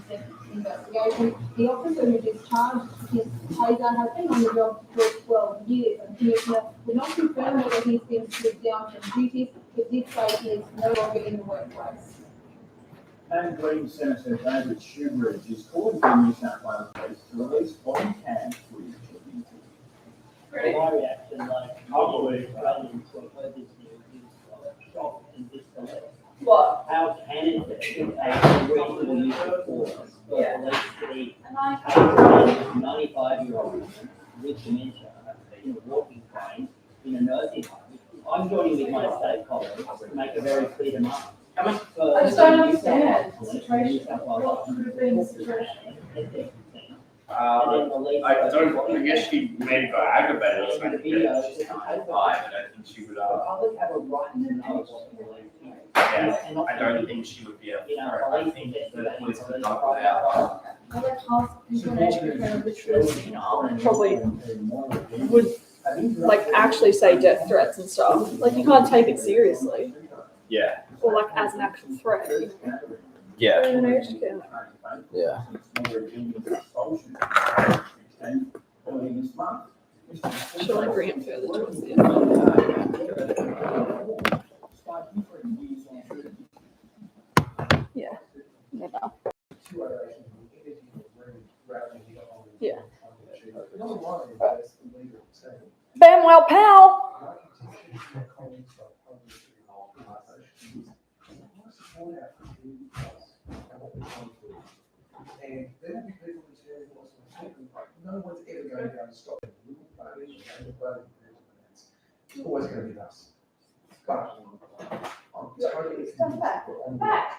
recent investigation. The officer who discharged his taser has been on the job for 12 years, and the commissioner would not confirm whether he's been stripped down from duties, but did say he is no longer in the workplace. And Green Senator David Shoebridge is calling for New South Wales Police to release body cam footage of the incident. My reaction, like, probably rather than to have heard this news, is shock and disbelief. What? How can it be a reasonable use of force for police to be taking a 95-year-old woman with dementia in a walking frame in a nursing home? I'm joining with my state colleagues to make a very clear demand. I just don't understand the situation. What could have been the situation? I guess she maybe got aggravated or something. She's 95. I don't think she would. Public have a right to know what the police do. Yeah, I don't think she would be able to. I think the police would not go out. Probably would like actually say death threats and stuff. Like you can't take it seriously. Yeah. Or like as an actual threat. Yeah. Yeah. Shall I bring it further towards the end? Yeah. No. Yeah. Benwell pal. And there will be people in town who want to take them, but no one's ever going to be able to stop them. It's always going to be us. But I'm totally Back.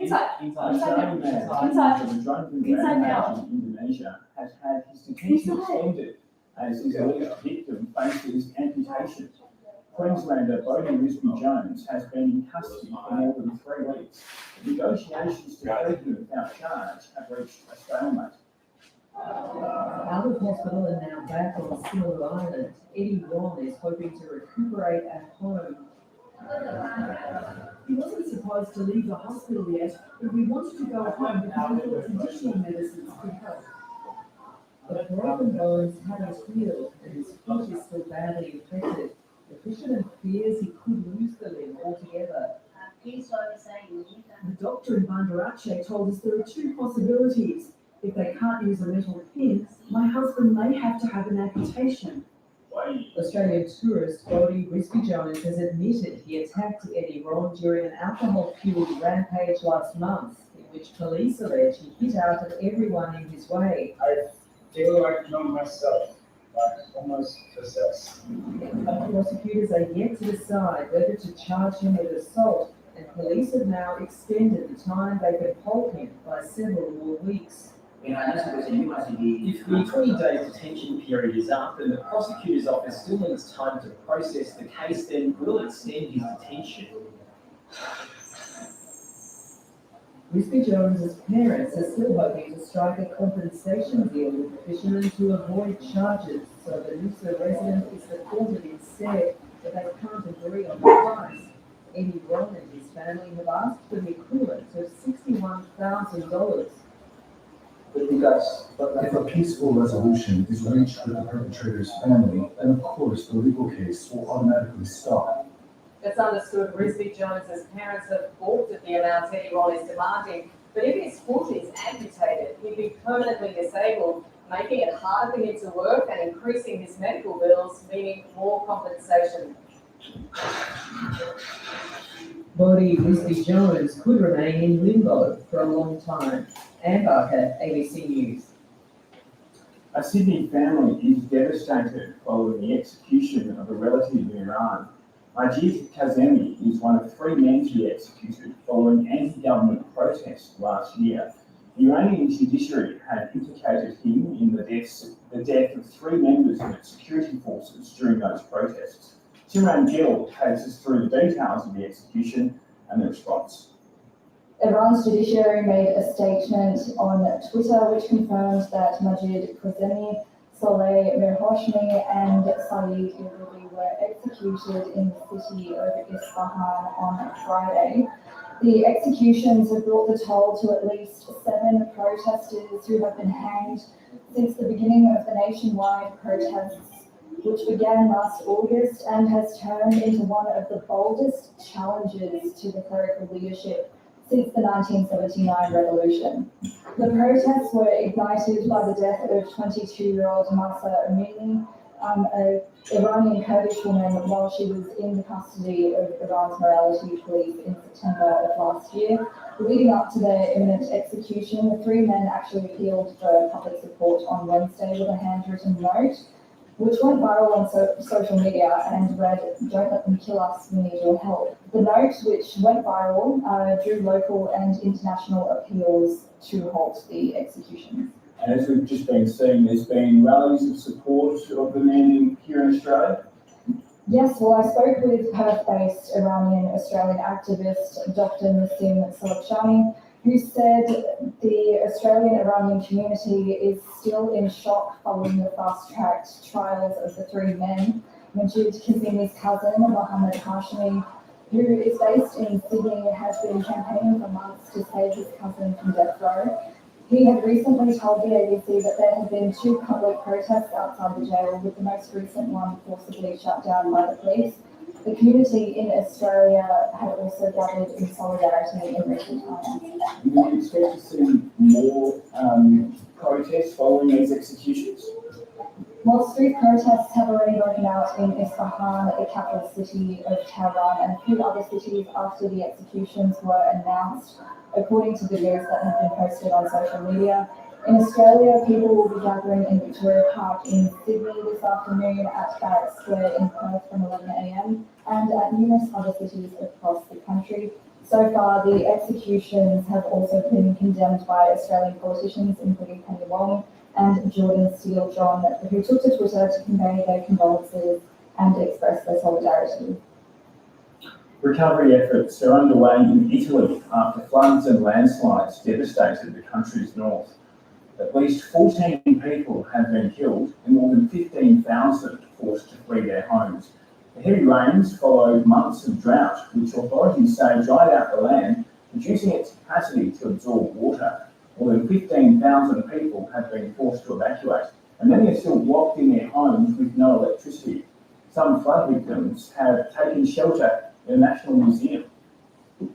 Inside now. Indonesia has had his detention extended as his alleged victim faces amputation. Queenslander Bodie Risby-Jones has been in custody for more than 3 weeks. Negotiations to free him without charge have reached a stalemate. Out of hospital and now back on Single Island, Eddie Ron is hoping to recuperate at home. He wasn't supposed to leave the hospital yet, but we wanted to go home because we thought conditioning medicines could help. But broken bones haven't healed and his foot is still badly infected. The fisherman fears he could lose the limb altogether. The doctor in Bandarache told us there are 2 possibilities. If they can't use a metal pin, my husband may have to have an amputation. Australian tourist Bodie Risby-Jones has admitted he attacked Eddie Ron during an alcohol-fueled rampage last month, in which police allege he hit out at everyone in his way. I feel like killing myself, like almost possessed. Prosecutors are yet to decide whether to charge him with assault, and police have now extended the time they can hold him by several more weeks. If the 20-day detention period is up and the prosecutor's office still needs time to process the case, then we'll extend his detention. Risby-Jones's parents are still hoping to strike a compensation deal with the fishermen to avoid charges, so the Noosa resident is deported instead, but they can't agree on the price. Eddie Ron and his family have asked for the equivalent of $61,000. if a peaceful resolution is reached with the perpetrator's family, then of course the legal case will automatically stop. It's understood Risby-Jones's parents have balked at the amount Eddie Ron is demanding, but if his foot is amputated, he'd be permanently disabled, making it harder for him to work and increasing his medical bills, meaning more compensation. Bodie Risby-Jones could remain in limbo for a long time. Anne Barker, ABC News. A Sydney family is devastated following the execution of a relative in Iran. Majid Kazemi is one of 3 men to be executed following anti-government protests last year. The Iranian judiciary had implicated him in the death of 3 members of its security forces during those protests. Timran Gill takes us through the details of the execution and the response. Iran's judiciary made a statement on Twitter which confirmed that Majid Kazemi, Saleh Mirhoshmi and Saeed Irudi were executed in the city of Isfahan on Friday. The executions have brought the toll to at least 7 protesters who have been hanged since the beginning of the nationwide protests, which began last August and has turned into one of the boldest challenges to the clerical leadership since the 1979 revolution. The protests were ignited by the death of 22-year-old Mahsa Amini, an Iranian Kurdish woman, while she was in the custody of Iran's morality police in September of last year. Leading up to their imminent execution, the 3 men actually appealed for public support on Wednesday with a handwritten note, which went viral on social media and read, "Don't let them kill us, we need your help." The note, which went viral, drew local and international appeals to halt the executions. And as we've just been seeing, there's been rallies of support of the men here in Australia. Yes, well, I spoke with Perth-based Iranian-Australian activist Dr. Nassim Salakshani, who said the Australian-Iranian community is still in shock following the fast-tracked trials of the 3 men. Majid Kazemi's cousin, Mohammed Hashmi, who is based in Sydney, has been campaigning for months to save his cousin from death row. He had recently told the ABC that there had been 2 public protests outside the jail, with the most recent one forcibly shut down by the police. The community in Australia had also gathered in solidarity in recent times. Do you expect to see more protests following these executions? While street protests have already broken out in Isfahan, the capital city of Tehran, and a few other cities after the executions were announced, according to videos that have been posted on social media. In Australia, people will be gathering in Victoria Park in Sydney this afternoon, at Barrack Square in Perth from 11 a.m, and at numerous other cities across the country. So far, the executions have also been condemned by Australian politicians, including Penny Wong and Jordan Steele-John, who took to Twitter to convey their condolences and express their solidarity. Recovery efforts are underway in Italy after floods and landslides devastated the country's north. At least 14 people have been killed and more than 15,000 forced to flee their homes. The heavy rains followed months of drought, which authorities say dried out the land, reducing its capacity to absorb water. More than 15,000 people have been forced to evacuate, and many are still locked in their homes with no electricity. Some flood victims have taken shelter in a national museum.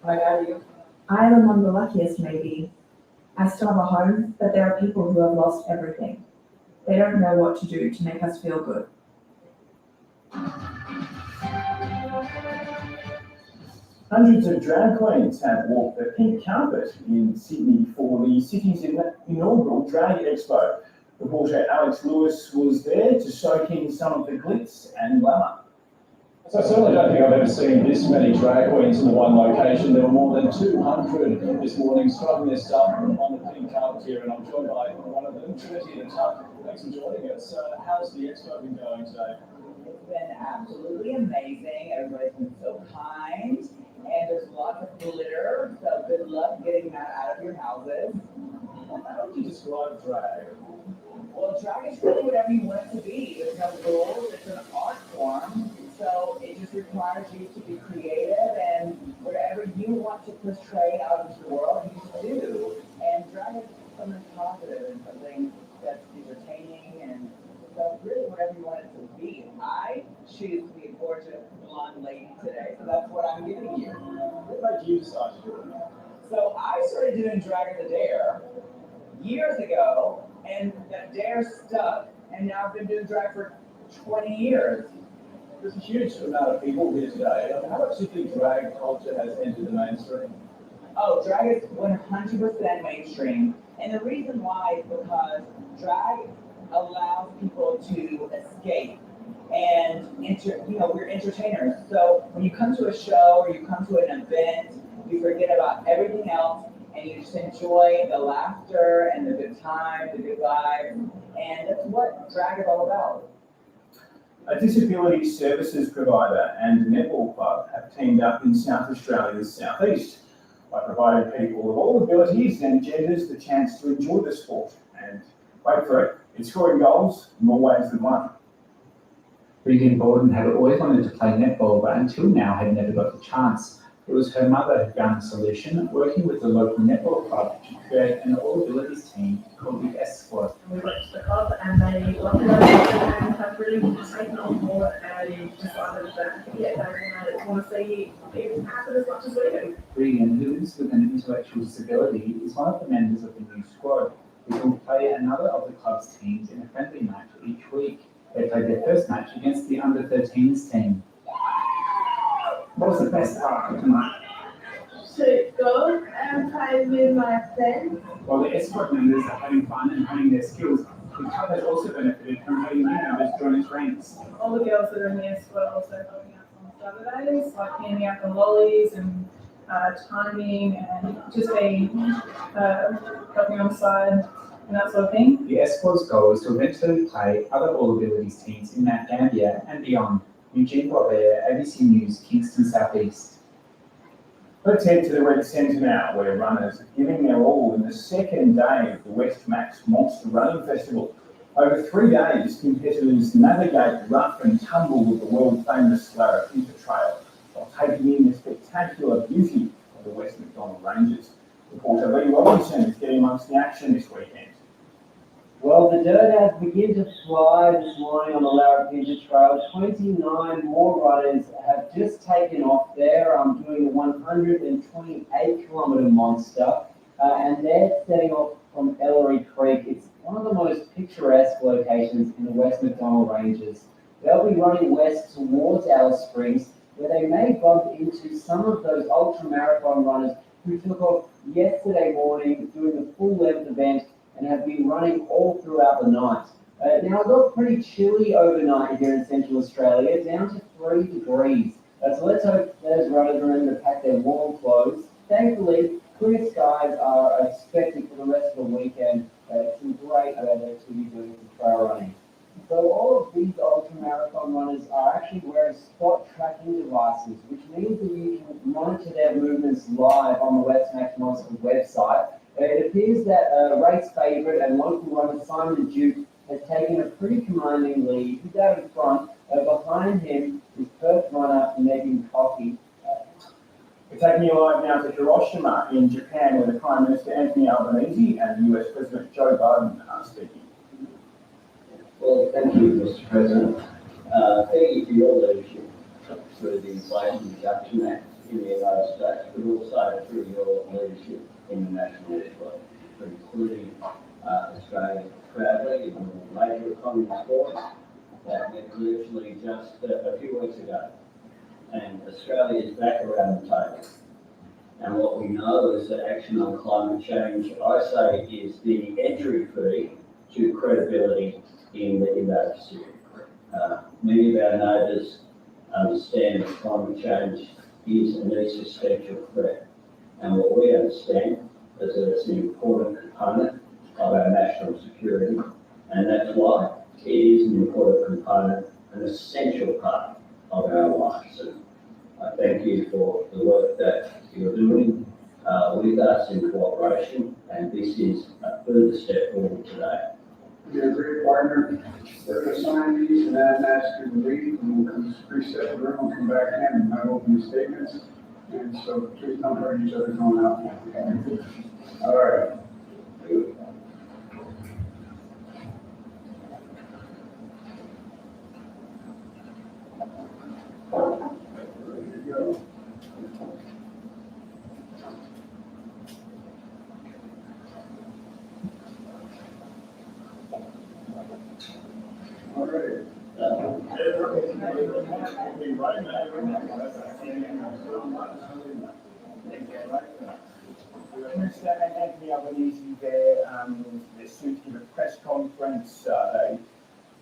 Hi, how are you? I am among the luckiest, maybe. I still have a home, but there are people who have lost everything. They don't know what to do to make us feel good. Hundreds of drag queens have walked the pink carpet in Sydney for the city's inaugural Drag Expo. Reporter Alex Lewis was there to soak in some of the glitz and glamour. So I certainly don't think I've ever seen this many drag queens in the one location. There were more than 200 this morning scrubbing their stuff on the pink carpet here, and I'm joined by one of them, Trinity and Tuck. Thanks for joining us. How's the expo been going today? It's been absolutely amazing. Everybody's been so kind, and there's lots of glitter, so good luck getting that out of your houses. How would you describe drag? Well, drag is really whatever you want it to be. There's no rules. It's an art form. So it just requires you to be creative, and whatever you want to portray out into the world, you do. And drag is something positive and something that's entertaining, and so really whatever you want it to be. I choose to be a gorgeous blonde lady today, so that's what I'm giving you. What made you decide to do it? So I started doing Drag at the Dare years ago, and that dare stuck, and now I've been doing drag for 20 years. There's a huge amount of people here today. How much do you think drag culture has entered the mainstream? Oh, drag is 100% mainstream. And the reason why is because drag allows people to escape. And, we're entertainers. So when you come to a show or you come to an event, you forget about everything else and you just enjoy the laughter and the good time, the good vibes. And that's what drag is all about. A disability services provider and netball club have teamed up in South Australia's southeast by providing people of all abilities and genders the chance to enjoy the sport. And wait for it, it's scoring goals in more ways than one. Regan Borden had always wanted to play netball, but until now had never got the chance. It was her mother who found the solution, working with the local netball club to create an all-abilities team called the S Squad. We went to the club and they loved it and have really taken on board and decided that, yeah, they want to see it happen as much as we do. Regan, who lives with an intellectual disability, is one of the members of the new squad, who will play another of the club's teams in a friendly match each week. They played their first match against the under-13s team. What was the best part of tonight? To go and play with my friends. While the S Squad members are having fun and honing their skills, the club has also benefited from having new members join its ranks. All the girls that are in the S Squad are also helping us on Saturdays, like handing out the lollies and timing and just being helping on the side and that sort of thing. The S Squad's goal is to eventually play other all-abilities teams in Mount Gambier and beyond. Eugene Boisvert, ABC News, Kingston South East. Let's head to the Red Centre now, where runners are giving their all in the second day of the West Max Monster Running Festival. Over 3 days, competitors navigate rough and tumble with the world-famous Larapinta Trail, while taking in the spectacular beauty of the West Macdonnell Ranges. Reporter Lee Robinson is getting amongst the action this weekend. Well, the dirt has begun to fly this morning on the Larapinta Trail. 29 more runners have just taken off there. I'm doing a 128-kilometre monster, and they're setting off from Ellery Creek. It's one of the most picturesque locations in the West Macdonnell Ranges. They'll be running west towards Alice Springs, where they may bump into some of those ultra-marathon runners who took off yesterday morning doing the full-length event and have been running all throughout the night. Now, it got pretty chilly overnight here in Central Australia, down to 3 degrees. So let's hope those runners remember to pack their warm clothes. Thankfully, clear skies are expected for the rest of the weekend. It's some great weather to be doing some trail running. So all of these ultra-marathon runners are actually wearing spot tracking devices, which means that you can monitor their movements live on the West Max Monster website. It appears that race favourite and local runner Simon Duke has taken a pretty commanding lead. He's out in front. Behind him is Perth runner Megan Coffey. We're taking you live now to Hiroshima in Japan, where the Prime Minister Anthony Albanese and US President Joe Biden are speaking. Well, thank you, Mr. President. Thank you for your leadership through the Inflation Reduction Act in the United States, but also through your leadership in the national network, for including Australia proudly in the major economy sports that met virtually just a few weeks ago. And Australia is back around the table. And what we know is that action on climate change, I say, is the entry fee to credibility in the Indo-Pacific. Many of our neighbours understand that climate change is an existential threat. And what we understand is that it's an important component of our national security, and that's why it is an important component, an essential part of our lives. And I thank you for the work that you're doing with us in cooperation, and this is a further step forward today. You're a great partner. We're going to sign these and then ask you to leave, and we'll just reset the room and come back in and have opening statements. And so please don't hurt each other going out. All right. There you go. All right. Minister Anthony Albanese there, they're soon to give a press conference. They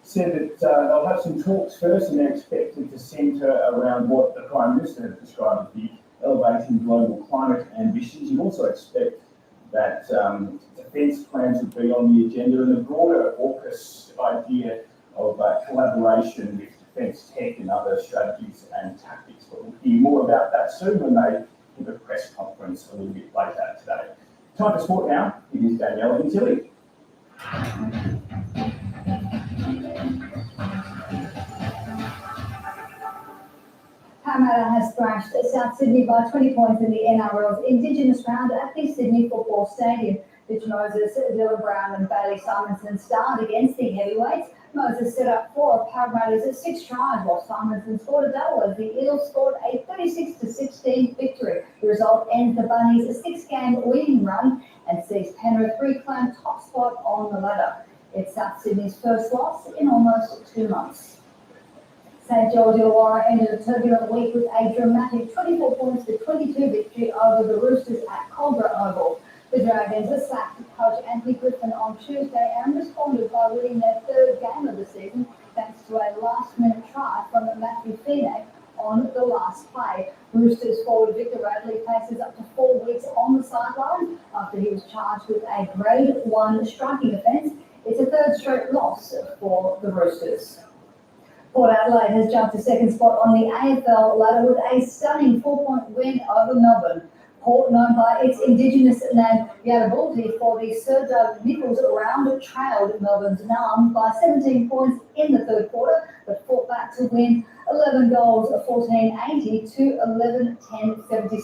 said that they'll have some talks first, and they're expected to centre around what the Prime Minister has described as the elevating global climate ambitions. You also expect that defence plans would be on the agenda, and the broader AUKUS idea of collaboration with defence tech and other strategies and tactics. But we'll hear more about that soon when they give a press conference a little bit later today. Time for sport now. It is Danielle Antilli. Parramatta has thrashed South Sydney by 20 points in the NRL's Indigenous round at the Sydney Football Stadium. Mitch Moses, Dylan Brown and Bailey Simonson starred against the heavyweights. Moses set up 4 of Parramatta's 6 tries, while Simonson scored a double as the Eels scored a 36-16 victory. The result ends the Bunnies' 6-game winning run and sees Penrith reclaim top spot on the ladder. It's South Sydney's first loss in almost 2 months. St George Illawarra ended a turbulent week with a dramatic 24 points to 22 victory over the Roosters at Cobra Oval. The Dragons sacked coach Anthony Griffin on Tuesday and responded by winning their 3rd game of the season thanks to a last-minute try from Matthew Feeney on the last play. Roosters forward Victor Radley faces up to 4 weeks on the sideline after he was charged with a Grade 1 striking offence. It's a 3rd straight loss for the Roosters. Port Adelaide has jumped to 2nd spot on the AFL ladder with a stunning 4-point win over Melbourne. Port, known by its Indigenous name Yadabulti for the Sir Doug Nicholls round, trailed Melbourne's Narm by 17 points in the 3rd quarter, but fought back to win 11 goals, 14-80 to 11-10-76.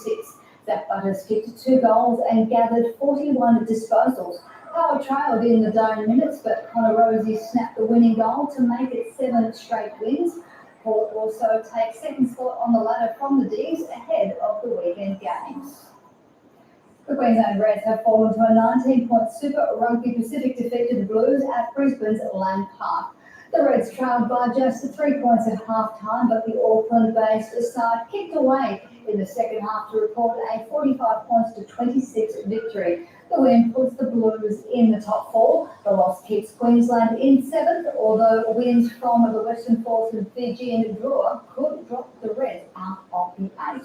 Zach Butters kicked 2 goals and gathered 41 disposals. Power trailed in the dying minutes, but Connor Rosie snapped the winning goal to make it 7 straight wins. Port also takes 2nd spot on the ladder from the D's ahead of the weekend games. The Queensland Reds have fallen to a 19-point Super Rugby Pacific defeat to the Blues at Brisbane's Lang Park. The Reds trailed by just 3 points at half-time, but the Auckland-based side kicked away in the second half to record a 45 points to 26 victory. The win puts the Blues in the top 4. The loss keeps Queensland in 7th, although wins from the Western Force and Fijian Drua could drop the Reds out of the 8.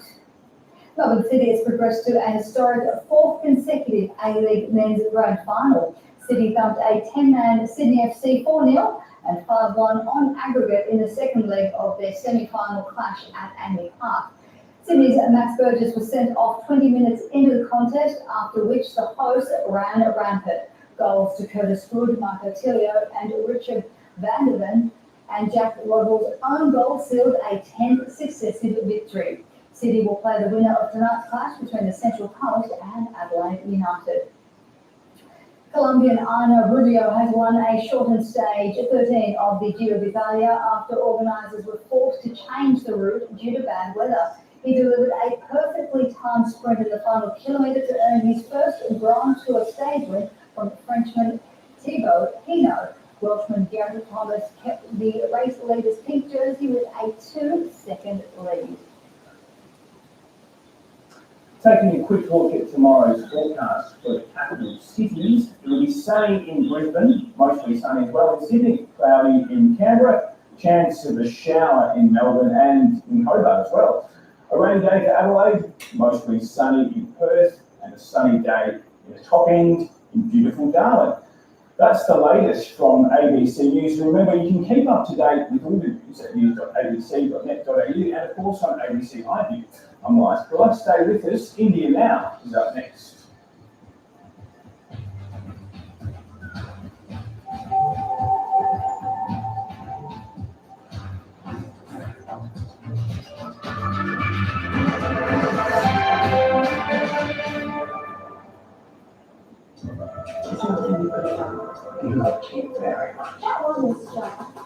Melbourne City has progressed to a historic 4th consecutive A-League men's grand final. City thumped a 10-man Sydney FC 4-0 and 5-1 on aggregate in the second leg of their semi-final clash at Angley Park. Sydney's Max Burgess was sent off 20 minutes into the contest, after which the hosts ran rampant. Goals to Curtis Good, Marco Tilio and Richard Vanderven and Jack Rodwell's own goal sealed a 10th successive victory. City will play the winner of tonight's clash between the Central Coast and Adelaide United. Colombian Ana Rubio has won a shortened stage 13 of the Giro d'Italia after organisers were forced to change the route due to bad weather. He delivered a perfectly timed sprint in the final kilometre to earn his first Grand Tour stage win from Frenchman Thibaut Pinot. Welshman Geraint Thomas kept the race leader's pink jersey with a 2-second lead. Taking a quick look at tomorrow's forecast for the capital cities, it will be sunny in Brisbane, mostly sunny as well in Sydney, cloudy in Canberra, chance of a shower in Melbourne and in Hobart as well. A rainy day for Adelaide, mostly sunny in Perth, and a sunny day in the top end in beautiful Darwin. That's the latest from ABC News. Remember, you can keep up to date with all the news at news.abc.net.au and of course on ABC iView. I'm Lance Briller. Stay with us. India Now is up next.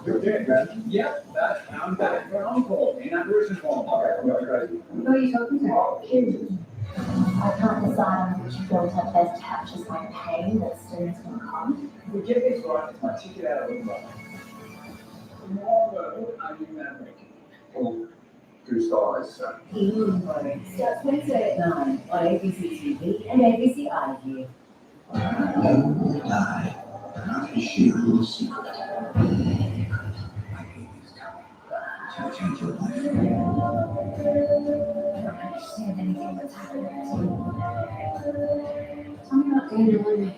You're dead, man. Yep, I'm back for uncle in that nursing home. Who are you talking to? I can't decide on which filter best captures my pain that students can come. If we get this right, it's my ticket out of the box. Tomorrow, are you making? Well, goose eyes, so. Starts Wednesday at 9 on ABC TV and ABC iView. Not to share a little secret. My baby's coming. She'll change your life. I don't understand anything that's happening to you. Tell me about Daniel and me.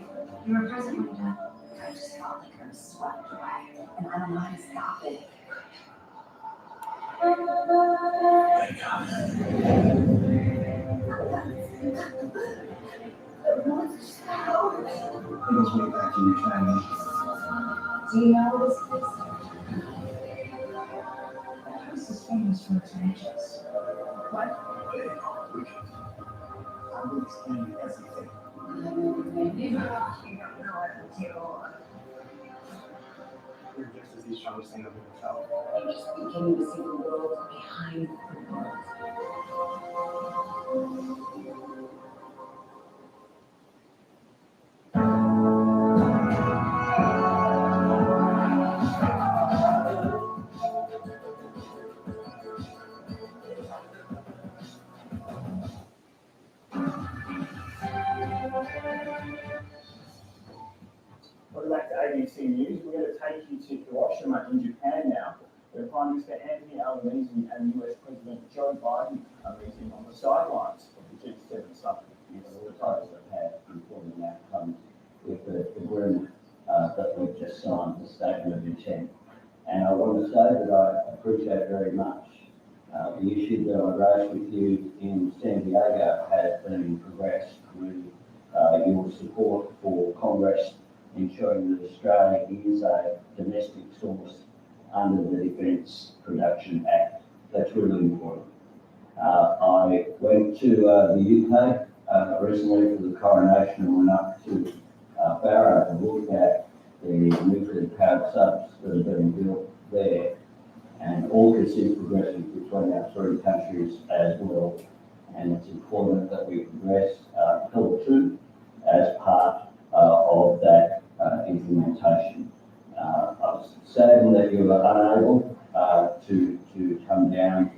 You were present when he died. I just felt like I was swept away, and I don't know how to stop it. What's happening? It was way back in your Chinese. Do you know this place? That house is famous for its riches. I will explain everything. You're just as the strongest thing I've ever felt. I'm just beginning to see the world behind the world. Welcome back to ABC News. We're going to take you to Hiroshima in Japan now, where Prime Minister Anthony Albanese and US President Joe Biden are meeting on the sidelines of the G7 summit. All the types have had important outcomes with the agreement that we've just signed, the statement of intent. And I want to say that I appreciate very much the issue that I raised with you in San Diego has been progressed with your support for Congress ensuring that Australia is a domestic source under the Defence Production Act. That's really important. I went to the UK recently for the coronation and went up to Barrow to look at the nuclear powered subs that are being built there. And AUKUS is progressing between our three countries as well. And it's important that we progress Pillar 2 as part of that implementation. I was saddened that you were unable to come down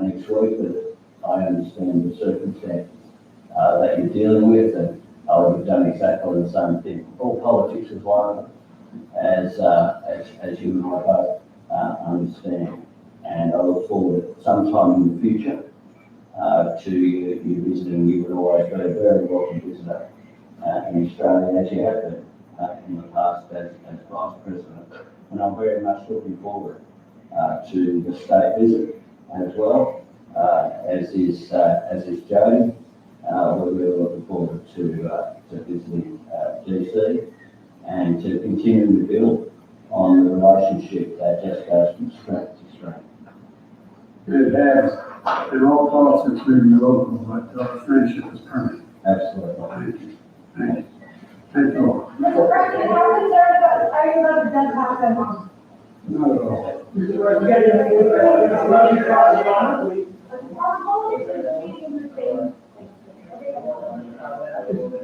next week, but I understand the circumstances that you're dealing with, and I would have done exactly the same thing. All politics is one of them, as you and I both understand. And I look forward sometime in the future to you visiting. You would always be a very welcome visitor in Australia, as you have been in the past as Vice President. And I'm very much looking forward to the state visit as well, as is Jody. We're really looking forward to visiting DC and to continue to build on the relationship that just goes from strength to strength. It has, in all politics, maybe local, but friendship is permanent. Absolutely. Thank you. Thank you. Thank you all. Mr. President, how concerned are you about the death tax at home? Not at all.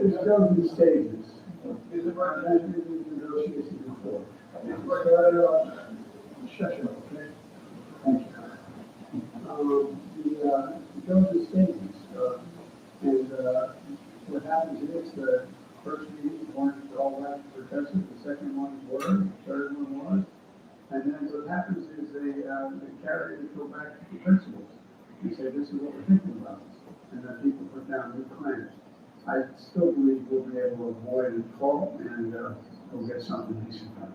It's going through stages. There's a negotiation before. Shut up, okay? Thank you. It goes through stages, and what happens is the first meeting weren't all that protested, the second one were, the third one was, and then what happens is they carry it, go back to the principals and say, this is what we're thinking about, and then people put down new claims. I still believe we'll be able to avoid a fault and we'll get something decent done.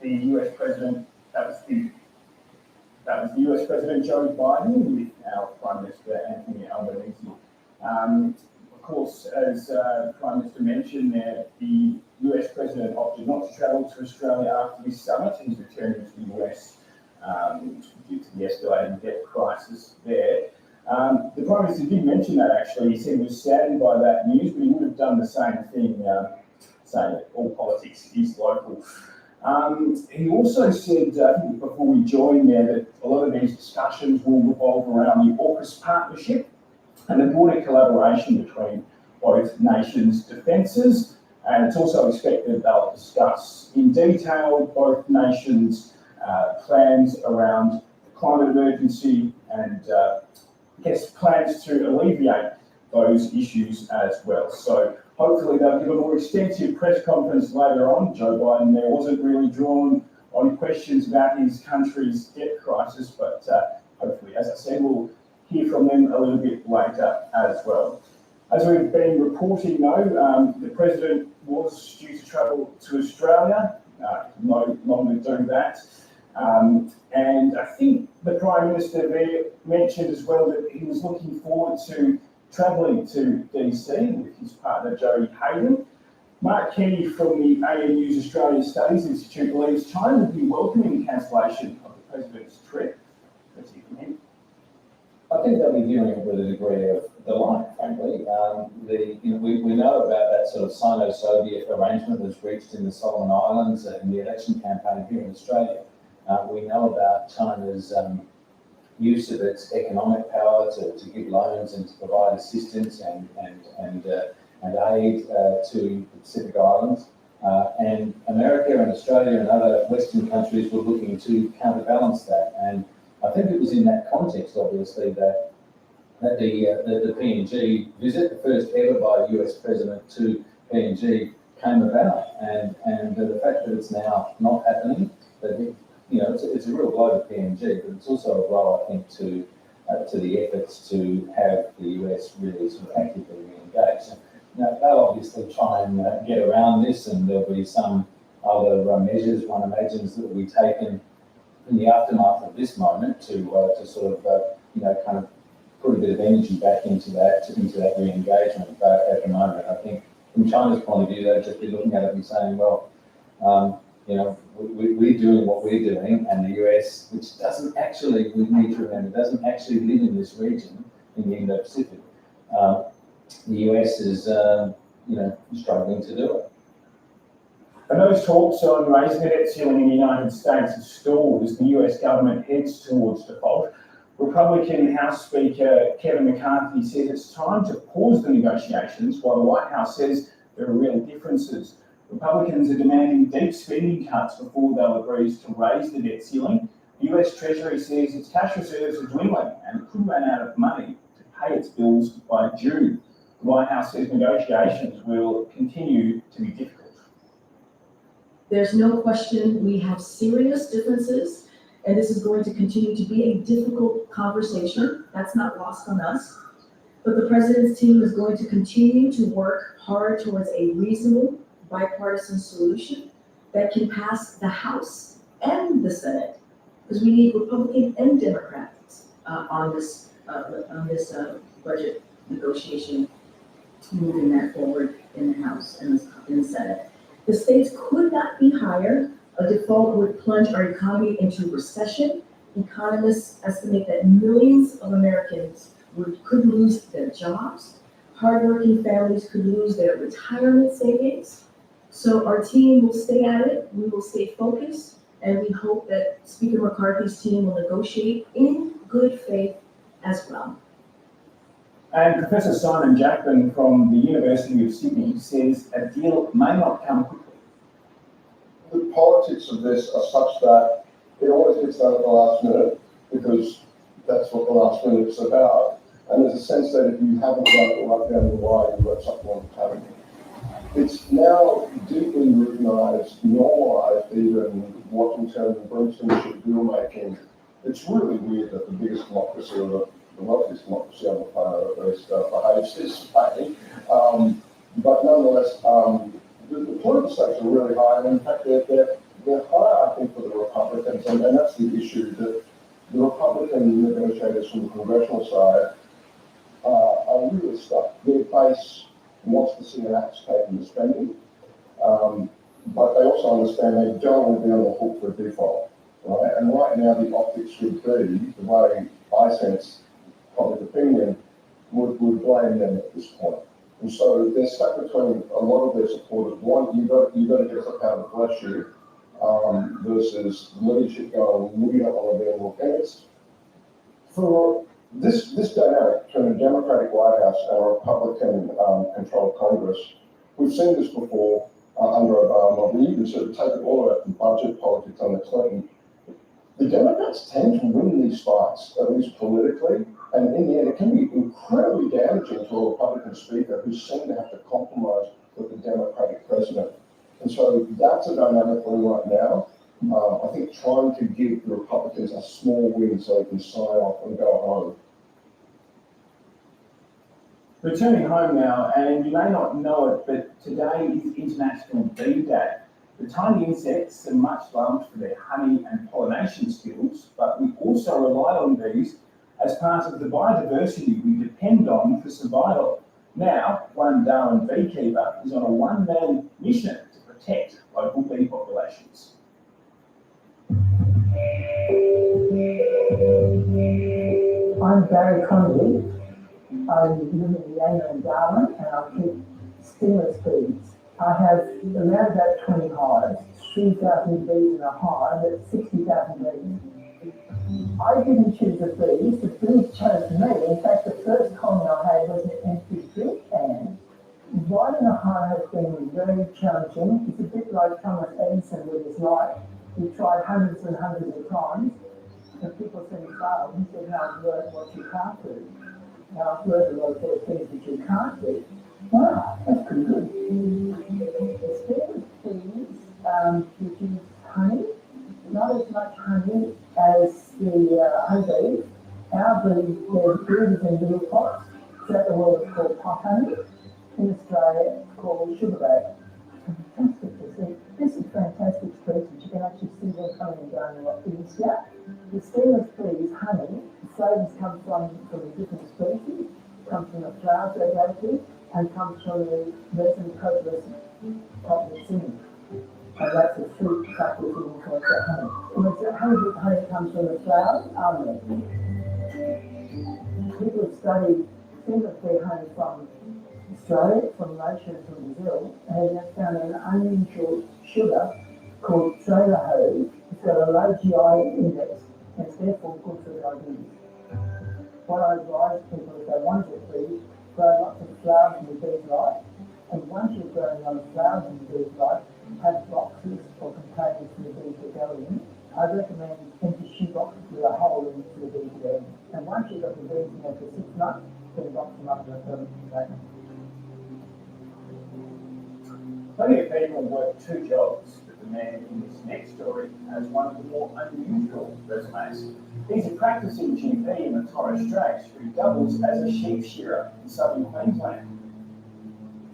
The US President, that was the US President Joe Biden with our Prime Minister Anthony Albanese. Of course, as Prime Minister mentioned there, the US President opted not to travel to Australia after this summit. He's returning to the US due to the escalating debt crisis there. The Prime Minister did mention that actually. He said he was saddened by that news, but he would have done the same thing, saying that all politics is local. He also said, I think before we joined there, that a lot of these discussions will revolve around the AUKUS partnership and the broader collaboration between both nations' defences. And it's also expected they'll discuss in detail both nations' plans around the climate emergency and plans to alleviate those issues as well. So hopefully they'll give a more extensive press conference later on. Joe Biden there wasn't really drawn on questions about his country's debt crisis, but hopefully, as I said, we'll hear from them a little bit later as well. As we've been reporting though, the President was due to travel to Australia no longer do that. And I think the Prime Minister there mentioned as well that he was looking forward to travelling to DC with his partner Jodie Hayden. Mark Kenny from the ANU's Australia Studies Institute believes China would be welcoming cancellation of the President's trip. Let's hear from him. I think they'll be viewing it with a degree of delight, frankly. We know about that sort of Sino-Soviet arrangement that's reached in the Solomon Islands in the election campaign here in Australia. We know about China's use of its economic power to give loans and to provide assistance and aid to the Pacific Islands. And America and Australia and other Western countries were looking to counterbalance that. And I think it was in that context, obviously, that the PNG visit, the first ever by a US president to PNG, came about. And the fact that it's now not happening, that it's a real blow to PNG, but it's also a blow, I think, to the efforts to have the US really sort of actively re-engage. Now, they'll obviously try and get around this, and there'll be some other measures, one imagines, that will be taken in the aftermath of this moment to sort of, kind of put a bit of energy back into that re-engagement. But at the moment, I think from China's point of view, they'll just be looking at it and saying, well, we're doing what we're doing, and the US, which doesn't actually, we need to remember, doesn't actually live in this region, in the Indo-Pacific. The US is, struggling to do it. And those talks on raising the debt ceiling in the United States have stalled as the US government heads towards default. Republican House Speaker Kevin McCarthy says it's time to pause the negotiations, while the White House says there are real differences. Republicans are demanding deep spending cuts before they'll agree to raise the debt ceiling. The US Treasury says its cash reserves are dwindling and it could run out of money to pay its bills by June. The White House says negotiations will continue to be difficult. There's no question we have serious differences, and this is going to continue to be a difficult conversation. That's not lost on us. But the president's team is going to continue to work hard towards a reasonable bipartisan solution that can pass the House and the Senate, because we need Republican and Democrats on this budget negotiation, moving that forward in the House and in the Senate. The stakes could not be higher. A default would plunge our economy into recession. Economists estimate that millions of Americans could lose their jobs. Hardworking families could lose their retirement savings. So our team will stay at it. We will stay focused, and we hope that Speaker McCarthy's team will negotiate in good faith as well. And Professor Simon Jackman from the University of Sydney says a deal may not come quickly. The politics of this are such that it always gets done at the last minute, because that's what the last minute's about. And there's a sense that if you haven't done it right down the wire, you've got something on the table. It's now deeply routinized, normalized, even what in terms of Brinkmanship deal making. It's really weird that the biggest democracy, or the wealthiest democracy on the planet at least, behaves this way. But nonetheless, the political stakes are really high, and in fact, they're high, I think, for the Republicans, and that's the issue, that the Republican negotiators from the congressional side are really stuck. Their base wants to see an axe taken to spending, but they also understand they don't want to be on the hook for a default, right? And right now, the optics should be, the way I sense public opinion would blame them at this point. And so they're stuck between a lot of their supporters. One, you've got to get us up out of the flesh here, versus leadership going, we don't want to be involved. And it's for this dynamic between a Democratic White House and a Republican controlled Congress. We've seen this before under Obama. We even sort of take it all out from budget politics under Clinton. The Democrats tend to win these fights, at least politically, and in the end, it can be incredibly damaging to a Republican speaker who's seen to have to compromise with the Democratic president. And so that's a dynamic we're in right now. I think trying to give the Republicans a small win so they can sign off and go home. Returning home now, and you may not know it, but today is International Bee Day. The tiny insects are much loved for their honey and pollination skills, but we also rely on these as part of the biodiversity we depend on for survival. Now, one Darwin beekeeper is on a one-man mission to protect local bee populations. I'm Barry Connolly. I live in Vienna and Darwin, and I keep stingless bees. I have around about 20 hives, 3,000 bees in a hive, that's 60,000 bees. I didn't choose the bees chose me. In fact, the first colony I had was an empty drink can. Writing a hive has been very challenging. It's a bit like Thomas Edison with his light. He tried hundreds and hundreds of times, and people said he failed. He said, no, I've learned what you can't do. Now, I've learned a lot of things that you can't do. Wow, that's pretty good. The stem bees produce honey, not as much honey as the honeybees. Our bees, they're brooded in little pots. Throughout the world it's called pot honey. In Australia it's called sugar bag. Fantastic to see. This is fantastic species. You can actually see them coming and going a lot easier. The stemless bees, honey, the flavors come from the different species, comes from the flowers they go to, and comes from the resin coatless cotton seed. And that's a fruit cut with the influence of honey. And honey comes from the flowers, almond. People have studied stemless bee honey from Australia, from Malaysia and from Brazil, and they've found an unusual sugar called trailerhose. It's got a low GI index, and it's therefore good for diabetes. What I advise people, if they want to bees, grow lots of flowers in the bees like, and once you're growing on the flowers in the bees like, have boxes or containers for the bees to go in. I recommend empty shoe boxes with a hole in it for the bees to go in. And once you've got the bees in there for 6 months, then box them up in a permanent container. Plenty of people work 2 jobs, but the man in this next story has one of the more unusual resumes. He's a practicing GP in the Torres Straits who doubles as a sheep shearer in southern Queensland.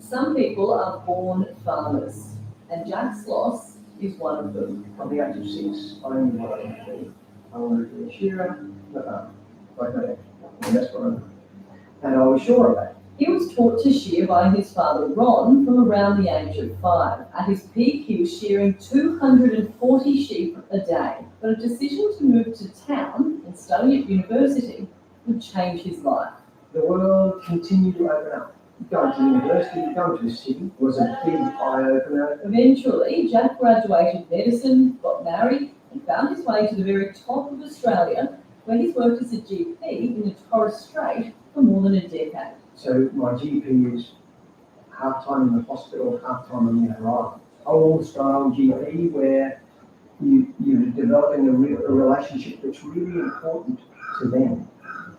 Some people are born farmers, and Jack Sloss is one of them. From the age of 6, I only wanted to be. I wanted to be a shearer, like that. And that's what I did. And I was sure of that. He was taught to shear by his father Ron from around the age of 5. At his peak, he was shearing 240 sheep a day. But a decision to move to town and study at university would change his life. The world continued to open up. Going to university, going to the city was a big eye-opener. Eventually, Jack graduated medicine, got married, and found his way to the very top of Australia, where he's worked as a GP in the Torres Strait for more than a decade. So my GP is half-time in the hospital, half-time on the arrival. Old-style GP where you're developing a relationship that's really important to them,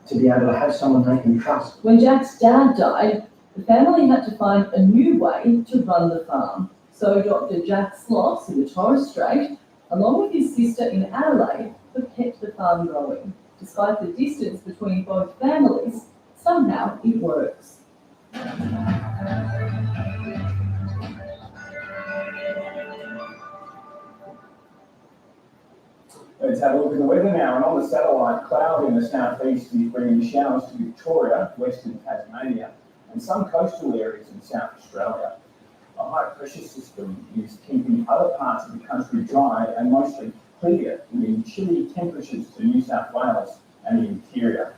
to be able to have someone they can trust. When Jack's dad died, the family had to find a new way to run the farm. So Dr. Jack Sloss in the Torres Strait, along with his sister in Adelaide, have kept the farm going. Despite the distance between both families, somehow it works. Let's have a look at the weather now. And on the satellite, cloud in the southeast is bringing showers to Victoria, western Tasmania, and some coastal areas in South Australia. A high pressure system is keeping other parts of the country dry and mostly clear, bringing chilly temperatures to New South Wales and the interior.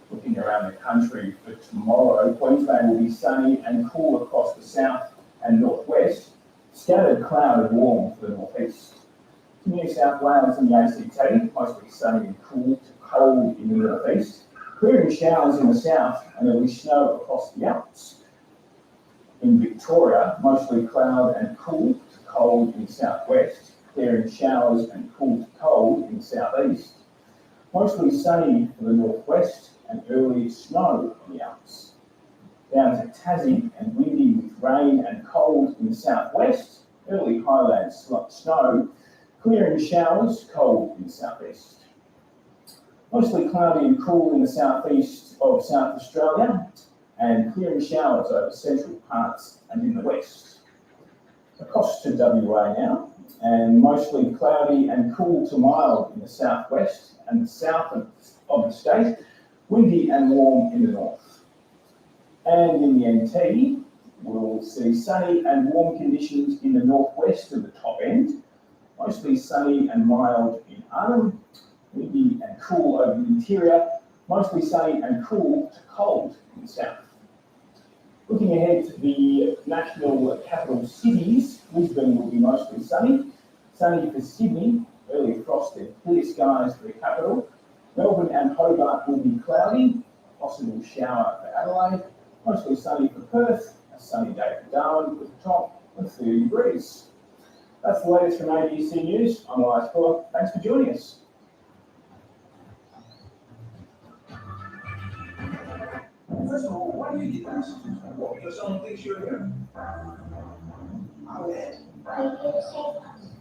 Looking around the country for tomorrow, Queensland will be sunny and cool across the south and northwest, scattered cloud and warm for the northeast. To New South Wales and the ACT, mostly sunny and cool to cold in the northeast, clearing showers in the south and early snow across the Alps. In Victoria, mostly cloud and cool to cold in the southwest, clearing showers and cool to cold in the southeast. Mostly sunny for the northwest and early snow on the Alps. Down to Tassie and windy with rain and cold in the southwest, early highland snow, clearing showers, cold in the southeast. Mostly cloudy and cool in the southeast of South Australia, and clearing showers over central parts and in the west. Across to WA now, and mostly cloudy and cool to mild in the southwest and the south of the state, windy and warm in the north. And in the NT, we'll see sunny and warm conditions in the northwest of the top end, mostly sunny and mild in Arnhem, windy and cool over the interior, mostly sunny and cool to cold in the south. Looking ahead to the national capital cities, Brisbane will be mostly sunny. Sunny for Sydney, early frost and clear skies for the capital. Melbourne and Hobart will be cloudy, possible shower for Adelaide. Mostly sunny for Perth, a sunny day for Darwin with a top of 30 degrees. That's the latest from ABC News. I'm Elias Fuller. Thanks for joining us. First of all, why do you get this? What, because someone thinks you're here? I'm Ed.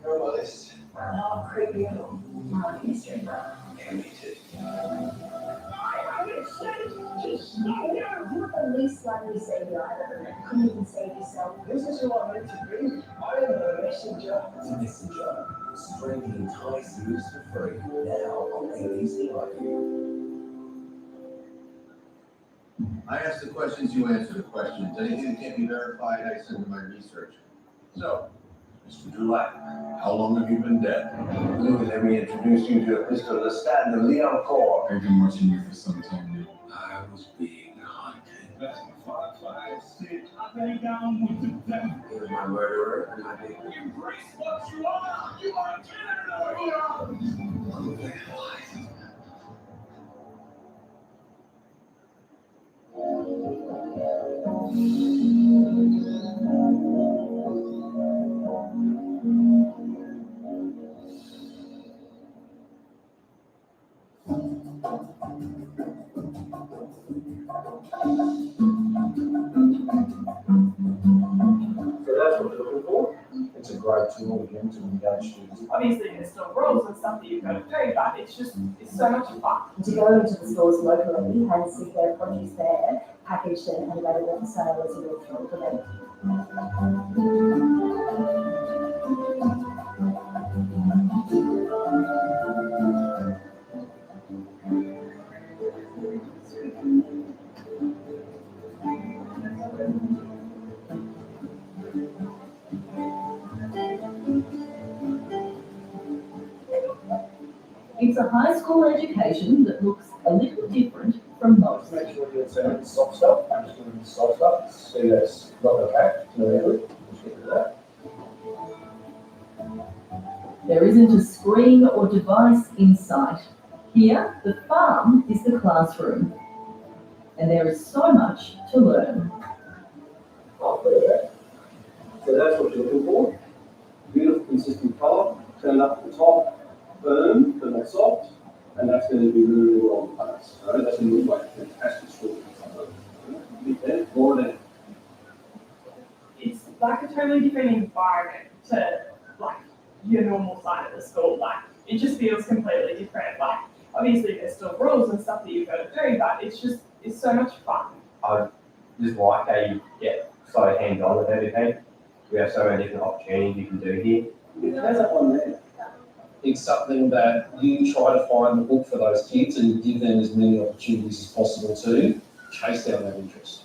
You're on my list. No, creepy. History. Yeah, me too. You're the least likely savior I've ever met. You couldn't even save yourself. This is who I'm meant to be. I am a messenger. It's a messenger. Stream the entire series for free now on ABC iView. I ask the questions, you answer the questions. Anything that can't be verified, I send to my research. So, Mr. Dulac, how long have you been dead? Let me introduce you to Mr. Lestat de Leoncourt. I've been watching you for some time now. I was being hunted. That's 5, 5, 6. I lay down with the devil. He was my murderer, and I did. Embrace what you are. You are a killer. So that's what we're looking for. It's a great tool again to engage students. Obviously, there's still rules and stuff that you've got to do, but it's so much fun. To go into the stores locally and see their produce there, packaged and available for sale is a real thrill for them. It's a high school education that looks a little different from most. Make sure you're sending the soft stuff. I'm just doing the soft stuff. See that's not okay. No error. Just get rid of that. There isn't a screen or device in sight. Here, the farm is the classroom. And there is so much to learn. I'll put it back. So that's what you're looking for. Beautiful, consistent colour. Turn it up at the top. Firm, but not soft. And that's going to be really, really well on the face. Right? That's going to look like a fantastic story. Bit there, more there. It's like a totally different environment to like your normal side of the school. Like it just feels completely different. Like obviously there's still rules and stuff that you've got to do, but it's so much fun. I just like how you get so hands-on with everything. We have so many different opportunities you can do here. There's that one there. It's something that you try to find the book for those kids and give them as many opportunities as possible to chase down that interest.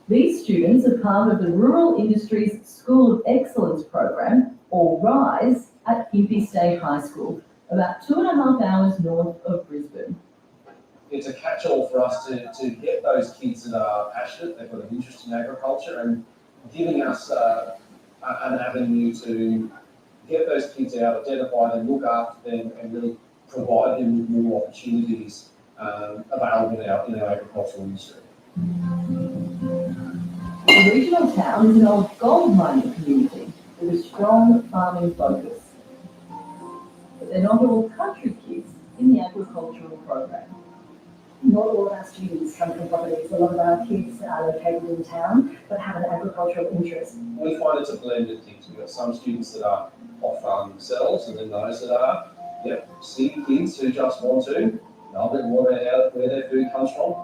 These students are part of the Rural Industries School of Excellence program, or RISE, at Gympie State High School, about 2.5 hours north of Brisbane. It's a catch-all for us to get those kids that are passionate, they've got an interest in agriculture, and giving us an avenue to get those kids out, identify them, look after them, and really provide them with more opportunities available in our agricultural industry. The regional town is an old gold mining community with a strong farming focus. But they're not all country kids in the agricultural program. Not all of our students come from properties. A lot of our kids are located in town but have an agricultural interest. We find it's a blended thing. We've got some students that are off farm themselves, and then those that are city kids who just want to know a bit more about where their food comes from.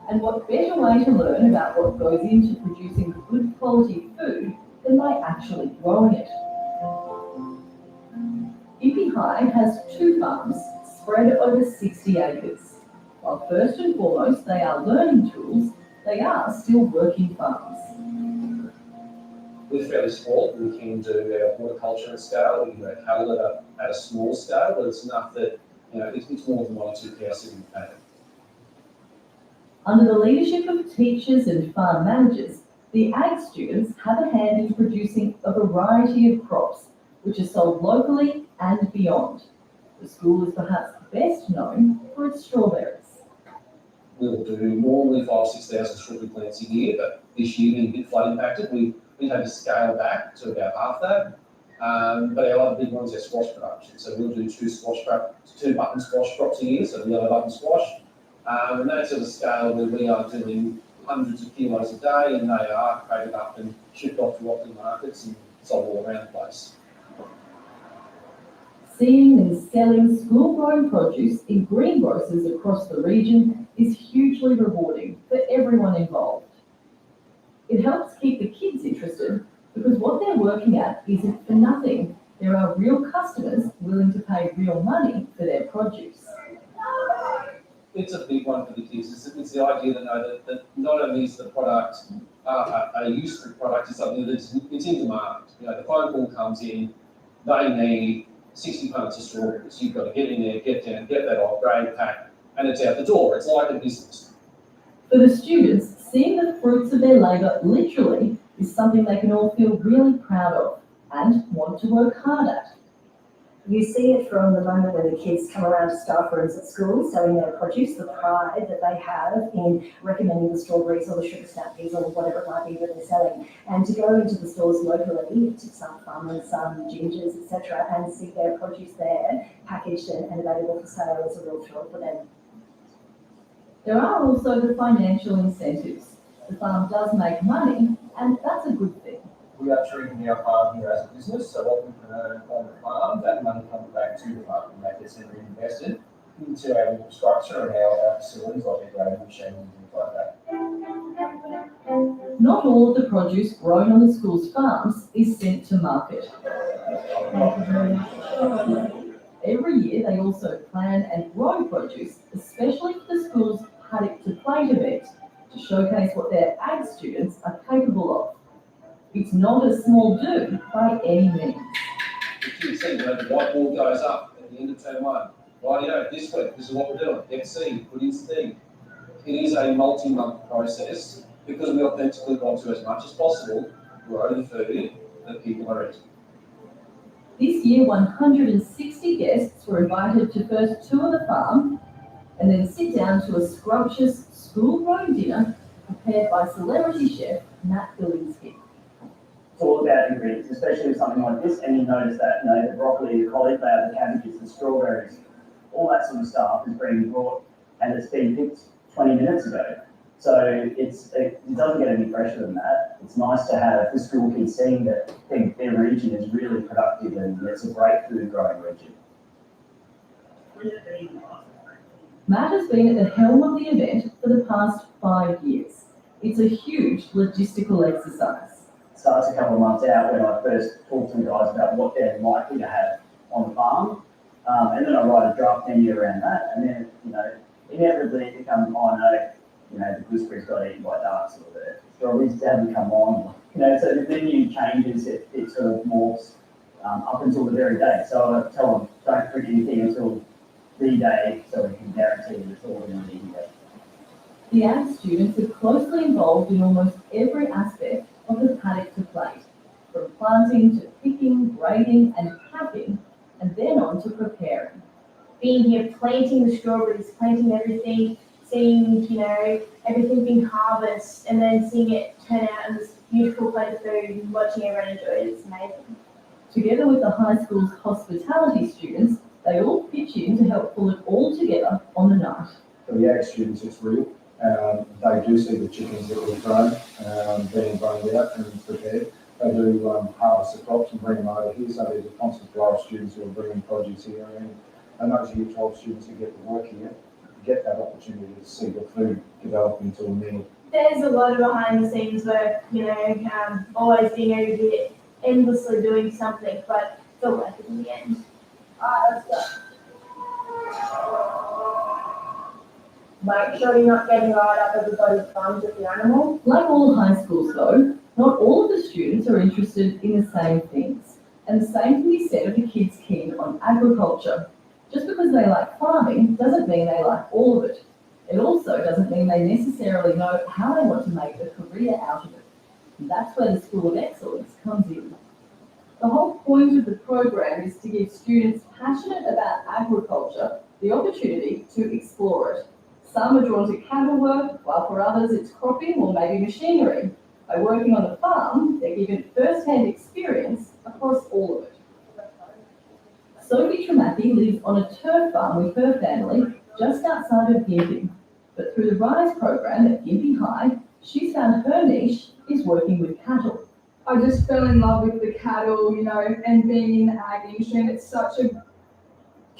And what better way to learn about what goes into producing good quality food than by actually growing it. Impey High has 2 farms spread over 60 acres. While first and foremost they are learning tools, they are still working farms. We're fairly small, we can do our horticulture at scale, we can grow cattle at a small scale, but it's enough that, it's more than 1 or 2 cows sitting in the paddock. Under the leadership of teachers and farm managers, the ag students have a hand in producing a variety of crops, which are sold locally and beyond. The school is perhaps best known for its strawberries. We'll do normally 5,000 or 6,000 strawberry plants a year, but this year being a bit flood impacted, we had to scale back to about half that. But our other big one is our squash production. So we'll do 2 button squash crops a year, so the yellow button squash. And that's at a scale where we are doing hundreds of kilos a day, and they are crated up and shipped off to Auckland markets and sold all around the place. Seeing and selling school-grown produce in greengrocers across the region is hugely rewarding for everyone involved. It helps keep the kids interested because what they're working at isn't for nothing. There are real customers willing to pay real money for their produce. It's a big one for the kids. It's the idea to know that not only is the product a useful product, it's something that's in demand. The phone call comes in, they need 60 punts of strawberries. You've got to get in there, get down, get that off, grade, pack, and it's out the door. It's like a business. For the students, seeing the fruits of their labour literally is something they can all feel really proud of and want to work hard at. You see it from the moment when the kids come around to staff rooms at school, selling their produce, the pride that they have in recommending the strawberries or the sugar snap peas or whatever it might be that they're selling. And to go into the stores locally, to some farmers, some gingers, etc., and see their produce there, packaged and available for sale is a real thrill for them. There are also the financial incentives. The farm does make money, and that's a good thing. We are treating our farm here as a business, so what we can earn on the farm, that money comes back to the farm, and that gets then reinvested into our infrastructure and our facilities like our grading machines and things like that. Not all of the produce grown on the school's farms is sent to market. Every year they also plan and grow produce, especially for the school's Paddock to Plate event, to showcase what their ag students are capable of. It's not a small do by any means. The kids see, the whiteboard goes up at the end of term 1. Rightio, this week, this is what we're doing. FC, put in steam. It is a multi-month process because we authentically want to, as much as possible, grow the food that people are eating. This year, 160 guests were invited to first tour the farm and then sit down to a scrumptious school-grown dinner prepared by celebrity chef Matt Bilinski. It's all about ingredients, especially with something like this, and you notice that, the broccoli, the cauliflower, the cabbages, the strawberries, all that sort of stuff is being brought and it's been picked 20 minutes ago. So it doesn't get any fresher than that. It's nice to have the school kids seeing that their region is really productive and it's a great food growing region. Matt has been at the helm of the event for the past 5 years. It's a huge logistical exercise. It starts a couple of months out when I first talk to the guys about what they're likely to have on the farm. And then I write a draft menu around that. And then, inevitably it becomes, the gooseberries got eaten by ducks or the strawberries haven't come on. So the menu changes, it sort of morphs up until the very day. So I tell them, don't drink anything until the day so we can guarantee that it's all going to be here. The ag students are closely involved in almost every aspect of the Paddock to Plate, from planting to picking, grading and packing, and then on to preparing. Being here, planting the strawberries, planting everything, seeing, everything being harvested, and then seeing it turn out in this beautiful plate of food and watching everyone enjoy it, it's amazing. Together with the high school's hospitality students, they all pitch in to help pull it all together on the night. For the ag students, it's real. They do see the chickens that we've grown being grown out and prepared. They do harvest the crops and bring them over here, so there's a constant flow of students who are bringing produce here, and those Year 12 students who get to work here get that opportunity to see the food develop into a meal there's a lot of behind the scenes work, always being over here, endlessly doing something, but it's all worth it in the end. Alright, let's go. Make sure you're not getting right up everybody's thumbs with the animal. Like all high schools though, not all of the students are interested in the same things. And the same can be said of the kids keen on agriculture. Just because they like farming doesn't mean they like all of it. It also doesn't mean they necessarily know how they want to make a career out of it. And that's where the School of Excellence comes in. The whole point of the program is to give students passionate about agriculture the opportunity to explore it. Some are drawn to cattle work, while for others it's cropping or maybe machinery. By working on the farm, they're given first-hand experience across all of it. Sophie Tremathy lives on a turf farm with her family just outside of Gympie. But through the RISE program at Gympie High, she's found her niche is working with cattle. I just fell in love with the cattle, and being in the ag industry, and it's such a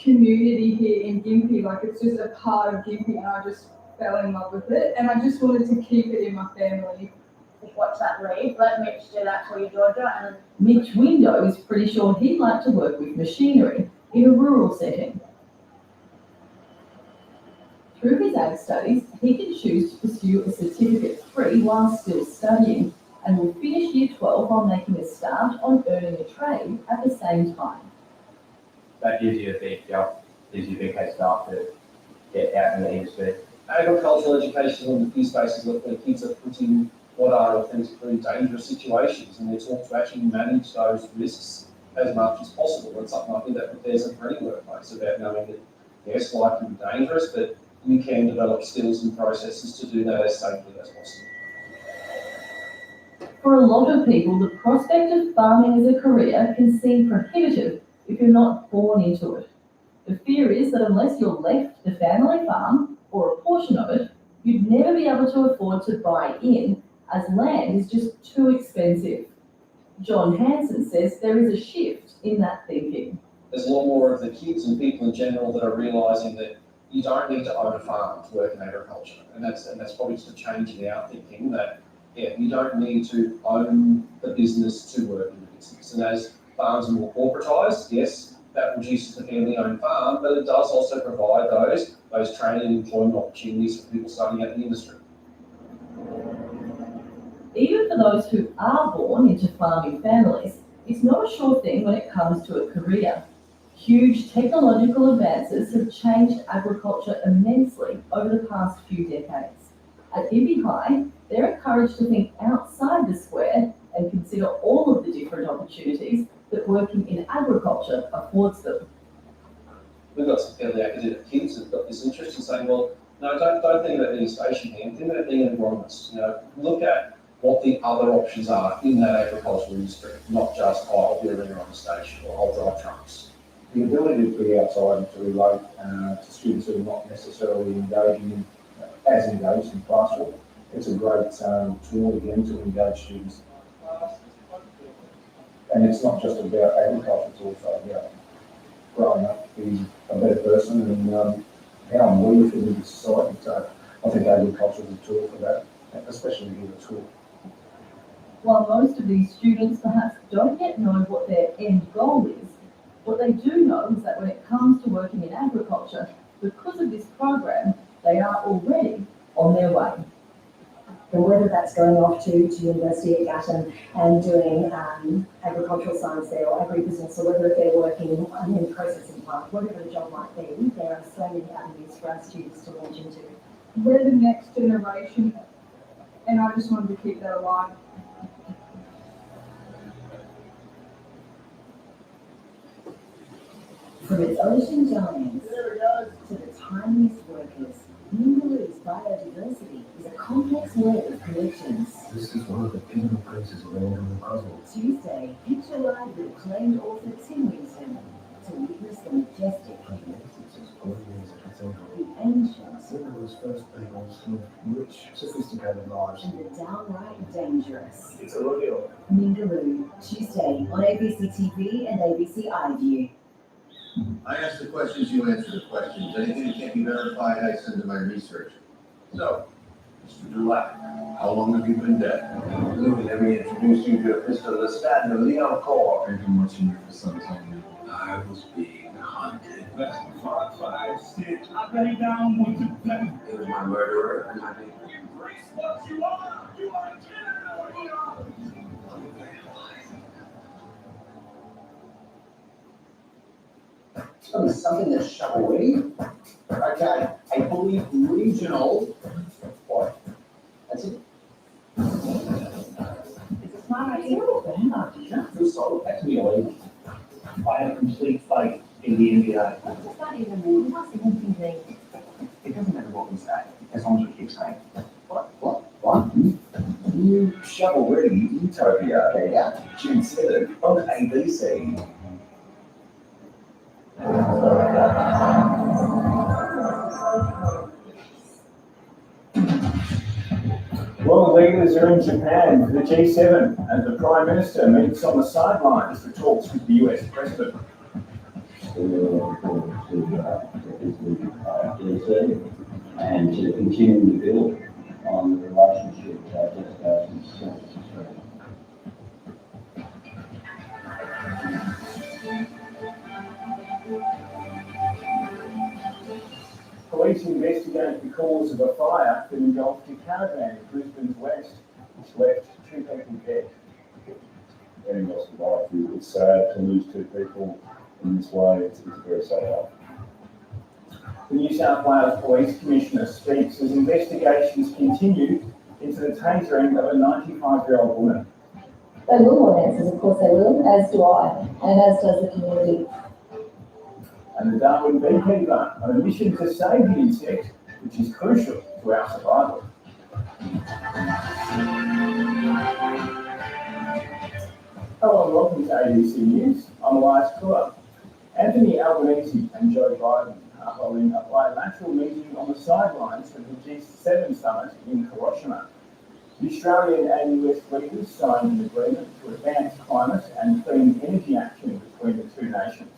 community here in Gympie, like it's just a part of Gympie, and I just fell in love with it, and I just wanted to keep it in my family. Watch that read. Let Mitch do that for you, Georgia. And Mitch Window is pretty sure he'd like to work with machinery in a rural setting. Through his ag studies, he can choose to pursue a Certificate 3 while still studying, and will finish Year 12 while making a start on earning a trade at the same time. That gives you a big jump, gives you a big head start to get out in the industry. Agricultural education is one of the few spaces where kids are put in what are authentically dangerous situations, and they're taught to actually manage those risks as much as possible. It's something I think that prepares them for any workplace, about knowing that, yes, life can be dangerous, but you can develop skills and processes to do that as safely as possible. For a lot of people, the prospect of farming as a career can seem prohibitive if you're not born into it. The fear is that unless you're left the family farm, or a portion of it, you'd never be able to afford to buy in, as land is just too expensive. John Hanson says there is a shift in that thinking. There's a lot more of the kids and people in general that are realising that you don't need to own a farm to work in agriculture, and that's probably just a change in our thinking that you don't need to own the business to work in the business. And as farms are more corporatised, yes, that reduces the family-owned farm, but it does also provide those training and employment opportunities for people starting out in the industry. Even for those who are born into farming families, it's not a sure thing when it comes to a career. Huge technological advances have changed agriculture immensely over the past few decades. At Gympie High, they're encouraged to think outside the square and consider all of the different opportunities that working in agriculture affords them. We've got some fairly academic kids who've got this interest in saying, well, no, don't think about being a station hand, think about being an agronomist. Look at what the other options are in that agricultural industry, not just, I'll be a ringer on the station or I'll drive trucks. The ability to be outside and to relate to students who are not necessarily as engaged in classroom, it's a great tool again to engage students. And it's not just about agriculture, it's also about growing up, being a better person and how we fit into society. So I think agriculture is a tool for that, especially here at school. While most of these students perhaps don't yet know what their end goal is, what they do know is that when it comes to working in agriculture, because of this program, they are already on their way. And whether that's going off to university at Gatton and doing agricultural science there or agribusiness, or whether they're working in processing plant, whatever the job might be, there are so many avenues for our students to launch into. We're the next generation, and I just wanted to keep that alive. From its ocean giants to the tiniest workers, Ningaloo's biodiversity is a complex web of connections. This is one of the pivotal places of Andaman puzzle. Tuesday, hitch a ride with acclaimed author Tim Winton to witness the majestic, the ancient, Ningaloo's first peoples live rich, sophisticated lives. and the downright dangerous. It's a rodeo. Ningaloo, Tuesday on ABC TV and ABC iView. I ask the questions, you answer the questions. Anything that can't be verified, I send to my research. So, Mr. Dulac, how long have you been dead? Louis, let me introduce you to Mr. Lestat and Leon Core. I've been watching you for some time now. I was being hunted. That's 556. I lay down with the pen. He was my murderer, and I think Embrace what you are. You are a killer. It's gonna be something that's showy. Okay, I believe regional. What? That's it. It's a smart idea, but hang on, you don't feel so effectively by a complete fight in the NBA. It's not even me, what's the one thing It doesn't matter what we say, as long as we keep saying. What? You shovel ready, Utopia. Yeah. June 7 on ABC. World leaders are in Japan for the G7 and the Prime Minister meets on the sidelines for talks with the US President. And to continue to build on the relationship that just goes into Police investigate the cause of a fire that engulfed a caravan in Brisbane's west, which left 2 people dead. Any loss of life, it's sad to lose 2 people in this way, it's very sad. The New South Wales Police Commissioner speaks as investigations continue into the tasering of a 95-year-old woman. They will want answers, of course they will, as do I, and as does the community. And the Darwin beekeeper on a mission to save the insect, which is crucial to our survival. Hello and welcome to ABC News. I'm Elias Kula. Anthony Albanese and Joe Biden are holding a bilateral meeting on the sidelines of the G7 summit in Hiroshima. The Australian and US leaders signed an agreement to advance climate and clean energy action between the 2 nations.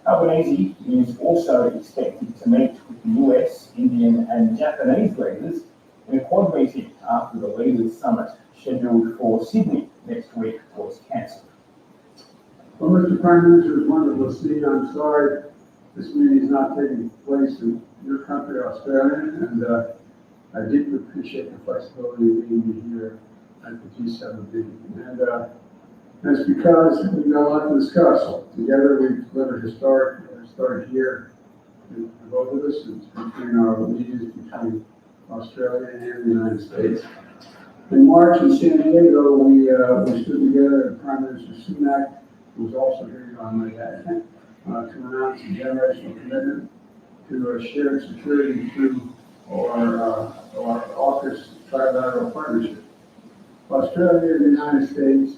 Albanese is also expected to meet with the US, Indian and Japanese leaders in a quad meeting after the leaders' summit scheduled for Sydney next week was cancelled. Well, Mr. Prime Minister, it's wonderful to see you. I'm sorry this meeting is not taking place in your country, Australia, and I deeply appreciate the flexibility of being here at the G7 meeting. And it's because we've got a lot to discuss. Together, we've delivered historic year for both of us. It's between our leaders, between Australia and the United States. In March in San Diego, we stood together, and Prime Minister Sunak, who was also here on my dad, to announce a generational commitment to shared security through our AUKUS trilateral partnership. Australia and the United States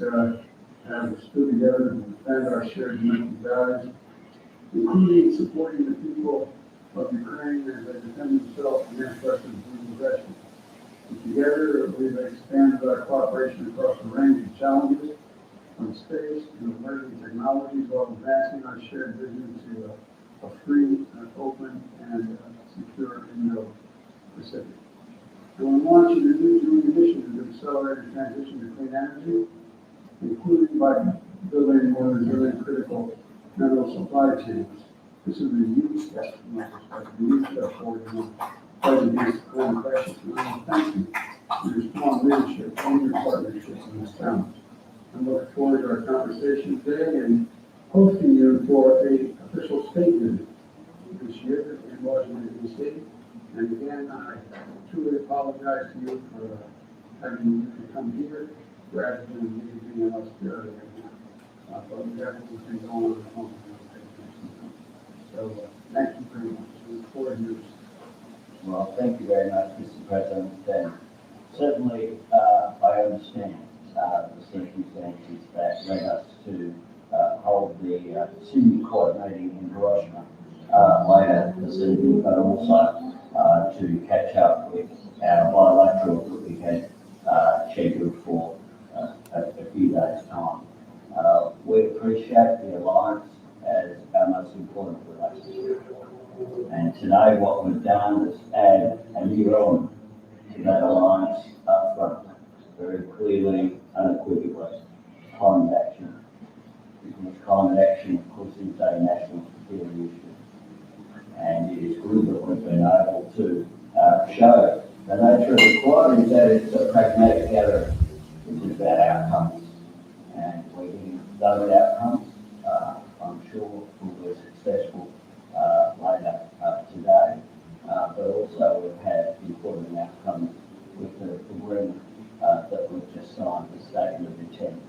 have stood together to defend our shared domestic values, including supporting the people of Ukraine as they defend themselves against Russian aggression. Together, we've expanded our cooperation across a range of challenges, from space to emerging technologies, while advancing our shared vision to a free, open, and secure Indo-Pacific. And we're launching a new joint initiative to accelerate the transition to clean energy, including by building more resilient critical mineral supply chains. This is a huge step from my perspective, a huge step forward in fight against the climate crisis. And I want to thank you for your strong leadership and your partnership in this challenge. I look forward to our conversation today and hosting you for an official state visit this year in Washington, D.C. And again, I truly apologize to you for having you to come here rather than me being in Australia. But we have everything going on at home. So thank you very much. I look forward to you. Well, thank you very much, Mr. President. And certainly, I understand the circumstances that led us to hold the Sydney Quad meeting in Hiroshima later this evening, but also to catch up with our bilateral that we had scheduled for a few days' time. We appreciate the alliance as our most important relationship. And today what we've done is add a new element to that alliance. clearly, unequivocally, climate action. Because climate action, of course, is a national security issue. And it is good that we've been able to show the nature of the climate is that it's a pragmatic error, which is about outcomes. And we're getting those outcomes, I'm sure, will be successful later today. But also we've had important outcomes with the agreement that we've just signed, the statement of intent.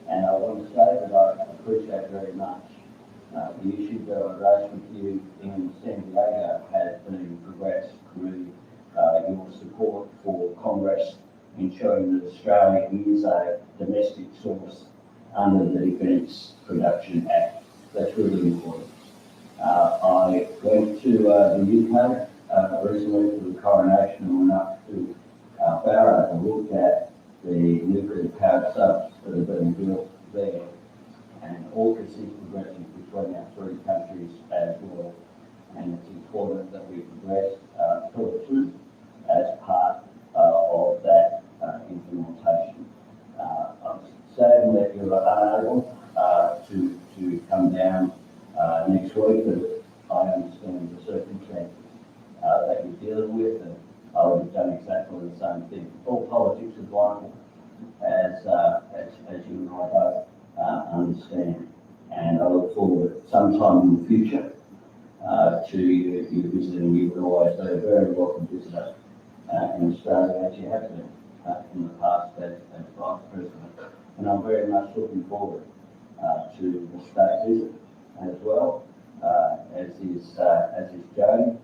And I want to say that I appreciate very much the issue that I raised with you in San Diego has been progressed through your support for Congress ensuring that Australia is a domestic source under the Defence Production Act. That's really important. I went to the UK recently for the coronation and went up to Barrow and looked at the nuclear powered subs that have been built there. And AUKUS is progressing between our three countries as well. And it's important that we progress Torture as part of that implementation. I'm saddened that you are unable to come down next week, but I understand the circumstances that you're dealing with, and I would have done exactly the same thing. All politics is vital, as you and I both understand, and I look forward sometime in the future to you visiting. You would always be a very welcome visitor in Australia, as you have been in the past as Vice President. And I'm very much looking forward to the state visit as well, as is Jody.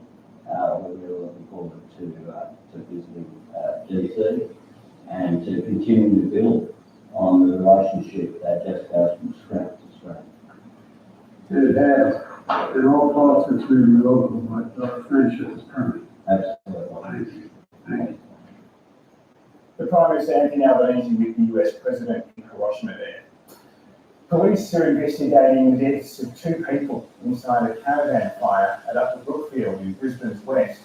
We're really looking forward to visiting DC and to continuing to build on the relationship that just goes from strength to strength. It has, in all politics, we local, but friendship is permanent. Absolutely. Thank you. Thank you. The Prime Minister Anthony Albanese with the US President in Hiroshima there. Police are investigating the deaths of two people inside a caravan fire at Upper Brookfield in Brisbane's west.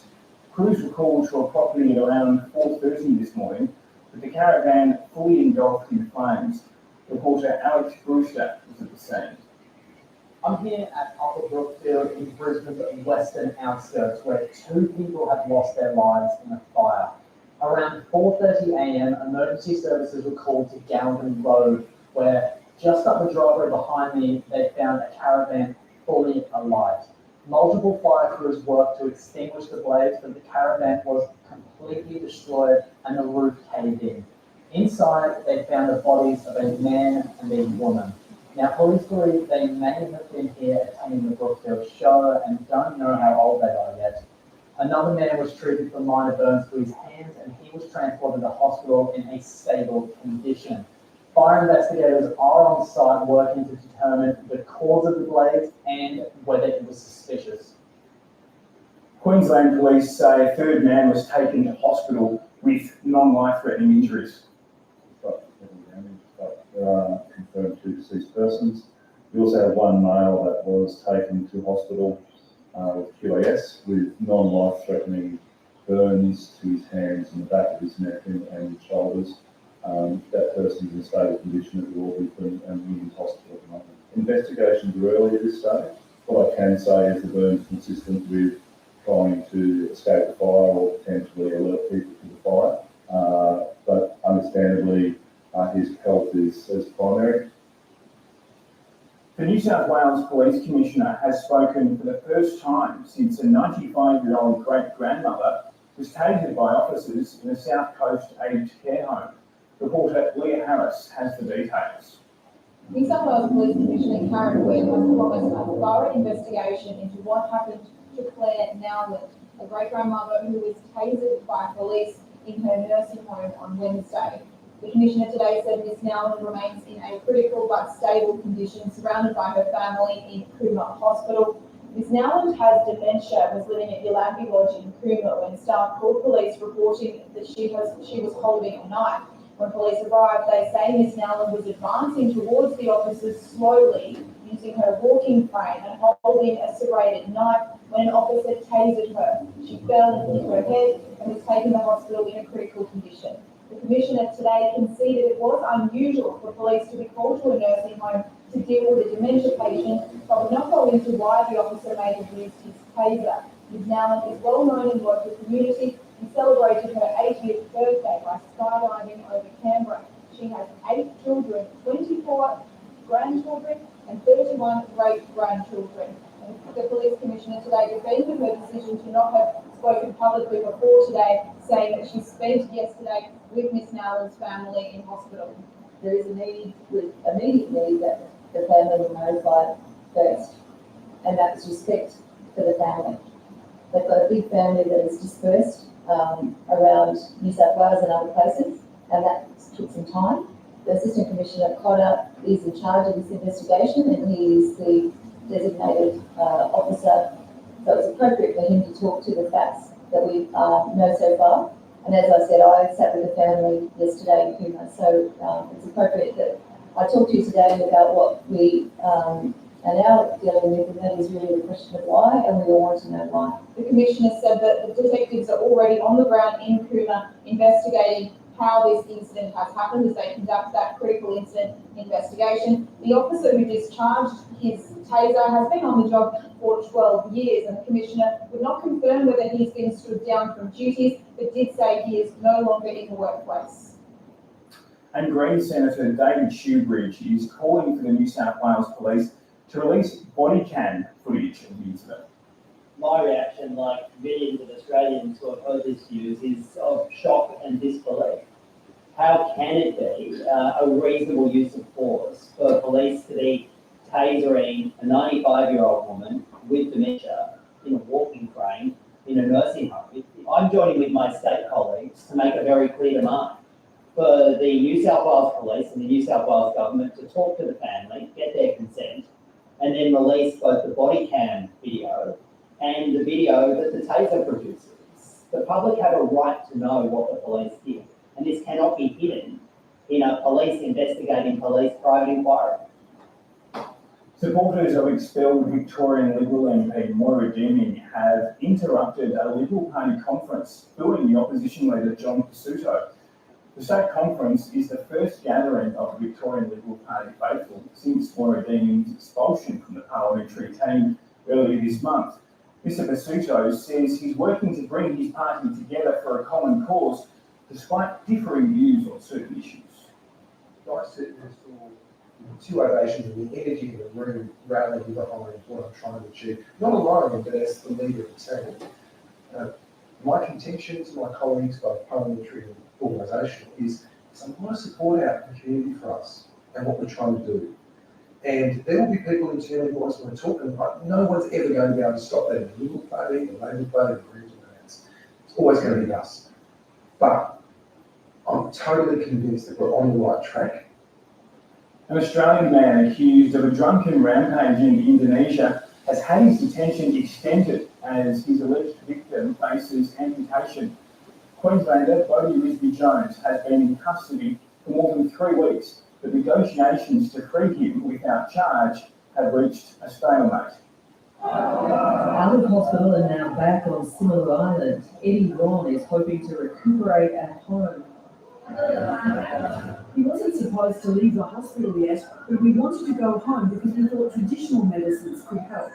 Crews were called to a property at around 4:30 this morning, with the caravan fully engulfed in flames. Reporter Alex Brewster was at the scene. I'm here at Upper Brookfield in Brisbane's western outskirts, where two people have lost their lives in a fire. Around 4:30 a.m, emergency services were called to Galvin Road, where just up the driveway behind me, they found a caravan fully alight. Multiple fire crews worked to extinguish the blaze, but the caravan was completely destroyed and the roof caved in. Inside, they found the bodies of a man and a woman. Now, police believe they may have been here attending the Brookfield show and don't know how old they are yet. Another man was treated for minor burns to his hands and he was transported to hospital in a stable condition. Fire investigators are on site working to determine the cause of the blaze and whether it was suspicious. Queensland Police say a third man was taken to hospital with non-life-threatening injuries. But there are confirmed two deceased persons. We also have one male that was taken to hospital with QAS with non-life-threatening burns to his hands and the back of his neck and shoulders. That person is in a stable condition at the Aubrey and Women's Hospital at the moment. Investigations are early at this stage. What I can say is the burns consistent with trying to escape the fire or potentially alert people to the fire. But understandably, his health is primary. The New South Wales Police Commissioner has spoken for the first time since a 95-year-old great-grandmother was tasered by officers in a South Coast aged care home. Reporter Leah Harris has the details. New South Wales Police Commissioner Karen Webb has promised a thorough investigation into what happened to Claire Nowland, a great-grandmother who was tasered by police in her nursing home on Wednesday. The Commissioner today said Ms Nowland remains in a critical but stable condition, surrounded by her family in Cooma Hospital. Ms Nowland has dementia, was living at Yallambee Lodge in Cooma when staff called police reporting that she was holding a knife. When police arrived, they say Ms Nowland was advancing towards the officers slowly, using her walking frame and holding a serrated knife when an officer tasered her. She fell and hit her head and was taken to hospital in a critical condition. The Commissioner today conceded it was unusual for police to be called to a nursing home to deal with a dementia patient, but will not go into why the officer may have used his taser. Ms. Nowlan is well known in the local community and celebrated her 80th birthday by skydiving over Canberra. She has 8 children, 24 grandchildren, and 31 great-grandchildren. The police commissioner today defended her decision to not have spoken publicly before today, saying that she spent yesterday with Miss Nowlan's family in hospital. There is a need, with immediate need, that the family will notify first, and that's respect for the family. They've got a big family that is dispersed around New South Wales and other places, and that took some time. The Assistant Commissioner Cotter is in charge of this investigation, and he is the designated officer, so it's appropriate for him to talk to the facts that we know so far. And as I said, I sat with the family yesterday in Cooma, so it's appropriate that I talk to you today about what we are now dealing with, and that is really the question of why, and we all want to know why. The Commissioner said that the detectives are already on the ground in Cooma investigating how this incident has happened as they conduct that critical incident investigation. The officer who discharged his taser has been on the job for 12 years, and the Commissioner would not confirm whether he's been stood down from duties, but did say he is no longer in the workplace. And Green Senator David Shoebridge is calling for the New South Wales Police to release body cam footage of the incident. My reaction, like millions of Australians who have heard this news, is of shock and disbelief. How can it be a reasonable use of force for police to be tasering a 95-year-old woman with dementia in a walking frame in a nursing home? I'm joining with my state colleagues to make a very clear demand for the New South Wales Police and the New South Wales Government to talk to the family, get their consent, and then release both the body cam video and the video that the taser produces. The public have a right to know what the police did, and this cannot be hidden in a police investigating police private inquiry. Supporters of expelled Victorian Liberal MP Moira Deeming have interrupted a Liberal Party conference booing the opposition leader John Pesutto. The state conference is the first gathering of the Victorian Liberal Party faithful since Moira Deeming's expulsion from the parliamentary team earlier this month. Mr Pesutto says he's working to bring his party together for a common cause, despite differing views on certain issues. I sit next to two ovations and the energy in the room rallying behind what I'm trying to achieve. Not alone, but as the leader of the team. My contention to my colleagues, both parliamentary and organisational, is I want to support our community for us and what we're trying to do. And there will be people internally who want to talk, and no one's ever going to be able to stop that in the Liberal Party, the Labor Party, the Greens, it's always going to be us. But I'm totally convinced that we're on the right track. An Australian man accused of a drunken rampage in Indonesia has had his detention extended as his alleged victim faces amputation. Queenslander Bodie Risby-Jones has been in custody for more than 3 weeks, but negotiations to free him without charge have reached a stalemate. Out of hospital and now back on Similar Island, Eddie Ron is hoping to recuperate at home. He wasn't supposed to leave the hospital yet, but we wanted to go home because we thought traditional medicines could help.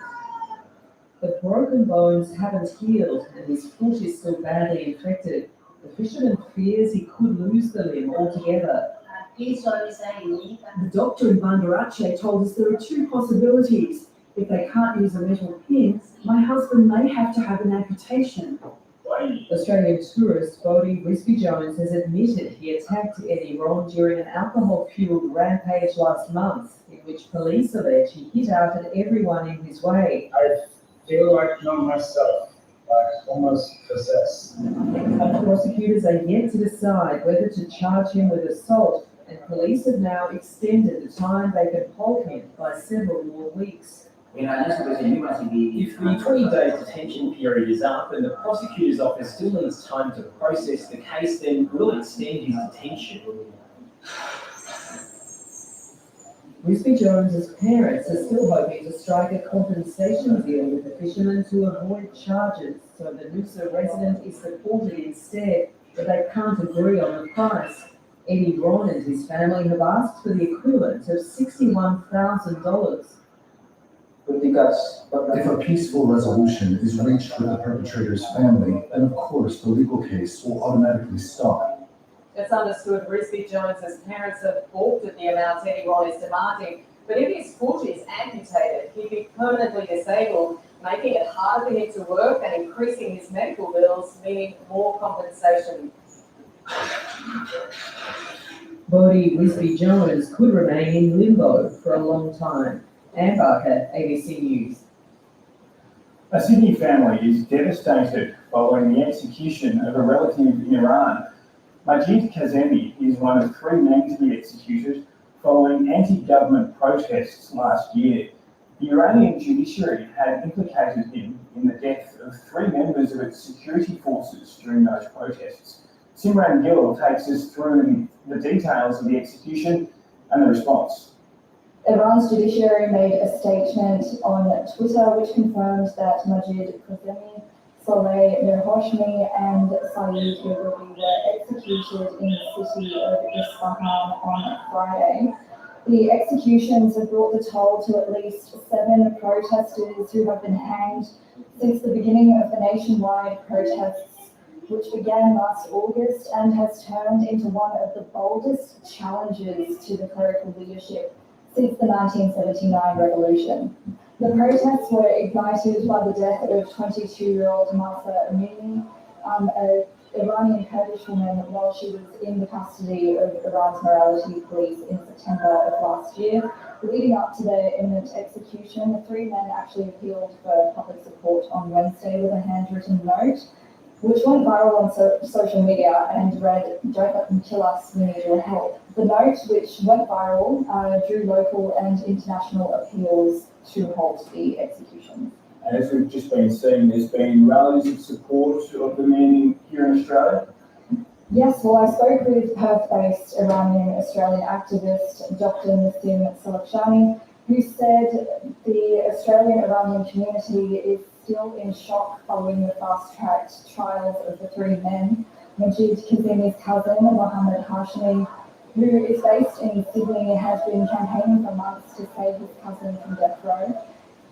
The broken bones haven't healed and his foot is still badly infected. The fisherman fears he could lose the limb altogether. The doctor in Bandarache told us there are 2 possibilities. If they can't use a metal pin, my husband may have to have an amputation. Australian tourist Bodie Risby-Jones has admitted he attacked Eddie Ron during an alcohol-fueled rampage last month, in which police allege he hit out at everyone in his way. I feel like not myself, like almost possessed. And prosecutors are yet to decide whether to charge him with assault, and police have now extended the time they can hold him by several more weeks. If the 20-day detention period is up and the prosecutor's office still needs time to process the case, then we'll extend his detention. Risby-Jones's parents are still hoping to strike a compensation deal with the fishermen to avoid charges, so the Noosa resident is deported instead. but they can't agree on the price. Eddie Ron and his family have asked for the equivalent of $61,000. If a peaceful resolution is reached with the perpetrator's family, then of course the legal case will automatically stop. It's understood Risby Jones's parents have balked at the amount Eddie Ron is demanding, but if his foot is amputated, he'd be permanently disabled, making it harder for him to work and increasing his medical bills, meaning more compensation. Bodie Risby Jones could remain in limbo for a long time. Ann Barker, ABC News. A Sydney family is devastated following the execution of a relative in Iran. Majid Kazemi is one of 3 men to be executed following anti-government protests last year. The Iranian judiciary had implicated him in the death of 3 members of its security forces during those protests. Simran Gill takes us through the details of the execution and the response. Iran's judiciary made a statement on Twitter which confirmed that Majid Kazemi, Saleh Mirhoshmi and Saeed Yaghoubi were executed in the city of Isfahan on Friday. The executions have brought the toll to at least 7 protesters who have been hanged since the beginning of the nationwide protests, which began last August and has turned into one of the boldest challenges to the clerical leadership since the 1979 revolution. The protests were ignited by the death of 22-year-old Mahsa Amini, an Iranian Kurdish woman, while she was in the custody of Iran's morality police in September of last year. Leading up to their imminent execution, the 3 men actually appealed for public support on Wednesday with a handwritten note, which went viral on social media and read, "Don't let them kill us, we need your help." The note, which went viral, drew local and international appeals to halt the execution. And as we've just been seeing, there's been rallies of support of the men here in Australia. Yes, well, I spoke with Perth-based Iranian-Australian activist Dr. Nassim Salakshani, who said the Australian-Iranian community is still in shock following the fast-tracked trials of the 3 men. Majid Kazemi's cousin, Mohammed Hashmi, who is based in Sydney, has been campaigning for months to save his cousin from death row.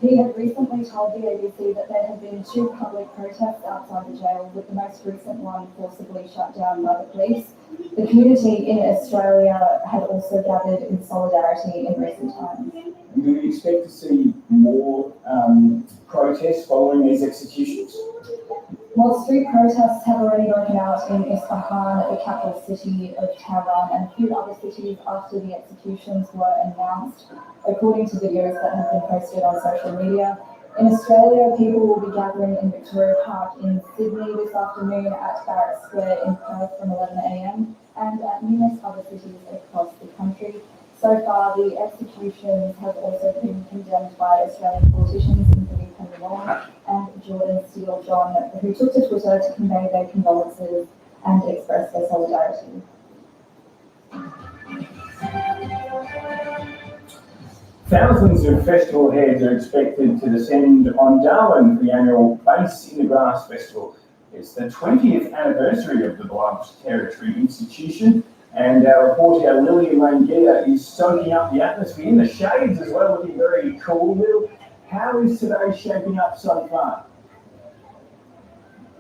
He had recently told the ABC that there had been 2 public protests outside the jail, with the most recent one forcibly shut down by the police. The community in Australia had also gathered in solidarity in recent times. Do we expect to see more protests following these executions? Well, street protests have already broken out in Isfahan, the capital city of Tehran, and a few other cities after the executions were announced, according to videos that have been posted on social media. In Australia, people will be gathering in Victoria Park in Sydney this afternoon, at Barrett Square in Perth from 11 a.m, and at numerous other cities across the country. So far, the executions have also been condemned by Australian politicians, including Penny Wong and Jordan Steele John, who took to Twitter to convey their condolences and express their solidarity. Thousands of festival heads are expected to descend on Darwin for the annual Base in the Grass Festival. It's the 20th anniversary of the beloved Territory institution, and our reporter Lily Langea is soaking up the atmosphere in the shades as well, looking very cool. Lil, how is today shaping up so far?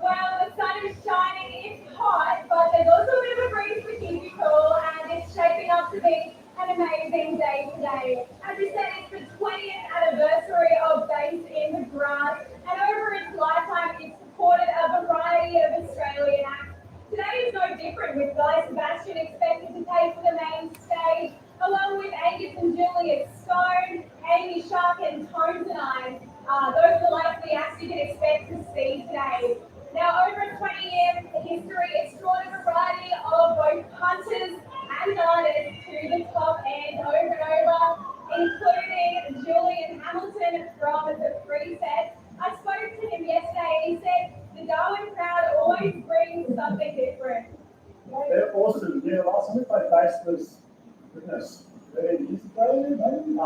Well, the sun is shining, it's hot, but there's also a bit of a breeze for keeping you cool, and it's shaping up to be an amazing day today. As we said, it's the 20th anniversary of Base in the Grass, and over its lifetime, it's supported a variety of Australian acts. Today is no different, with Guy Sebastian expected to take to the main stage, along with Angus and Juliet Stone, Amy Shark and Tones and I. Those are the likely acts you can expect to see today. Now, over a 20-year history, it's drawn a variety of both punters and artists to the top end over and over, including Julian Hamilton from the Free Set. I spoke to him yesterday, and he said the Darwin crowd always brings something different. They're awesome. Yeah, last time we played bass was, goodness, 13 years ago, maybe.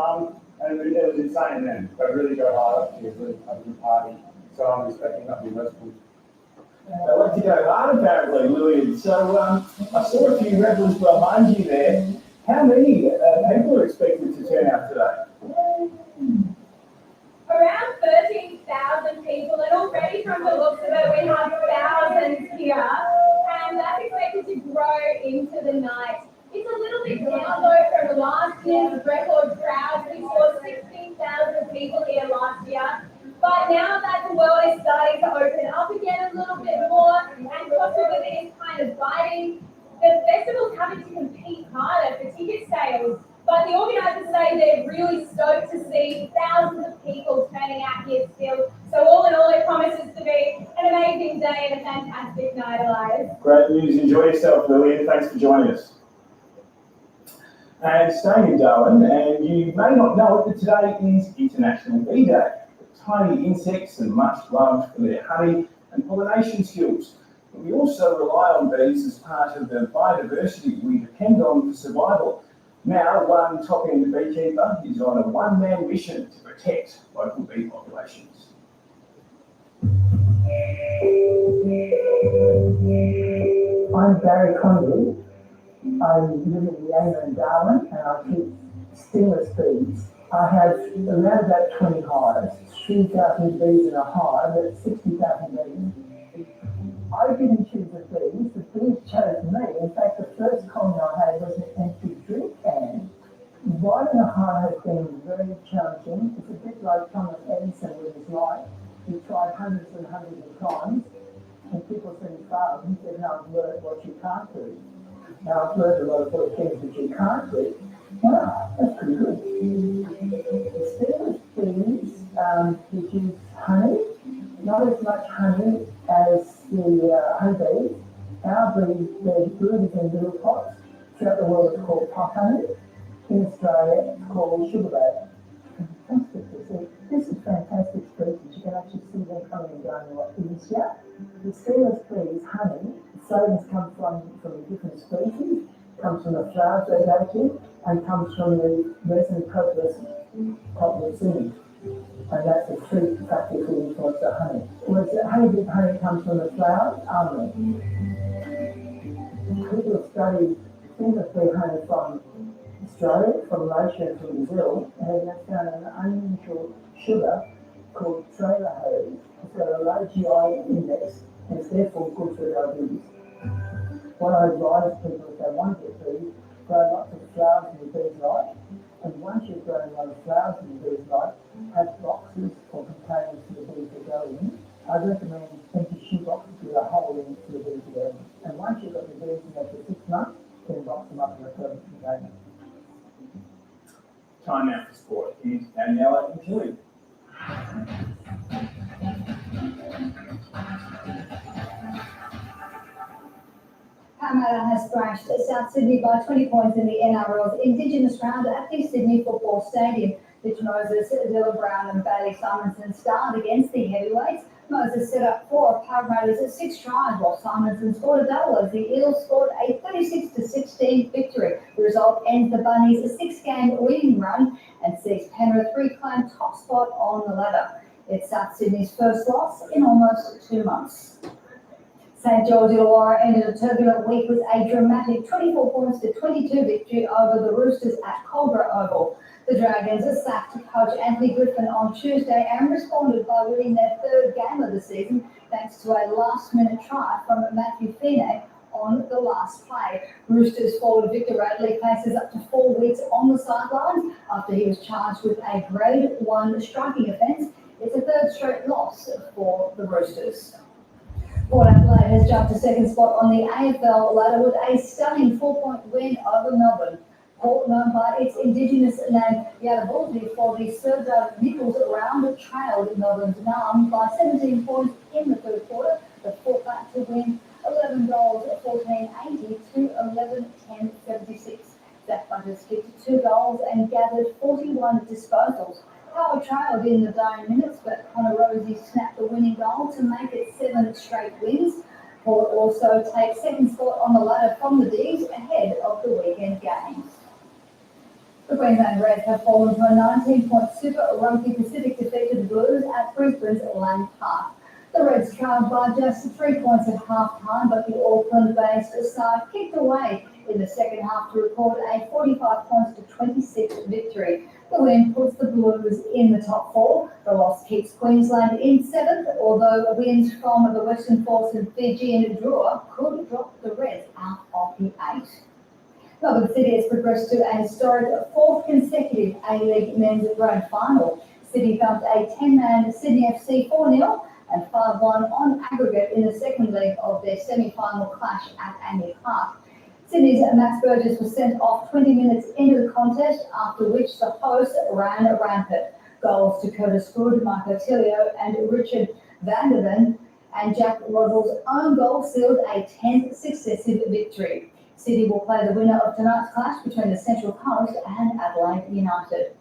And it was insane then. They really go hard. It was really a good party. So I'm expecting that to be merciful. They like to go hard apparently, Lillian. So I saw a few rebels behind you there. How many people are expected to turn out today? Around 13,000 people, and already from the looks of it, we have thousands here, and that's expected to grow into the night. It's a little bit down though from last year's record crowd. We saw 16,000 people here last year. But now that the world is starting to open up again a little bit more, and cost of living is kind of biting, the festival's having to compete harder for ticket sales. But the organisers say they're really stoked to see thousands of people turning out here still. So all in all, it promises to be an amazing day and a fantastic night alive. Great news. Enjoy yourself, Lillian. Thanks for joining us. And staying in Darwin, and you may not know it, but today is International Bee Day. Tiny insects and much loved for their honey and pollination skills. But we also rely on bees as part of the biodiversity we depend on for survival. Now, one top-end beekeeper is on a one-man mission to protect local bee populations. I'm Barry Conley. I live in Yama in Darwin, and I keep stingless bees. I have around about 20 hives, 3,000 bees in a hive, that's 60,000 bees. I didn't choose the bees chose me. In fact, the first colony I had was an empty drink can. Writing a hive has been very challenging. It's a bit like Thomas Edison with his light. He tried hundreds and hundreds of times, and people said he failed. He said, no, I've learned what you can't do. Now, I've learned a lot of things that you can't do. Wow, that's pretty good. Stingless bees produce honey, not as much honey as the honeybees. Our bees, they're brooded in little pots. Throughout the world, it's called pot honey. In Australia, it's called sugar beet. Fantastic to see. This is fantastic species. You can actually see them coming and going like this here. The stingless bees, honey, savings come from different species, comes from the flowers they go to, and comes from the resin propolis seed. And that's the three factors that influence the honey. Whereas the honey comes from the flowers only. People have studied stingless bee honey from Australia, from Malaysia, and from Brazil, and they've found an unusual sugar called trailerose. It's got a low GI index, and it's therefore good for diabetes. What I advise people, if they want to get bees, grow lots of flowers in the bees' life, and once you've grown a lot of flowers in the bees' life, have boxes or containers for the bees to go in. I recommend empty shoe boxes with a hole in it for the bees to go in. And once you've got the bees in there for 6 months, then box them up in a permanent container. Time out for sport. Here's Daniela and Tilly. Parramatta has thrashed South Sydney by 20 points in the NRL's Indigenous round at the Sydney Football Stadium. Mitch Moses, Dylan Brown and Bailey Simonson starred against the heavyweights. Moses set up 4 of Parramatta's 6 tries, while Simonson scored a double as the Eels scored a 36-16 victory. The result ends the Bunnies' 6-game winning run and sees Penrith reclaim top spot on the ladder. It's South Sydney's first loss in almost 2 months. St George Illawarra ended a turbulent week with a dramatic 24 points to 22 victory over the Roosters at Cogra Oval. The Dragons sacked coach Anthony Griffin on Tuesday and responded by winning their 3rd game of the season thanks to a last-minute try from Matthew Feeney on the last play. Roosters forward Victor Radley faces up to 4 weeks on the sidelines after he was charged with a Grade 1 striking offence. It's a 3rd straight loss for the Roosters. Port Adelaide has jumped to 2nd spot on the AFL ladder with a stunning 4-point win over Melbourne. Port, known by its Indigenous name Yalabulti for the Sir Doug Nicholls round, trailed Melbourne's Narm by 17 points in the 3rd quarter, but fought back to win 11 goals, 14-80 to 11-10-76. Zach Butters kicked 2 goals and gathered 41 disposals. Power trailed in the dying minutes, but Connor Rosie snapped the winning goal to make it 7 straight wins. Port also takes 2nd spot on the ladder from the D's ahead of the weekend games. The Queensland Reds have fallen to a 19-point Super Rugby Pacific defeat to the Blues at Brisbane's Lang Park. The Reds trailed by just 3 points at half-time, but the Auckland-based side kicked away in the second half to record a 45 points to 26 victory. The win puts the Blues in the top four. The loss keeps Queensland in seventh, although wins from the Western Force and Fijian Drua could drop the Reds out of the eight. Melbourne City has progressed to a historic fourth consecutive A-League men's grand final. City thumped a 10-man Sydney FC 4-0 and 5-1 on aggregate in the second leg of their semi-final clash at AAMI Park. Sydney's Max Burgess was sent off 20 minutes into the contest, after which the hosts ran rampant. Goals to Curtis Good, Marco Tilio and Richard Vanderven and Jack Roddle's own goal sealed a 10th successive victory. City will play the winner of tonight's clash between the Central Coast and Adelaide United.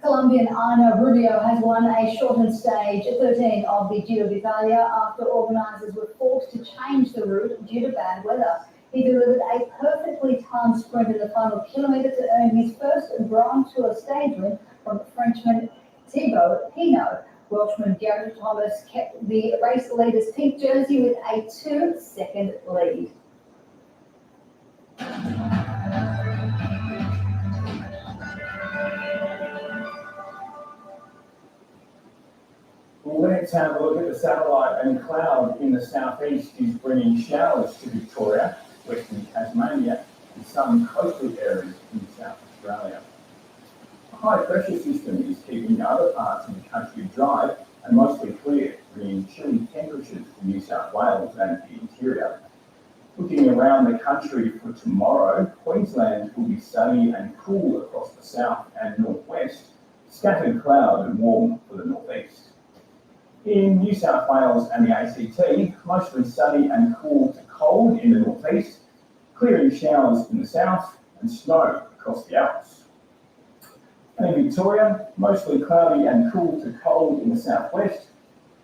Colombian Ana Rubio has won a shortened stage 13 of the Giro d'Italia after organisers were forced to change the route due to bad weather. He delivered a perfectly timed sprint in the final kilometre to earn his first Grand Tour stage win from Frenchman Thibaut Pinot. Welshman Geraint Thomas kept the race leader's pink jersey with a 2-second lead. Well, let's have a look at the satellite, and cloud in the southeast is bringing showers to Victoria, Western Tasmania, and some coastal areas in South Australia. A high pressure system is keeping other parts of the country dry and mostly clear, bringing chilly temperatures to New South Wales and the interior. Looking around the country for tomorrow, Queensland will be sunny and cool across the south and northwest, scattered cloud and warm for the northeast. In New South Wales and the ACT, mostly sunny and cool to cold in the northeast, clearing showers in the south and snow across the Alps. And in Victoria, mostly cloudy and cool to cold in the southwest,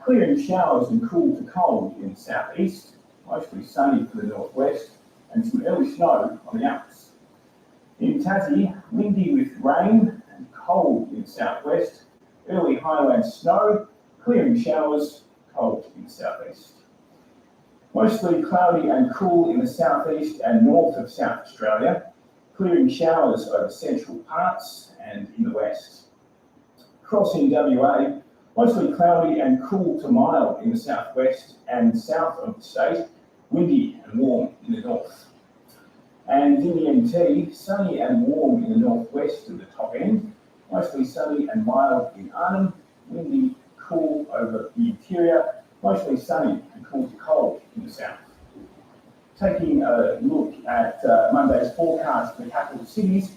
clearing showers and cool to cold in the southeast, mostly sunny for the northwest, and some early snow on the Alps. In Tassie, windy with rain and cold in the southwest, early highland snow, clearing showers, cold in the southeast. Mostly cloudy and cool in the southeast and north of South Australia, clearing showers over central parts and in the west. Across in WA, mostly cloudy and cool to mild in the southwest and south of the state, windy and warm in the north. And in the NT, sunny and warm in the northwest of the top end, mostly sunny and mild in Arnhem, windy, cool over the interior, mostly sunny and cool to cold in the south. Taking a look at Monday's forecast for the capital cities,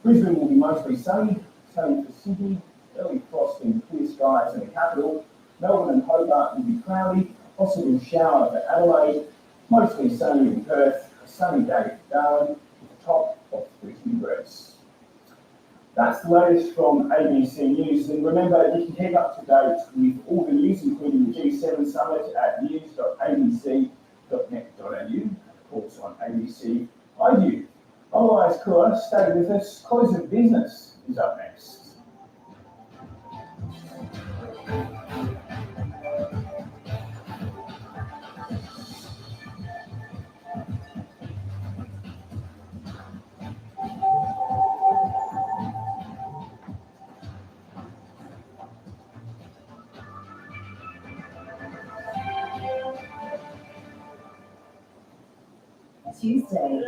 Brisbane will be mostly sunny for Sydney, early frost and clear skies in the capital. Melbourne and Hobart will be cloudy, possible shower for Adelaide, mostly sunny in Perth, a sunny day for Darwin, with a top of 30 degrees. That's the latest from ABC News, and remember you can keep up to date with all the news, including the G7 Summit at news.abc.net.au, of course on ABC iView. Otherwise, Kua, stay with us. Close of Business is up next. Tuesday,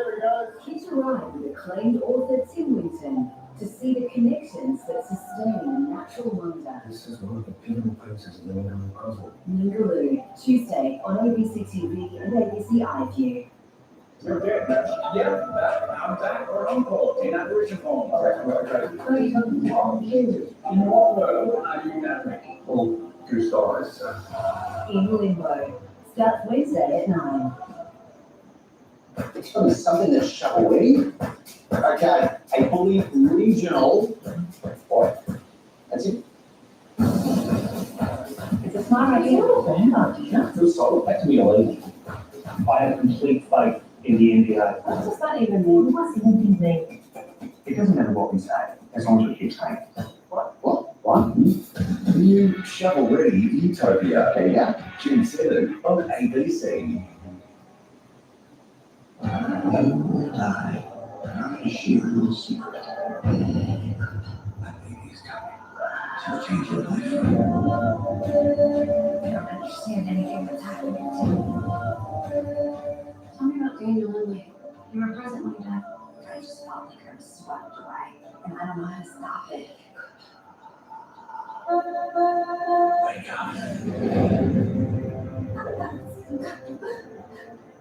Kit arrived with acclaimed author Tim Winton to see the connections that sustain a natural wonder. This is one of the pivotal pieces in the Ningaloo puzzle. Ningaloo, Tuesday on ABC TV and ABC iView. You're dead, yeah, I'm back or uncle in Aboriginal. In what world are you now? Well, goose eyes. In Limbo, starts Wednesday at 9. It's gonna be something that's showy. Okay, I believe regional. What? That's it. It's a smart idea. Feel solid. Back to me, Elise. I have complete faith in the NBA. What does that even mean? What's it even mean? It doesn't matter what we say, as long as we keep saying it. What? One, the new shovel-ready Utopia here, June 7 on ABC. I share a little secret. My baby's coming. She'll change your life. I don't understand anything that's happening to me. Tell me about Daniel Lilly. You were present when he died. I just felt like I was swept away, and I don't know how to stop it. Thank God.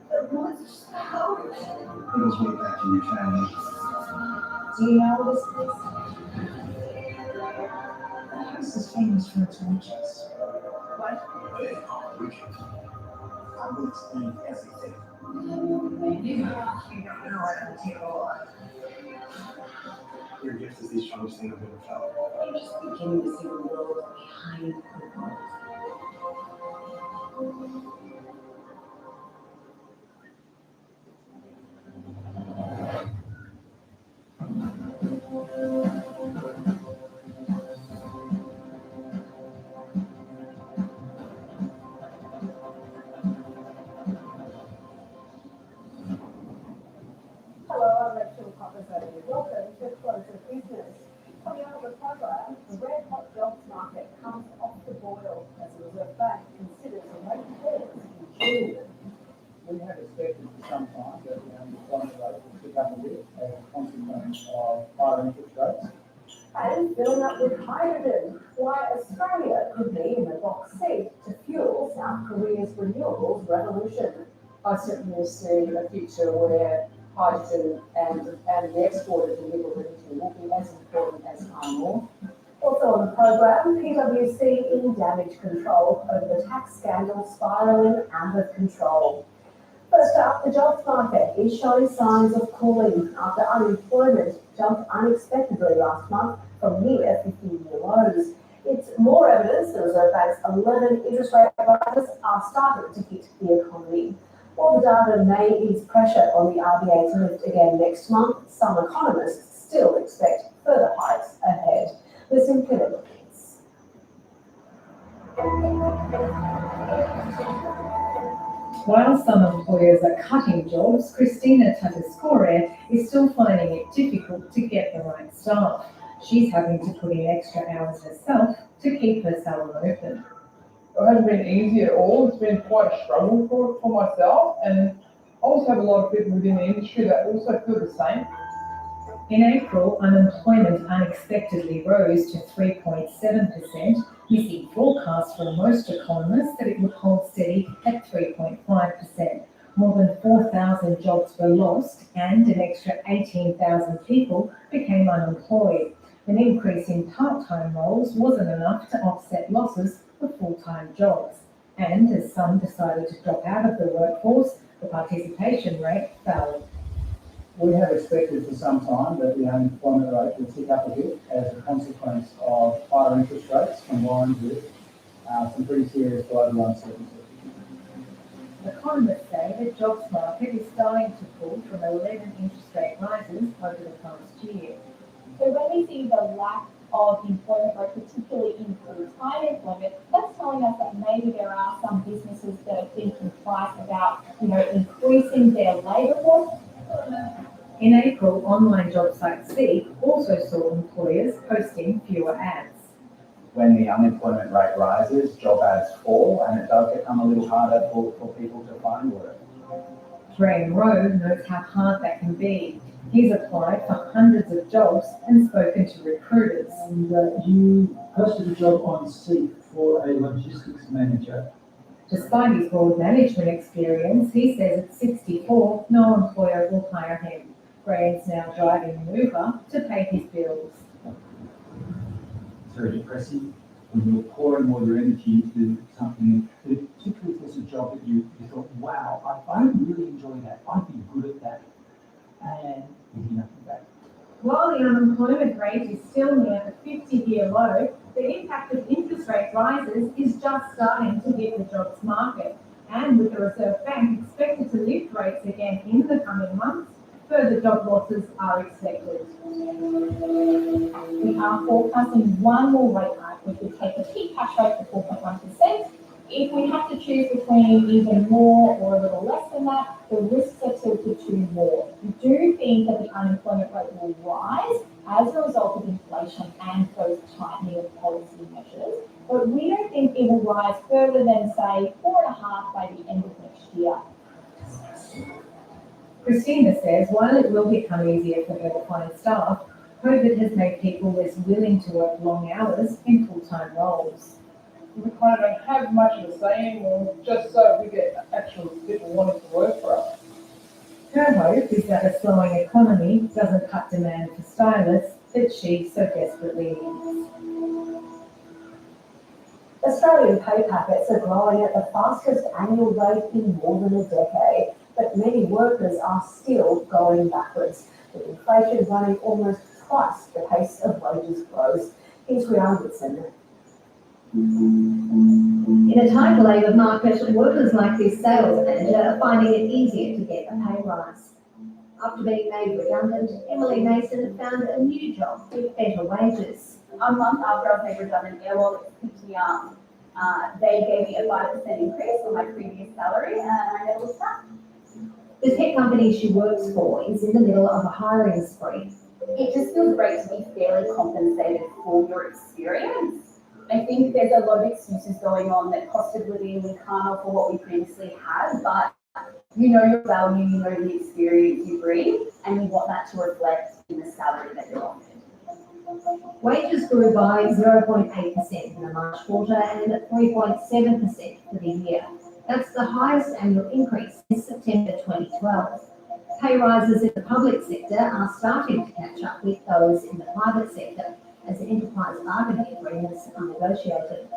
The monster's power. It goes way back to your family. Do you know this place? The house is famous for its witches. What? They are wicked. I will explain everything. You don't know what I'm table. Your gift is the strongest thing I've ever felt. I'm just beginning to see the world behind the walls. Hello, I'm Rachel Coppersody. Welcome to Close of Business. Coming up on the program, the red hot jobs market comes off the boil as the Reserve Bank considers a rate pause in June. We have expected for some time that the unemployment rate will pick up a bit as a consequence of higher interest rates. And filling up with hydrogen, why Australia could be in the box seat to fuel South Korea's renewables revolution. I certainly see a future where hydrogen and the export of renewable energy will be as important as iron ore. Also on the program, PwC in damage control over the tax scandal spiralling out of control. First up, the jobs market is showing signs of cooling after unemployment jumped unexpectedly last month from near 15-year lows. It's more evidence the Reserve Bank's 11 interest rate rises are starting to hit the economy. While the data may ease pressure on the RBA to lift again next month, some economists still expect further hikes ahead. Listen to the kids. While some employers are cutting jobs, Christina Tatascore is still finding it difficult to get the right staff. She's having to put in extra hours herself to keep her salon open. It hasn't been easy at all. It's been quite a struggle for myself, and I also have a lot of people within the industry that also feel the same. In April, unemployment unexpectedly rose to 3.7%, missing forecasts from most economists that it would hold steady at 3.5%. More than 4,000 jobs were lost and an extra 18,000 people became unemployed. An increase in part-time roles wasn't enough to offset losses for full-time jobs. And as some decided to drop out of the workforce, the participation rate fell. We have expected for some time that the unemployment rate will tick up a bit as a consequence of higher interest rates combined with some pretty serious global uncertainty. Economists say the jobs market is starting to pull from 11 interest rate rises over the past year. So when we see the lack of employment rate, particularly in full-time employment, that's telling us that maybe there are some businesses that are thinking twice about, increasing their labour force. In April, online job site Seek also saw employers posting fewer ads. When the unemployment rate rises, job ads fall, and it does become a little harder for people to find work. Graham Rowe knows how hard that can be. He's applied for hundreds of jobs and spoken to recruiters. And you posted a job on Seek for a logistics manager. Despite his broad management experience, he says at 64, no employer will hire him. Graham's now driving an Uber to pay his bills. It's very depressing when you're pouring all your energy into something, particularly if there's a job that you thought, wow, I would really enjoy that, I'd be good at that, and you hear nothing back. While the unemployment rate is still near the 50-year low, the impact of interest rate rises is just starting to hit the jobs market. And with the Reserve Bank expected to lift rates again in the coming months, further job losses are expected. We are forecasting one more rate hike, which would take the peak cash rate to 4.1%. If we have to choose between even more or a little less than that, the risks are tilted to more. We do think that the unemployment rate will rise as a result of inflation and those tightening of policy measures, but we don't think it will rise further than, say, 4.5% by the end of next year. Christina says while it will become easier for her to find staff, COVID has made people less willing to work long hours in full-time roles. We kind of don't have much of a say anymore, just so we get actual people wanting to work for us. Her hope is that a slowing economy doesn't cut demand for stylists that she so desperately needs. Australian pay packets are growing at the fastest annual rate in more than a decade, but many workers are still going backwards, with inflation running almost twice the pace of wages growth. Here's Rhian Whitson. In a tight labour market, workers like this sales manager are finding it easier to get a pay rise. After being made redundant, Emily Mason found a new job with better wages. A month after I was made redundant, Airwallex picked me up. They gave me a 5% increase on my previous salary, and I never looked back. The tech company she works for is in the middle of a hiring spree. It just feels great to be fairly compensated for your experience. I think there's a lot of excuses going on that cost of living, we can't offer what we previously had, but you know your value, you know the experience you bring, and you want that to reflect in the salary that you're offered. Wages grew by 0.8% in the March quarter and 3.7% for the year. That's the highest annual increase since September 2012. Pay rises in the public sector are starting to catch up with those in the private sector as enterprise bargaining agreements are negotiated.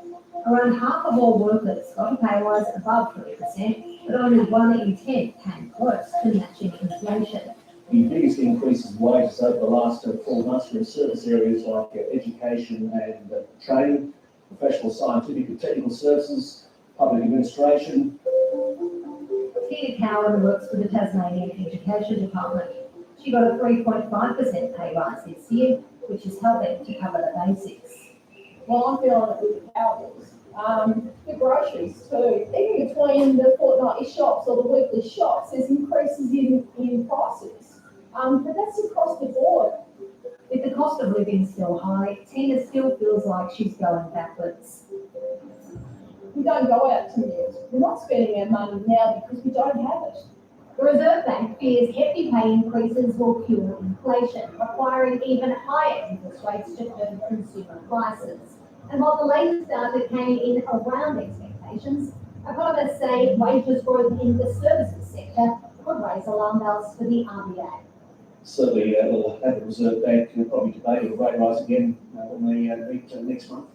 Around half of all workers got a pay rise above 3%, but only 1 in 10 came close to matching inflation. The biggest increase in wages over the last 12 months were in service areas like education and training, professional scientific and technical services, public administration. Tina Cowan works for the Tasmanian Education Department. She got a 3.5% pay rise this year, which is helping to cover the basics. Well, I'm feeling it with the power bills. The groceries too. Even between the fortnightly shops or the weekly shops, there's increases in prices. But that's across the board. With the cost of living still high, Tina still feels like she's going backwards. We don't go out to meals. We're not spending our money now because we don't have it. The Reserve Bank fears hefty pay increases will fuel inflation, requiring even higher interest rates to curb consumer prices. And while the latest data came in around expectations, economists say wages growth in the services sector could raise alarm bells for the RBA. Certainly, we'll have the Reserve Bank probably debate a rate rise again when we meet next month.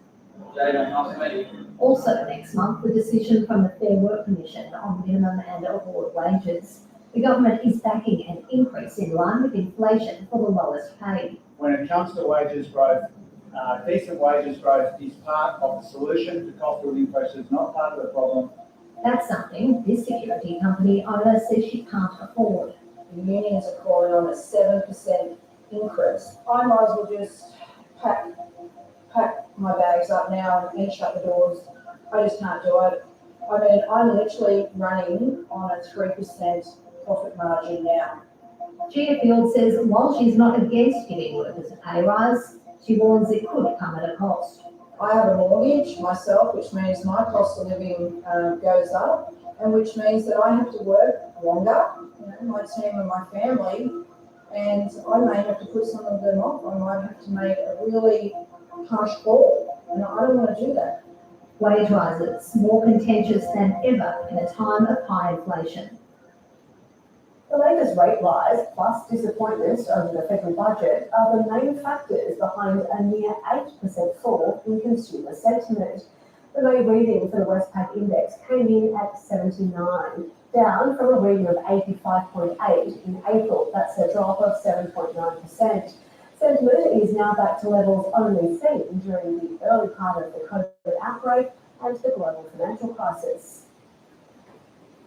Also next month, the decision from the Fair Work Commission on minimum and award wages. The government is backing an increase in line with inflation for the lowest paid. When it comes to wages growth, decent wages growth is part of the solution. The cost of living pressure is not part of the problem. That's something this security company owner says she can't afford. The unions are calling on a 7% increase. I might as well just pack my bags up now and shut the doors. I just can't do it. I mean, I'm literally running on a 3% profit margin now. Gia Field says while she's not against giving workers a pay rise, she warns it could come at a cost. I have a mortgage myself, which means my cost of living goes up, and which means that I have to work longer, my team and my family, and I may have to put some of them off. I might have to make a really harsh call, and I don't want to do that. Wage rises more contentious than ever in a time of high inflation. The latest rate rise, plus disappointments over the federal budget, are the main factors behind a near 8% fall in consumer sentiment. The May reading for the Westpac Index came in at 79, down from a reading of 85.8 in April. That's a drop of 7.9%. Sentiment is now back to levels only seen during the early part of the COVID outbreak and the global financial crisis.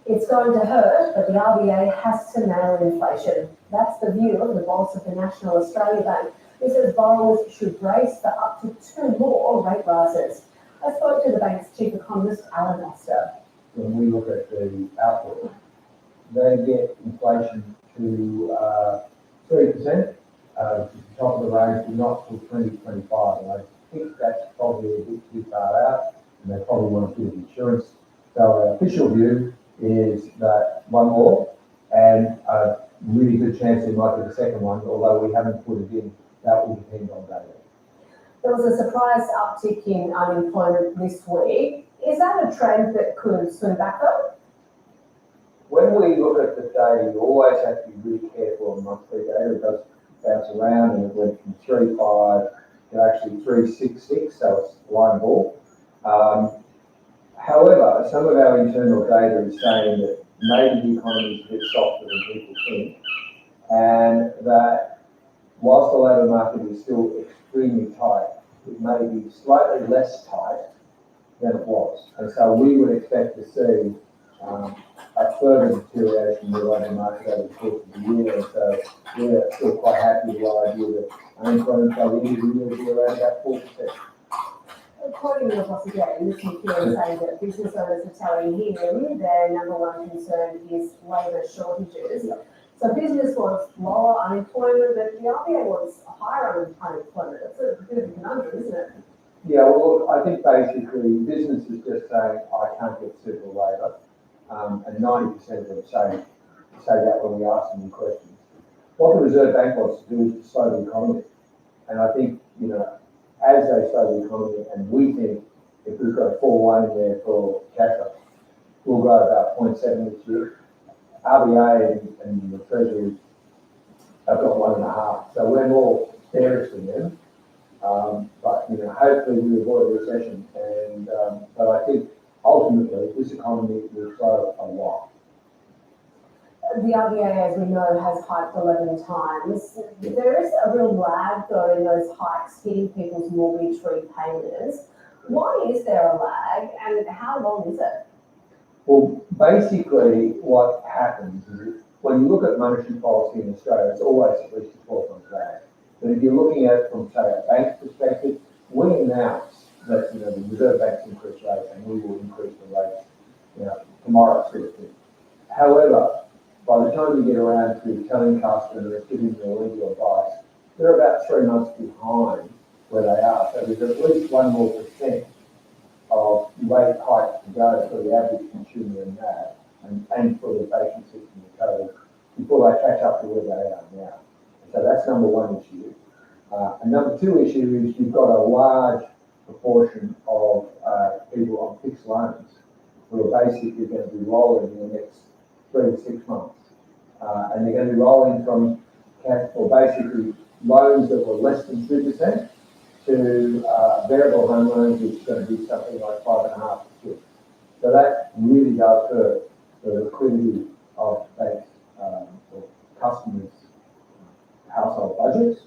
It's going to hurt, but the RBA has to nail inflation. That's the view of the boss of the National Australia Bank, who says borrowers should brace for up to 2 more rate rises. I spoke to the bank's chief economist, Alan Oster. When we look at the outlook, they get inflation to 3%, which is the top of the range, but not till 2025. And I think that's probably a bit too far out, and they probably want to do insurance. So our official view is that 1 more, and a really good chance there might be the second one, although we haven't put it in. That will depend on data. There was a surprise uptick in unemployment this week. Is that a trend that could swing back up? When we look at the data, you always have to be really careful on monthly data. It does bounce around, and it went from 3.5 to actually 3.66, so it's a line ball. However, some of our internal data is saying that maybe the economy is a bit softer than people think, and that whilst the labour market is still extremely tight, it may be slightly less tight than it was. And so we would expect to see a further deterioration in the labour market over the course of the year. And so we're still quite happy with the idea that unemployment by the end of the year will be around about 4%. Quoting your boss again, listening to him saying that business owners are telling him their number one concern is labour shortages. Yeah. So business wants lower unemployment, but the RBA wants higher unemployment. That's a bit of a conundrum, isn't it? Yeah, well, I think basically business is just saying, I can't get suitable labour. And 90% of them say that when we ask them the questions. What the Reserve Bank wants to do is to slow the economy. And I think, as they slow the economy, and we think if we've got a 4.1 in there for catch-up, we'll grow about 0.7 this year. RBA and the Treasury have got 1.5, so we're more bearish than them. But hopefully we avoid a recession. And but I think ultimately this economy will slow a lot. The RBA, as we know, has hiked 11 times. There is a real lag, though, in those hikes hitting people's mortgage repayments. Why is there a lag, and how long is it? Well, basically what happens is when you look at monetary policy in Australia, it's always at least a 12-month lag. But if you're looking at it from, say, a bank's perspective, we announce that, the Reserve Bank's increased rates and we will increase the rates, tomorrow sort of thing. However, by the time you get around to telling customers, giving them legal advice, they're about 3 months behind where they are. So there's at least 1% more of rate hikes to go for the average consumer in that, and for the banking system recovery before they catch up to where they are now. So that's number one issue. And number two issue is you've got a large proportion of people on fixed loans who are basically going to be rolling in the next 3 to 6 months. And they're going to be rolling from basically loans that were less than 2% to variable home loans, which is going to be something like 5.5 to 6. So that really does hurt the liquidity of banks or customers' household budgets.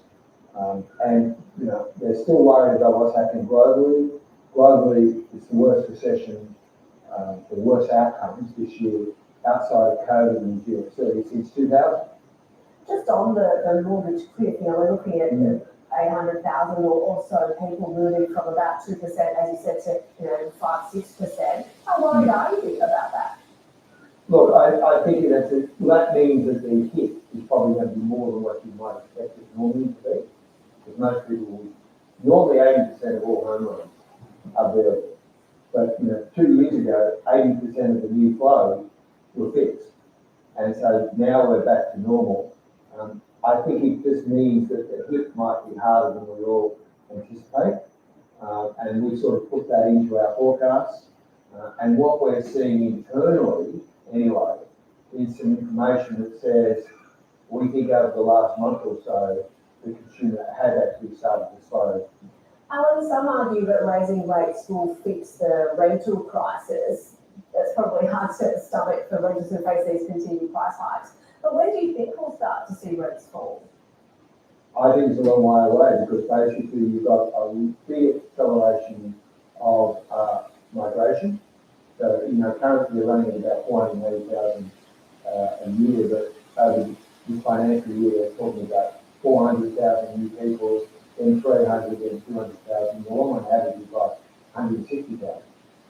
And they're still worried about what's happening globally. Globally, it's the worst recession, the worst outcomes this year outside of COVID and GFC since 2000. Just on the mortgage cliff, we're looking at 800,000 or so people moving from about 2%, as you said, to 5-6%. How worried are you about that? Look, I think that means that the hit is probably going to be more than what you might expect it normally to be. Because most people will, normally 80% of all home loans are variable. But 2 years ago, 80% of the new flow were fixed. And so now we're back to normal. I think it just means that the hit might be harder than we all anticipate. And we sort of put that into our forecasts. And what we're seeing internally, anyway, is some information that says we think over the last month or so, the consumer has actually started to slow. Alan, some argue that raising rates will fix the rental prices. That's probably hard to stomach for renters who face these continued price hikes. But when do you think we'll start to see rents fall? I think it's a long way away because basically you've got a big acceleration of migration So, currently they're running at about 480,000 a year, but over this financial year, they're talking about 400,000 new people, then 300, then 200,000. The long run average is like 160,000.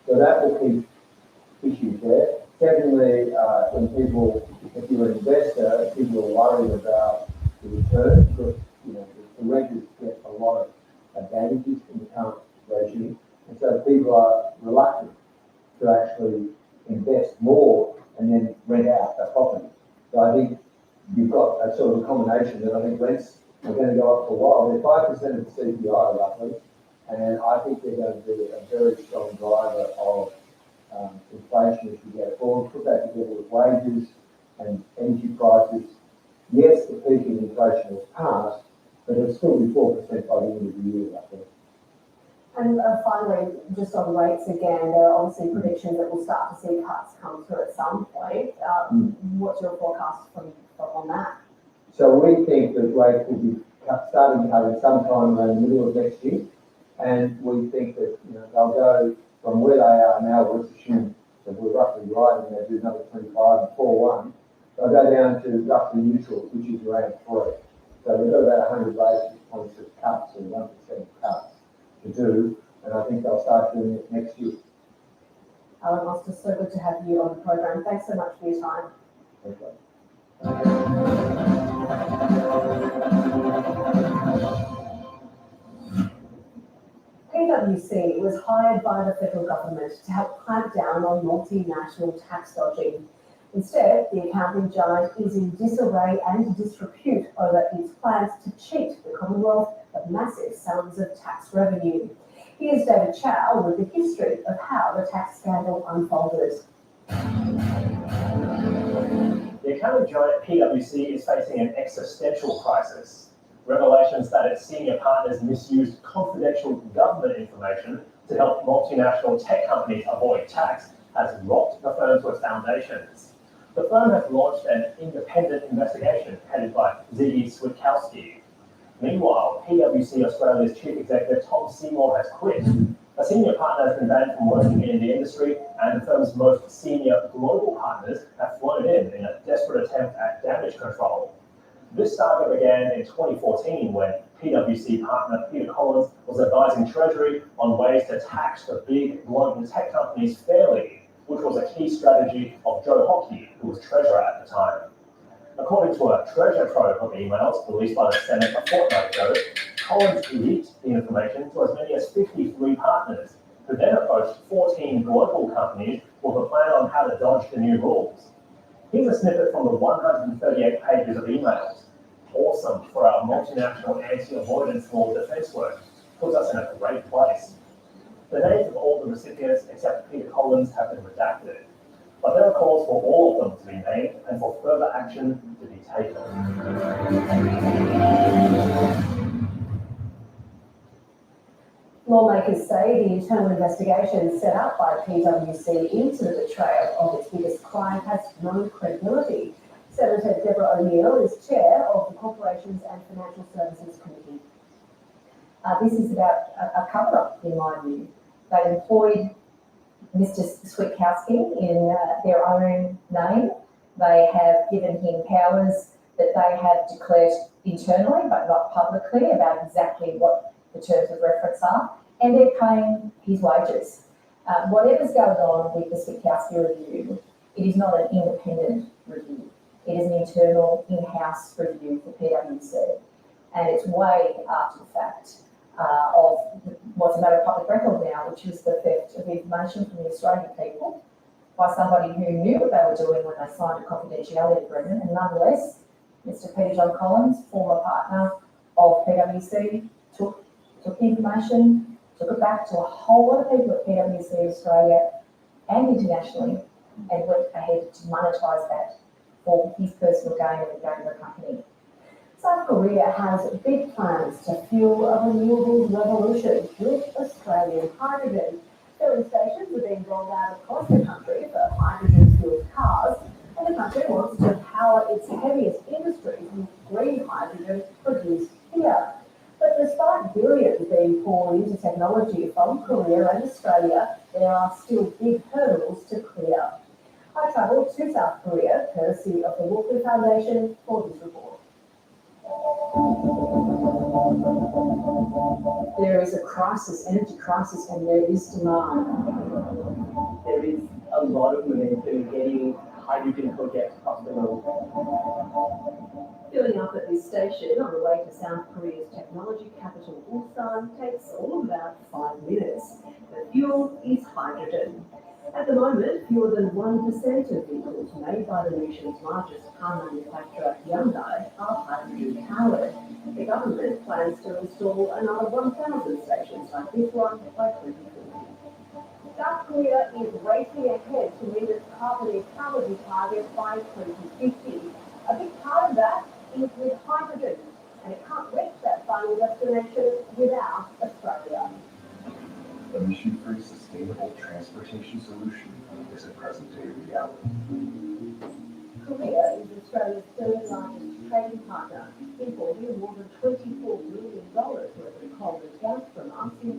So that will keep issues there. Secondly, if you're an investor, people are worried about the return because, the renters get a lot of advantages in the current regime. And so people are reluctant to actually invest more and then rent out a property. So I think you've got a sort of a combination that I think rents are going to go up for a while. They're 5% of the CPI roughly, and I think they're going to be a very strong driver of inflation as we go forward. Put that together with wages and energy prices. Yes, the peak in inflation has passed, but it'll still be 4% by the end of the year, I think. And finally, just on rates again, there are obviously predictions that we'll start to see cuts come through at some point. What's your forecast on that? So we think that rates will be starting cutting sometime around the middle of next year, and we think that they'll go from where they are now. Let's assume that we're roughly right, and they do another 25 and 4.1. They'll go down to roughly neutral, which is around 3. So we've got about 100 basis points of cuts, or 1% cuts to do, and I think they'll start doing it next year. Alan Oster, so good to have you on the program. Thanks so much for your time. Okay. PwC was hired by the federal government to help clamp down on multinational tax dodging. Instead, the accounting giant is in disarray and disrepute over its plans to cheat the Commonwealth of massive sums of tax revenue. Here's David Chow with the history of how the tax scandal unfolded. The accounting giant PwC is facing an existential crisis. Revelations that its senior partners misused confidential government information to help multinational tech companies avoid tax has rocked the firm to its foundations. The firm has launched an independent investigation headed by Ziggy Switkowski. Meanwhile, PwC Australia's chief executive Tom Seymour has quit. A senior partner has been banned from working in the industry, and the firm's most senior global partners have flown in a desperate attempt at damage control. This saga began in 2014 when PwC partner Peter Collins was advising Treasury on ways to tax the big global tech companies fairly, which was a key strategy of Joe Hockey, who was treasurer at the time. According to a treasure trove of emails released by the Senate a fortnight ago, Collins leaked the information to as many as 53 partners, who then approached 14 global companies with a plan on how to dodge the new rules. Here's a snippet from the 138 pages of emails. Awesome for our multinational anti-avoidance law defense work. Puts us in a great place. The names of all the recipients except Peter Collins have been redacted, but there are calls for all of them to be named and for further action to be taken. Lawmakers say the internal investigation set up by PwC into the betrayal of its biggest client has no credibility. Senator Deborah O'Neill is chair of the Corporations and Financial Services Committee. This is about a cover-up, in my view. They employed Mr. Switkowski in their own name. They have given him powers that they have declared internally, but not publicly, about exactly what the terms of reference are, and they're paying his wages. Whatever's going on with the Switkowski review, it is not an independent review. It is an internal in-house review for PwC, and it's way after the fact of what's a matter of public record now, which is the theft of information from the Australian people by somebody who knew what they were doing when they signed a confidentiality agreement, and nonetheless, Mr. Peter John Collins, former partner of PwC, took the information, took it back to a whole lot of people at PwC Australia and internationally, and went ahead to monetise that for his personal gain and the gain of the company. South Korea has big plans to fuel a renewables revolution with Australian hydrogen. Filling stations are being rolled out across the country for hydrogen-fueled cars, and the country wants to power its heaviest industries with green hydrogen produced here. But despite billions being poured into technology from Korea and Australia, there are still big hurdles travel to South Korea, courtesy of the Walkley Foundation, for this report. There is a crisis, energy crisis, and there is demand. There is a lot of momentum in getting hydrogen projects off the road. Filling up at this station on the way to South Korea's technology capital Ulsan takes all of about 5 minutes. The fuel is hydrogen. At the moment, fewer than 1% of vehicles made by the nation's largest car manufacturer, Hyundai, are hydrogen powered. The government plans to install another 1,000 stations like this one by 2040. South Korea is racing ahead to meet its carbon neutrality target by 2050. A big part of that is with hydrogen, and it can't reach that final destination without Australia. Emission-free sustainable transportation solution is a present-day reality. Korea is Australia's third largest trading partner, importing more than $24 billion worth of coal and gas from us in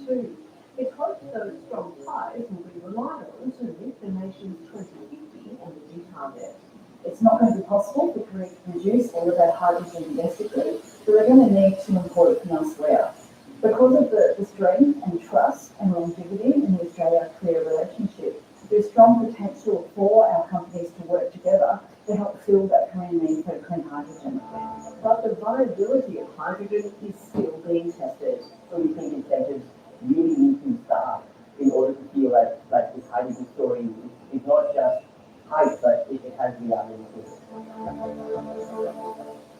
2021-22. It hopes those strong ties will be relied on to meet the nation's 2050 energy target. It's not going to be possible for Korea to produce all of that hydrogen domestically, so we're going to need to import it from elsewhere. Because of the strength and trust and longevity in the Australia-Korea relationship, there's strong potential for our companies to work together to help fill that Korean need for clean hydrogen. But the viability of hydrogen is still being tested. So we think incentives really need to start in order to feel like this hydrogen story is not just hype, but it has reality to it.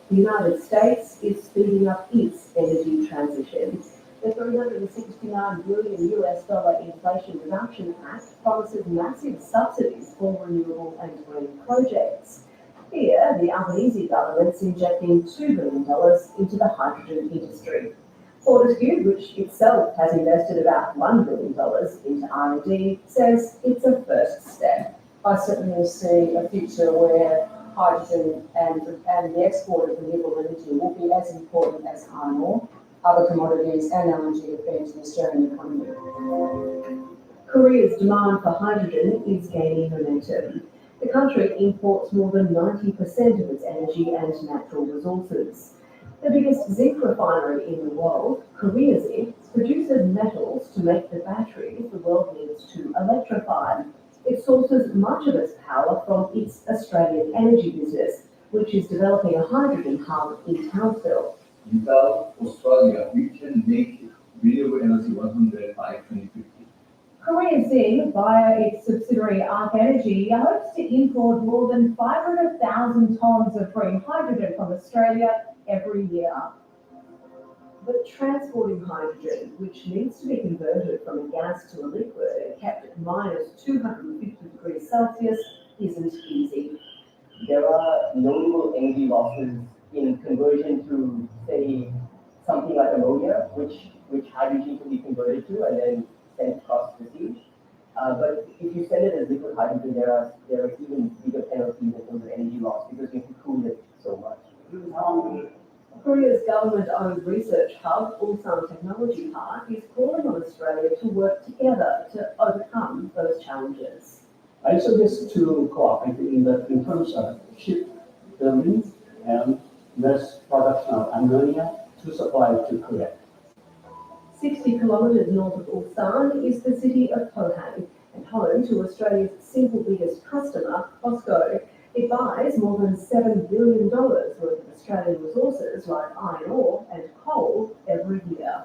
The United States is speeding up its energy transition. The $369 billion Inflation Reduction Act promises massive subsidies for renewable and green projects. Here, the Albanese government's injecting $2 billion into the hydrogen industry. Fortescue, which itself has invested about $1 billion into R&D, says it's a first step. I certainly see a future where hydrogen and the export of renewable energy will be as important as iron ore, other commodities, and LNG have been to the Australian economy. Korea's demand for hydrogen is gaining momentum. The country imports more than 90% of its energy and natural resources. The biggest zinc refinery in the world, Korea Zinc, produces metals to make the batteries the world needs to electrify. It sources much of its power from its Australian energy business, which is developing a hydrogen hub in Townsville. Without Australia, we can make renewable energy 100 by 2050. Korea Zinc, via its subsidiary Arc Energy, hopes to import more than 500,000 tonnes of green hydrogen from Australia every year. But transporting hydrogen, which needs to be converted from a gas to a liquid and kept at minus 250 degrees Celsius, isn't easy. There are notable energy losses in conversion to, say, something like ammonia, which hydrogen can be converted to and then sent across the sea. But if you send it as liquid hydrogen, there are even bigger penalties in terms of energy loss because you have to cool it so much. Korea's government-owned research hub, Ulsan Technology Park, is calling on Australia to work together to overcome those challenges. I suggest to cooperate in terms of ship building and mass production of ammonia to supply to Korea. 60 kilometres north of Ulsan is the city of Pohang and home to Australia's single biggest customer, POSCO. It buys more than $7 billion worth of Australian resources like iron ore and coal every year.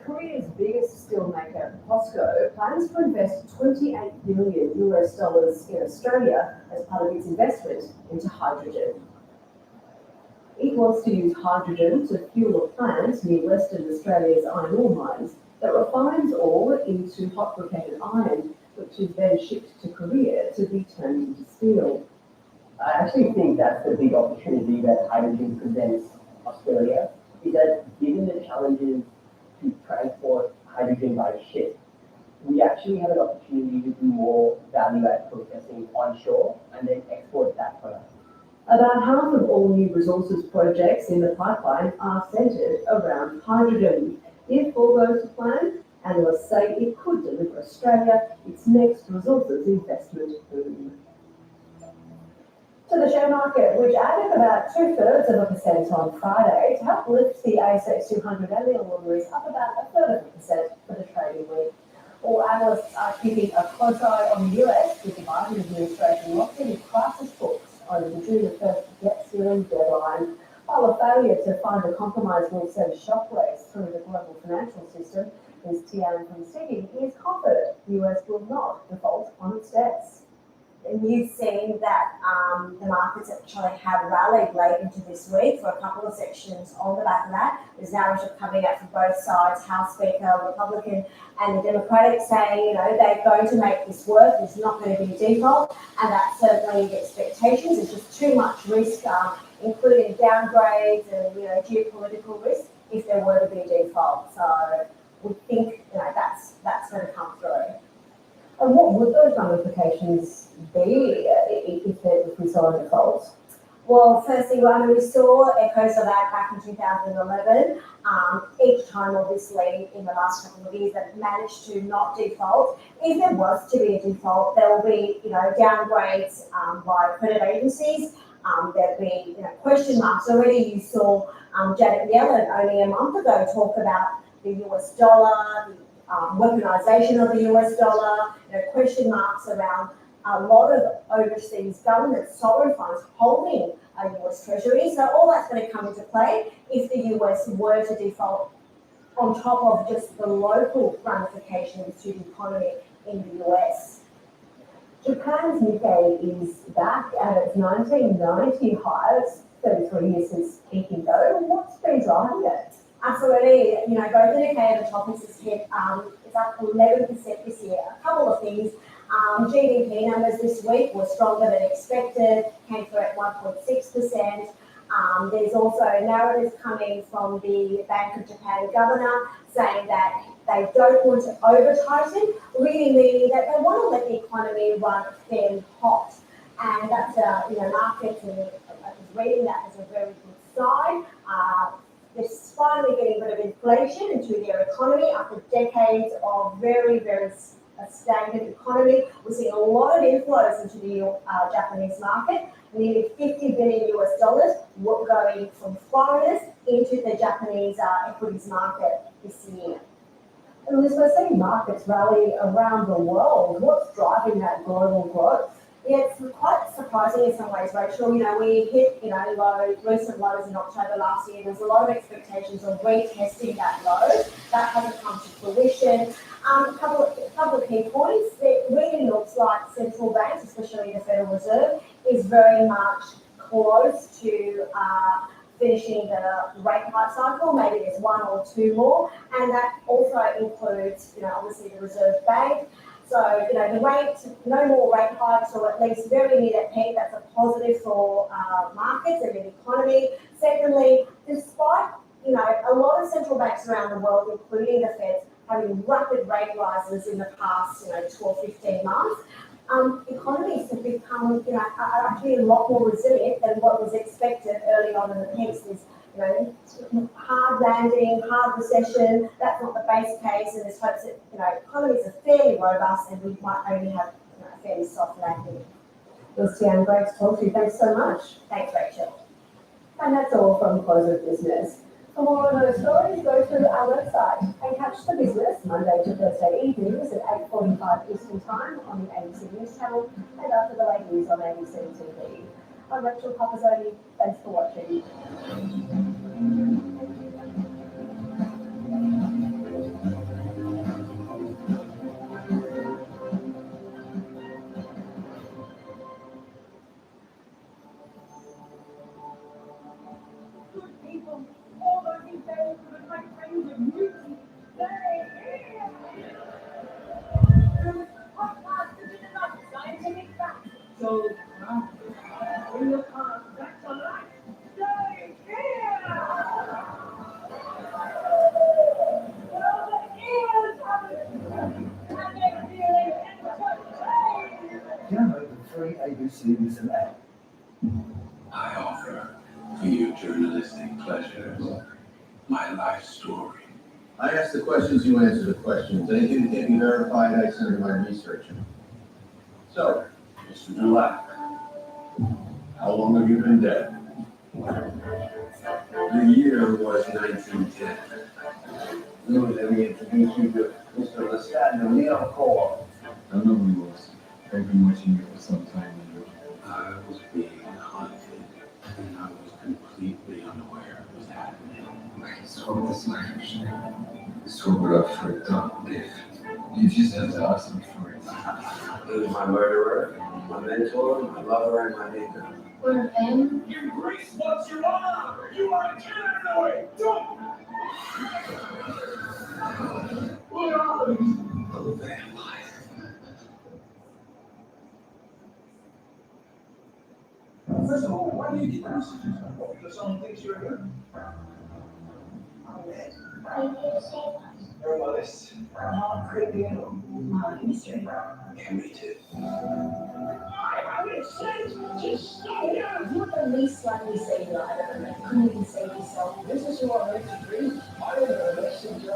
Korea's biggest steelmaker, POSCO, plans to invest $28 billion in Australia as part of its investment into hydrogen. It wants to use hydrogen to fuel a plant near Western Australia's iron ore mines that refines ore into hot briquetted iron, which is then shipped to Korea to be turned into steel. I actually think that's the big opportunity that hydrogen presents Australia, is that given the challenges to transport hydrogen by ship, we actually have an opportunity to do more value-add processing onshore and then export that product. About half of all new resources projects in the pipeline are centred around hydrogen. If all goes to plan, Analysts say it could deliver Australia its next resources investment boom. To the share market, which added about 0.2% on Friday to help lift the ASX 200 annual orders up about 1/3% for the trading week. All analysts are keeping a close eye on the US, with the Biden administration locked in crisis talks over the June 1st debt ceiling deadline. While a failure to find a compromise will send shockwaves through the global financial system, Ms. Tian from Citi is confident the US will not default on its debts. And you've seen that the markets actually have rallied late into this week for a couple of sections on the back of that. There's narrative coming out from both sides, House Speaker, Republican and the Democratic, saying, they're going to make this work, there's not going to be a default, and that's certainly the expectations. There's just too much risk, including downgrades and, geopolitical risk if there were to be a default. So we think, that's going to come through. And what would those ramifications be if we saw a default? Well, firstly, we saw echoes of that back in 2011. Each time, obviously, in the last couple of years, they've managed to not default. If there was to be a default, there will be, downgrades by credit agencies. There'll be, question marks. Already you saw Janet Yellen only a month ago talk about the US dollar, the weaponization of the US dollar, question marks around a lot of overseas government sovereign funds holding a US Treasury. So all that's going to come into play if the US were to default, on top of just the local ramifications to the economy in the US. Japan's Nikkei is back at its 1990 high. It's 33 years since peaking though. What's been driving it? Absolutely, both the Nikkei and the Topix has hit, it's up 11% this year. A couple of things. GDP numbers this week were stronger than expected, came through at 1.6%. There's also narratives coming from the Bank of Japan governor saying that they don't want to over-tighten, really meaning that they want to let the economy run fairly hot. And that's, markets are reading that as a very good sign. They're finally getting rid of inflation into their economy after decades of very, very stagnant economy. We're seeing a lot of inflows into the Japanese market, nearly $50 billion going from foreigners into the Japanese equities market this year. And as we're seeing markets rally around the world, what's driving that global growth? Yeah, it's quite surprising in some ways, Rachel. We hit, recent lows in October last year. There's a lot of expectations of retesting that low. That hasn't come to fruition. A couple of key points. It really looks like central banks, especially the Federal Reserve, is very much close to finishing the rate hike cycle. Maybe there's one or two more, and that also includes, obviously the Reserve Bank. So, the rate, no more rate hikes, or at least very near that peak. That's a positive for markets and the economy. Secondly, despite, a lot of central banks around the world, including the Fed, having rapid rate rises in the past, 12, 15 months, economies have become, are actually a lot more resilient than what was expected early on in the piece. There's, hard landing, hard recession. That's not the base case, and there's hopes that, economies are fairly robust and we might only have a fairly soft landing. Ms. Tian, great to talk to you. Thanks so much. Thanks, Rachel. And that's all from Close of Business. For more of those stories, go to our website and catch the business Monday to Thursday evenings at 8:45 Eastern Time on the ABC News channel and after the late news on ABC TV. I'm Rachel Papazoni. Thanks for watching. Download the free ABC Listen app. I offer to you journalistic pleasures, my life story, I asked the questions, you answered the questions. Anything that can be verified, I send to my researcher. So, Mr. Dulac, how long have you been dead? The year was 1910. Let me introduce you to Mr. Lestat and Leon Cole. I know he was. I've been watching you for some time now. I was being hunted, and I was completely unaware it was happening. So that's my question. Sober up for it, don't live. You just have to ask me for it. He was my murderer, my mentor, my lover, and my maker. We're a family. You grease what's your honor! You are a cannibal! Don't! What are you? A vampire. First of all, why do you get messages? Because someone thinks you're good. You're on my list. Creepy and Mystery. Yeah, me too. You're the least likely say liar. You couldn't even save yourself. This is your own dream. I don't know what should you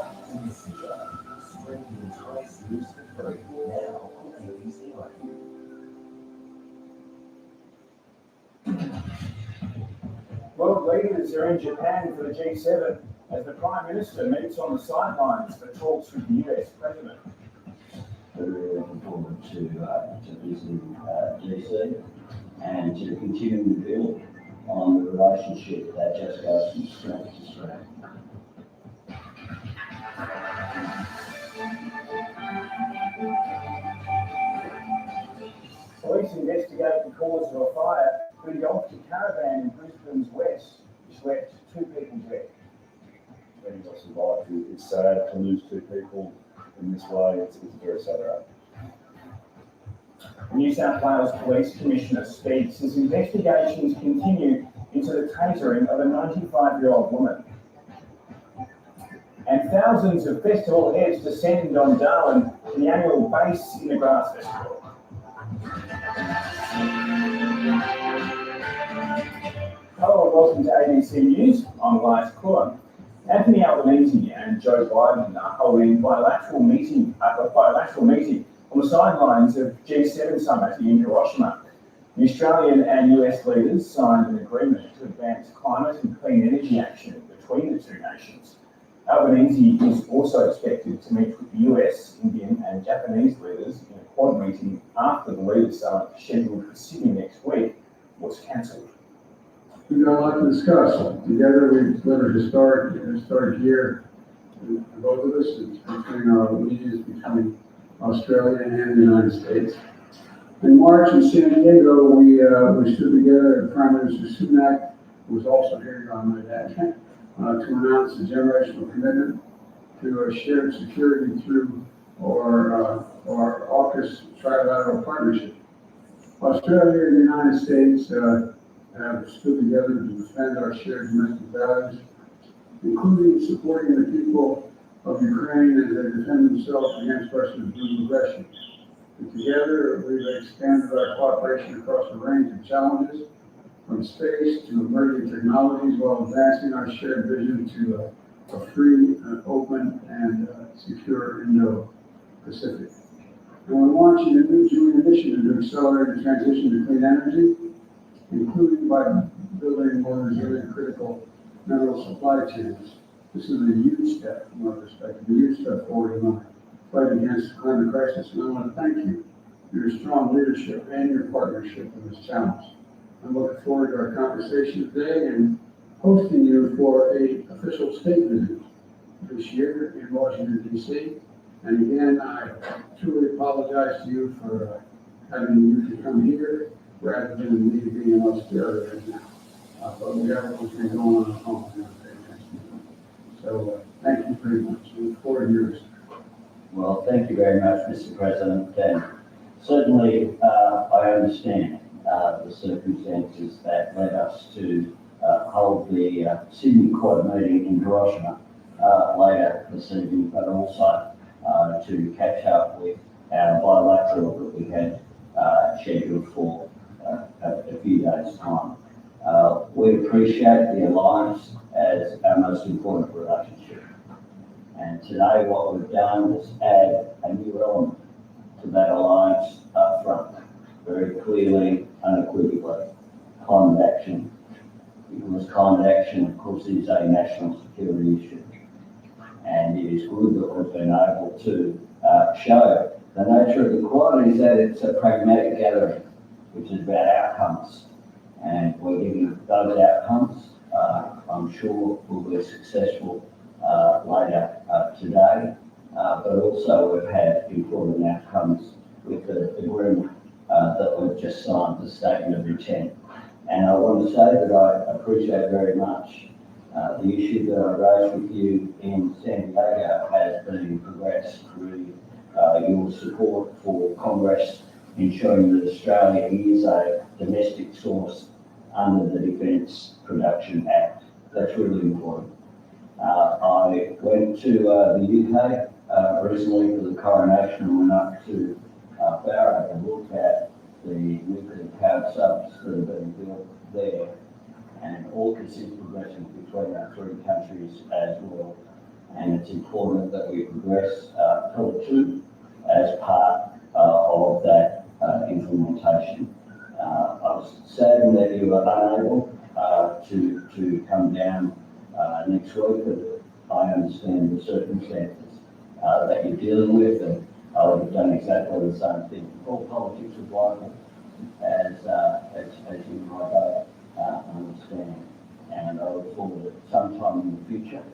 World leaders are in Japan for the G7 as the Prime Minister meets on the sidelines for talks with the US President. We're really looking forward to visiting DC and to continuing to build on the relationship that just goes from strength to strength. Police investigate the cause of a fire that engulfed a caravan in Brisbane's west, which left 2 people dead. Many of us survived. It's sad to lose 2 people in this way. It's very sad. The New South Wales Police Commissioner speaks as investigations continue into the tasering of a 95-year-old woman. And thousands of festival heads descend on Darwin for the annual Bass in the Grass Festival. Hello and welcome to ABC News. I'm Elias Cullen. Anthony Albanese and Joe Biden are holding a bilateral meeting on the sidelines of G7 summit in Hiroshima. The Australian and US leaders signed an agreement to advance climate and clean energy action between the two nations. Albanese is also expected to meet with the US, Indian and Japanese leaders in a quad meeting after the leaders' summit scheduled for Sydney next week was cancelled. We've got a lot to discuss. Together, we've lived a historic year, both of us. It's between our allegiance between Australia and the United States. In March in San Diego, we stood together, and Prime Minister Sunak, who was also here on my dad, to announce a generational commitment to shared security through our AUKUS trilateral partnership. Australia and the United States have stood together to defend our shared domestic values, including supporting the people of Ukraine as they defend themselves against Russia's brutal aggression. And together, we've expanded our cooperation across a range of challenges, from space to emerging technologies, while advancing our shared vision to a free, open, and secure Indo-Pacific. And we're launching a new joint initiative to accelerate the transition to clean energy, including by building more resilient critical mineral supply chains. This is a huge step from our perspective, a huge step forward in our fight against the climate crisis. And I want to thank you for your strong leadership and your partnership in this challenge. I'm looking forward to our conversation today and hosting you for an official state visit this year in Washington, D.C. And again, I truly apologize to you for having you to come here rather than me being in Australia right now. But we have what's been going on at home. So thank you very much. We look forward to yours. Well, thank you very much, Mr. President. And certainly, I understand the circumstances that led us to hold the Sydney Quad meeting in Hiroshima later this evening, but also to catch up with our bilateral that we had scheduled for a few days' time. We appreciate the alliance as our most important relationship. And today what we've done is add a new element to that alliance up front, very clearly, unequivocally, climate action. Because climate action, of course, is a national security issue. And it is good that we've been able to show the nature of the Quad is that it's a pragmatic gathering, which is about outcomes. And we're giving those outcomes, I'm sure will be successful later today. But also we've had important outcomes with the agreement that we've just signed, the statement of intent. And I want to say that I appreciate very much the issue that I raised with you in San Diego has been progressed through your support for Congress ensuring that Australia is a domestic source under the Defence Production Act. That's really important. I went to the UK recently for the coronation and went up to Barrow and looked at the nuclear powered subs that have been built there, and AUKUS is progressing between our three countries as well. And it's important that we progress Pillar 2 as part of that implementation. I was saddened that you were unable to come down next week, but I understand the circumstances that you're dealing with, and I would have done exactly the same thing. All politics is vital, as you might understand, and I look forward to sometime in the future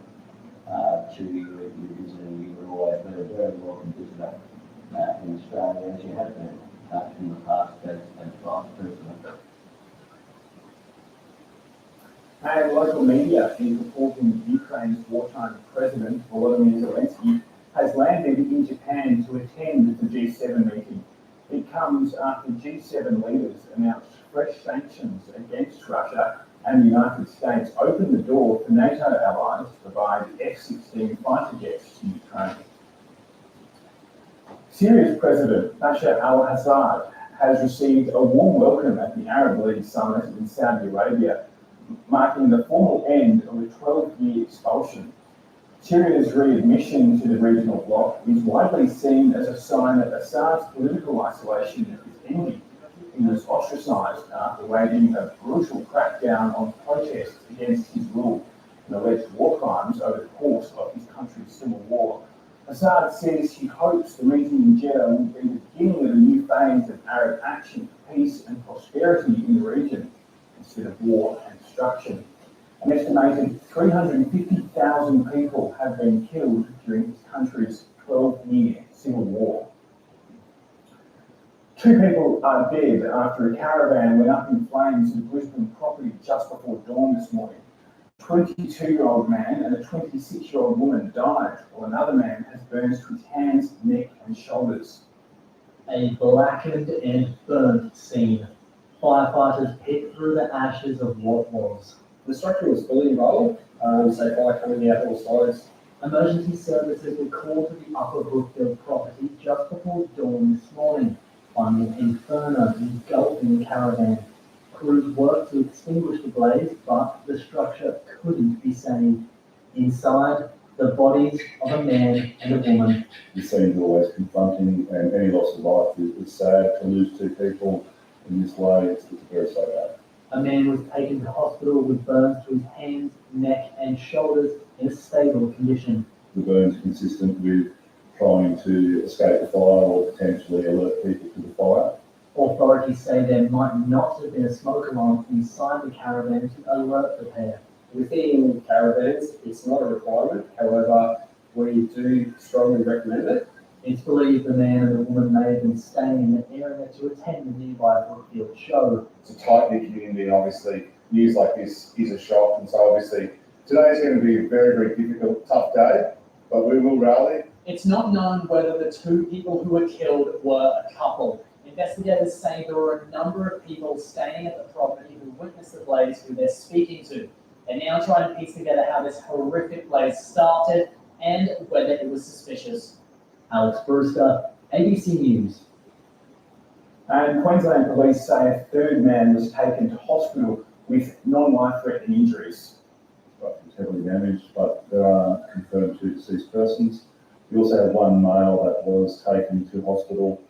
to you visiting. You will always be a very welcome visitor in Australia, as you have been in the past as Vice President. And local media is reporting Ukraine's wartime president, Volodymyr Zelensky, has landed in Japan to attend the G7 meeting. It comes after G7 leaders announced fresh sanctions against Russia, and the United States opened the door for NATO allies to provide F-16 fighter jets to Ukraine. Syria's President Bashar al-Assad has received a warm welcome at the Arab League summit in Saudi Arabia, marking the formal end of a 12-year expulsion. Syria's readmission to the regional bloc is widely seen as a sign that Assad's political isolation is ending. He was ostracised after waging a brutal crackdown on protests against his rule and alleged war crimes over the course of his country's civil war. Assad says he hopes the meeting in Jeddah will be the beginning of a new phase of Arab action for peace and prosperity in the region instead of war and destruction. An estimated 350,000 people have been killed during his country's 12-year civil war. 2 people are dead after a caravan went up in flames at a Brisbane property just before dawn this morning. A 22-year-old man and a 26-year-old woman died, while another man has burns to his hands, neck and shoulders. A blackened and burnt scene. Firefighters picked through the ashes of what was. The structure was fully involved, so fire coming out all sides. Emergency services were called to the Upper Brookfield property just before dawn this morning, finding inferno engulfing the caravan. Crews worked to extinguish the blaze, but the structure couldn't be saved. Inside, the bodies of a man and a woman. The scene is always confronting, and any loss of life is sad. To lose 2 people in this way, it's very sad. A man was taken to hospital with burns to his hands, neck and shoulders in a stable condition. The burns consistent with trying to escape the fire or potentially alert people to the fire. Authorities say there might not have been a smoke alarm inside the caravan to alert the pair. Within caravans, it's not a requirement. However, we do strongly recommend it. It's believed the man and the woman may have been staying in the area to attend the nearby Brookfield show. It's a tight-knit community, and obviously news like this is a shock. And so obviously today is going to be a very, very difficult, tough day, but we will rally. It's not known whether the 2 people who were killed were a couple. Investigators say there were a number of people staying at the property who witnessed the blaze who they're speaking to. They're now trying to piece together how this horrific blaze started and whether it was suspicious. Alex Brewster, ABC News. And Queensland police say a 3rd man was taken to hospital with non-life-threatening injuries. heavily damaged, but there are confirmed 2 deceased persons. We also have 1 male that was taken to hospital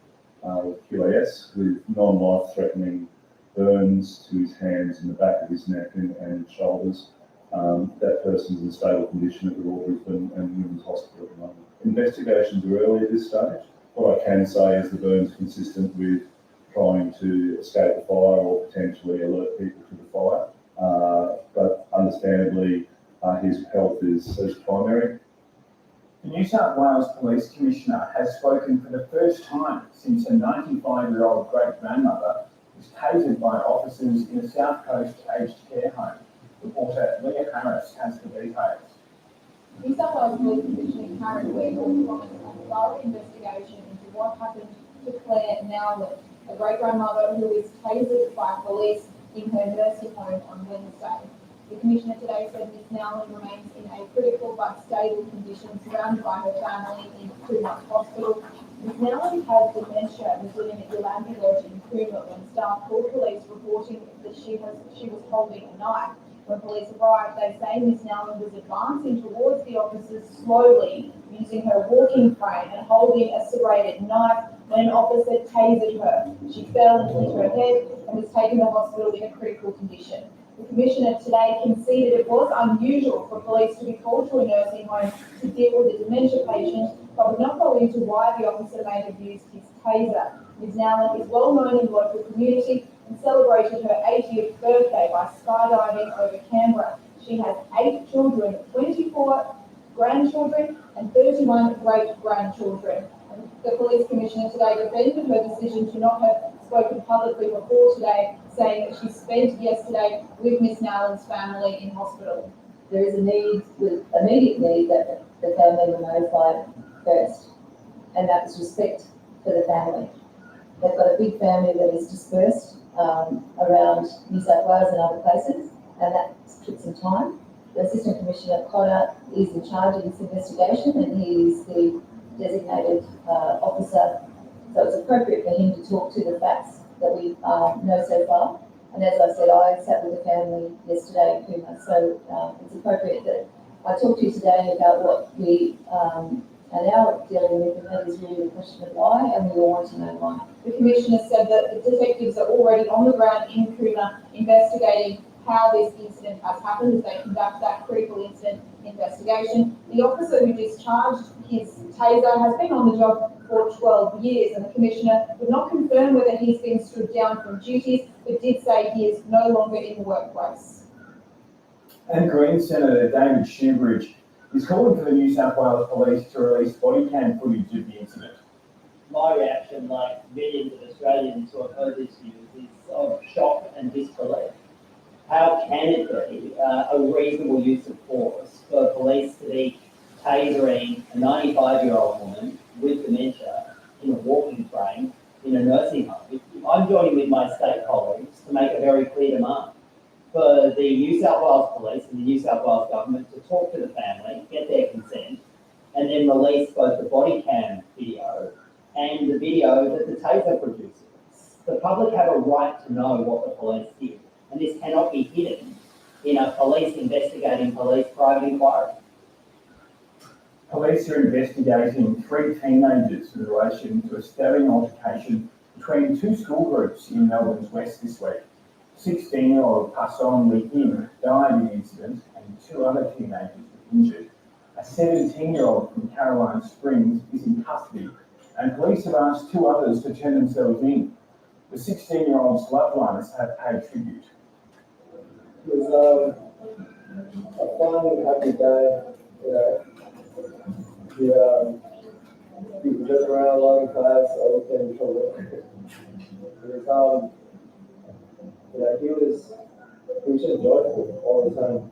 with QAS with non-life-threatening burns to his hands and the back of his neck and shoulders. That person's in stable condition at the Royal Brisbane and Women's Hospital at the moment. Investigations are early at this stage. What I can say is the burns consistent with trying to escape the fire or potentially alert people to the fire. But understandably, his health is primary. The New South Wales Police Commissioner has spoken for the first time since a 95-year-old great-grandmother was tasered by officers in a South Coast aged care home. Reporter Leah Harris has the details. New South Wales Police Commissioner Karen Weigel promised a thorough investigation into what happened to Claire Nowlin, a great-grandmother who was tasered by police in her nursing home on Wednesday. The Commissioner today said Ms Nowlin remains in a critical but stable condition, surrounded by her family in Coomera Hospital. Ms Nowlin has dementia and was living at Yolandi Lodge in Coomera when staff called police reporting that she was holding a knife. When police arrived, they say Ms Nowlin was advancing towards the officers slowly, using her walking frame and holding a serrated knife when an officer tasered her. She fell and hit her head and was taken to hospital in a critical condition. The Commissioner today conceded it was unusual for police to be called to a nursing home to deal with a dementia patient, but would not go into why the officer may have used his taser. Ms Nowlin is well known in the local community and celebrated her 80th birthday by skydiving over Canberra. She has 8 children, 24 grandchildren and 31 great-grandchildren. The Police Commissioner today defended her decision to not have spoken publicly before today, saying that she spent yesterday with Ms Nowlin's family in hospital. There is a immediate need that the family were notified first, and that was respect for the family. They've got a big family that is dispersed around New South Wales and other places, and that took some time. The Assistant Commissioner Cotter is in charge of this investigation, and he is the designated officer, so it's appropriate for him to talk to the facts that we know so far. And as I said, I sat with the family yesterday in Coomera, so it's appropriate that I talk to you today about what we are now dealing with, and that is really the question of why, and we all want to know why. The Commissioner said that the detectives are already on the ground in Coomera investigating how this incident has happened as they conduct that critical incident investigation. The officer who discharged his taser has been on the job for 12 years, and the Commissioner would not confirm whether he's been stood down from duties, but did say he is no longer in the workplace. And Green Senator David Shoebridge is calling for the New South Wales Police to release body cam footage of the incident. My reaction, like millions of Australians who have heard this news, is of shock and disbelief. How can it be a reasonable use of force for police to be tasering a 95-year-old woman with dementia in a walking frame in a nursing home? I'm joining with my state colleagues to make a very clear demand for the New South Wales Police and the New South Wales Government to talk to the family, get their consent, and then release both the body cam video and the video that the taser produces. The public have a right to know what the police did, and this cannot be hidden in a police investigating police private inquiry. Police are investigating 3 teenagers in relation to a stabbing altercation between 2 school groups in Melbourne's west this week. 16-year-old Pasong Lee Im died in the incident and 2 other teenagers were injured. A 17-year-old from Caroline Springs is in custody, and police have asked 2 others to turn themselves in. The 16-year-old's loved ones have paid tribute. It was a fun, happy day. We were just around long class, I was in trouble. He was just joyful all the time.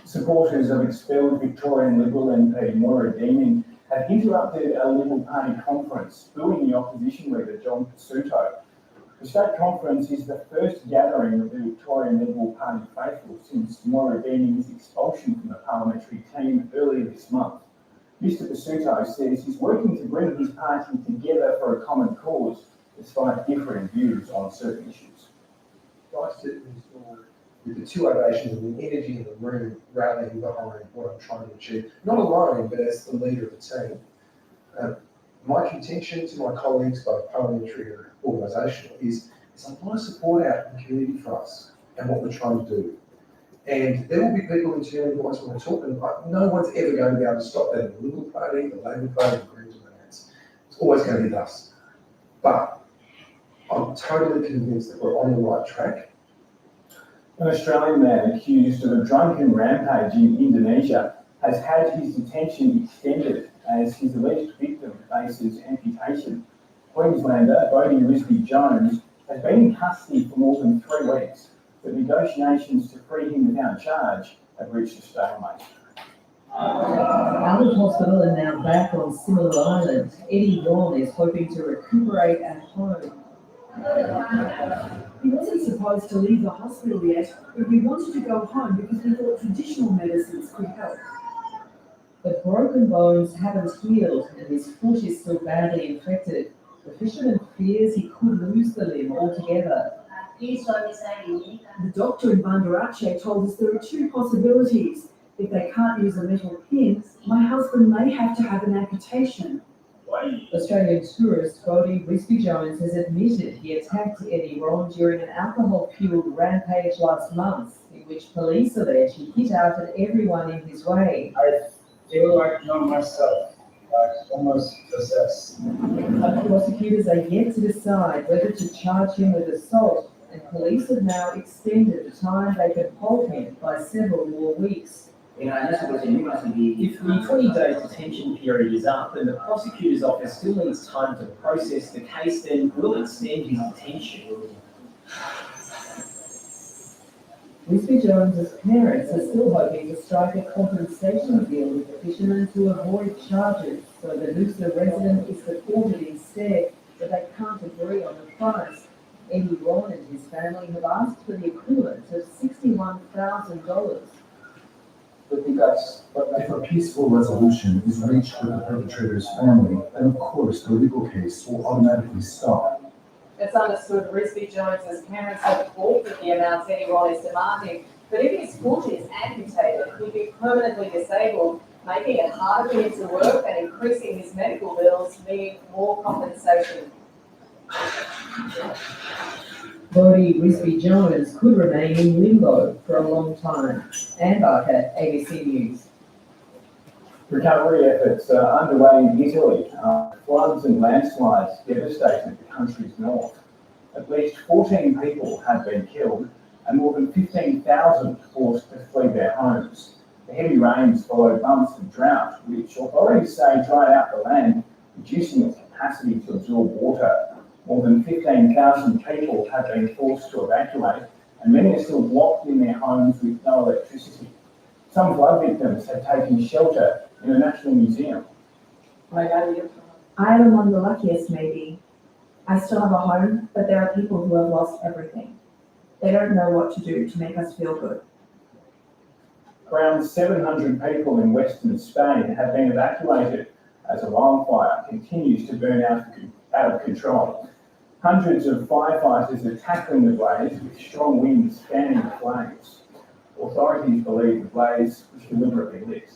Supporters of expelled Victorian Liberal MP Moira Deeming have interrupted a Liberal Party conference, booing the opposition leader John Pizzuto. The state conference is the first gathering of the Victorian Liberal Party faithful since Moira Deeming's expulsion from the parliamentary team earlier this month. Mr Pizzuto says he's working to bring his party together for a common cause, despite differing views on certain issues. I sit in this with the two ovations and the energy in the room rallying behind what I'm trying to achieve, not alone, but as the leader of the team. My contention to my colleagues, both parliamentary and organisational, is a lot of support out in the community for us and what we're trying to do. And there will be people in turning points when we're talking, like, no one's ever going to be able to stop that in the Liberal Party, the Labor Party, the Greens, or the Nats. It's always going to be us. But I'm totally convinced that we're on the right track. An Australian man accused of a drunken rampage in Indonesia has had his detention extended as his alleged victim faces amputation. Queenslander Bodie Risby-Jones has been in custody for more than 3 weeks, but negotiations to free him without charge have reached a stalemate. Out of hospital and now back on Similar Island, Eddie Ron is hoping to recuperate at home. He wasn't supposed to leave the hospital yet, but we wanted to go home because we thought traditional medicines could help. But broken bones haven't healed and his foot is still badly infected. The fisherman fears he could lose the limb altogether. The doctor in Banda Aceh told us there are 2 possibilities. If they can't use a metal pin, my husband may have to have an amputation. Australian tourist Bodie Risby-Jones has admitted he attacked Eddie Ron during an alcohol-fueled rampage last month, in which police allege he hit out at everyone in his way. I feel like not myself, like almost possessed. Prosecutors are yet to decide whether to charge him with assault, and police have now extended the time they can hold him by several more weeks. If the 20-day detention period is up and the prosecutor's office still needs time to process the case, then we'll extend his detention. Risby-Jones's parents are still hoping to strike a compensation deal with the fishermen to avoid charges, so the Noosa resident is deported instead, but they can't agree on the price. Eddie Ron and his family have asked for the equivalent of $61,000. But if a peaceful resolution is reached with the perpetrator's family, then of course the legal case will automatically stop. It's understood Risby-Jones's parents have balked at the amounts Eddie Ron is demanding, but if his foot is amputated, he'd be permanently disabled, making it harder for him to work and increasing his medical bills, meaning more compensation. Bodie Risby-Jones could remain in limbo for a long time. Anne Barker, ABC News. Recovery efforts are underway in Italy. Floods and landslides devastated the country's north. At least 14 people have been killed and more than 15,000 forced to flee their homes. The heavy rains followed months of drought, which authorities say dried out the land, reducing its capacity to absorb water. More than 15,000 people have been forced to evacuate, and many are still blocked in their homes with no electricity. Some flood victims have taken shelter in a national museum. I am among the luckiest, maybe. I still have a home, but there are people who have lost everything. They don't know what to do to make us feel good. Around 700 people in western Spain have been evacuated as a wildfire continues to burn out of control. Hundreds of firefighters are tackling the blaze with strong winds fanning the flames. Authorities believe the blaze was deliberately lit.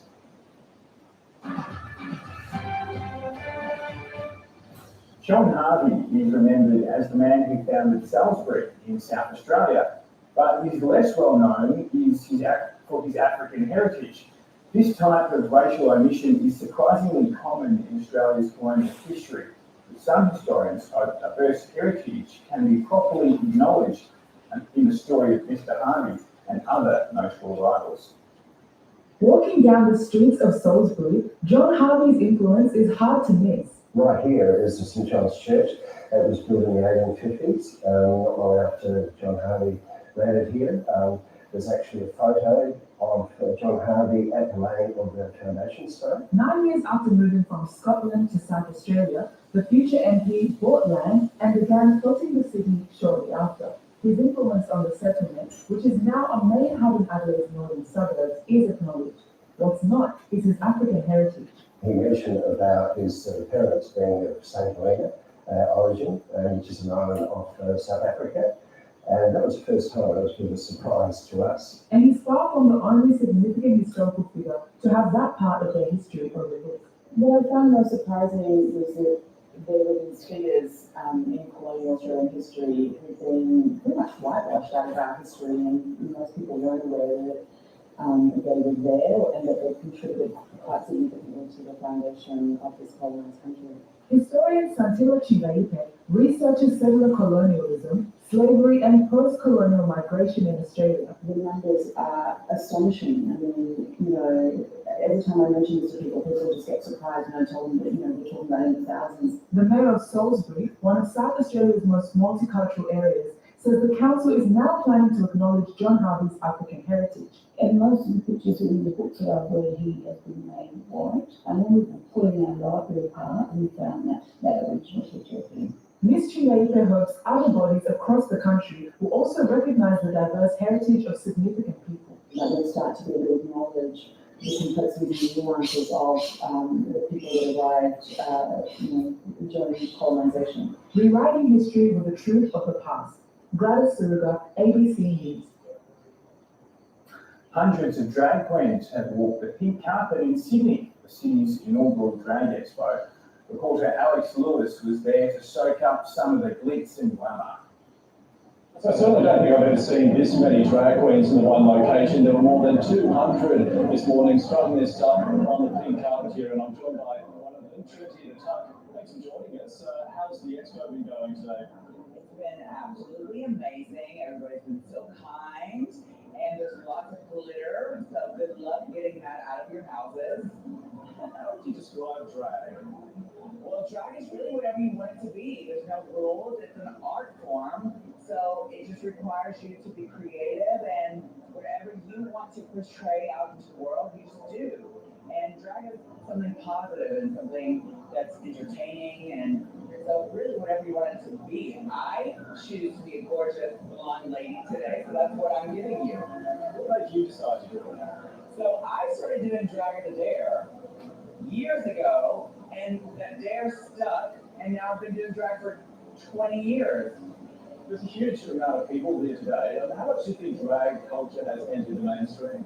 John Harvey is remembered as the man who founded Salisbury in South Australia, but is less well known for his African heritage. This type of racial omission is surprisingly common in Australia's colonial history. Some historians hope diverse heritage can be properly acknowledged in the story of Mr. Harvey and other notable arrivals. Walking down the streets of Salisbury, John Harvey's influence is hard to miss. Right here is the St. John's Church. It was built in the 1850s, not long after John Harvey landed here. There's actually a photo of John Harvey at the laying of the foundation stone. 9 years after moving from Scotland to South Australia, the future MP bought land and began plotting the city shortly after. His influence on the settlement, which is now a main hub in Adelaide's northern suburbs, is acknowledged. What's not is his African heritage. He mentioned about his parents being of St. Helena origin, which is an island of South Africa. And that was the first time. It was a bit of a surprise to us. And he's far from the only significant historical figure to have that part of their history on the list. What I found most surprising was that there were these figures in colonial Australian history who've been pretty much whitewashed out of our history, and most people weren't aware that they were there and that they contributed quite significantly to the foundation of this colonized country. Historian Santila Chivaipe researches settler colonialism, slavery, and post-colonial migration in Australia. The numbers are astonishing. I mean, every time I mention this to people just get surprised, and I tell them that, we're talking about in the thousands. The mayor of Salisbury, one of South Australia's most multicultural areas, says the council is now planning to acknowledge John Harvey's African heritage. And most of the pictures in the books that I've read, he has been made white. And when we were pulling our library apart, we found that original picture of him. Ms. Chivaipe hopes other bodies across the country will also recognise the diverse heritage of significant people. That will start to be able to acknowledge the complexities and nuances of the people that arrived, during colonisation. Rewriting history with the truth of the past. Gladys Suruga, ABC News. Hundreds of drag queens have walked the pink carpet in Sydney, the city's inaugural drag expo. Reporter Alex Lewis was there to soak up some of the glitz and glamour. So I certainly don't think I've ever seen this many drag queens in the one location. There were more than 200 this morning strutting their stuff on the pink carpet here, and I'm joined by one of them, Trinity the Tuck. Thanks for joining us. How's the expo been going today? It's been absolutely amazing. Everybody's been so kind, and there's lots of glitter, so good luck getting that out of your houses. How would you describe drag? Well, drag is really whatever you want it to be. There's no rules. It's an art form, so it just requires you to be creative, and whatever you want to portray out into the world, you just do. And drag is something positive and something that's entertaining, and so really whatever you want it to be. I choose to be a gorgeous blonde lady today, so that's what I'm giving you. What made you decide to do it? So I started doing Drag at the Dare years ago, and that dare stuck, and now I've been doing drag for 20 years. There's a huge amount of people here today. How much do you think drag culture has entered the mainstream?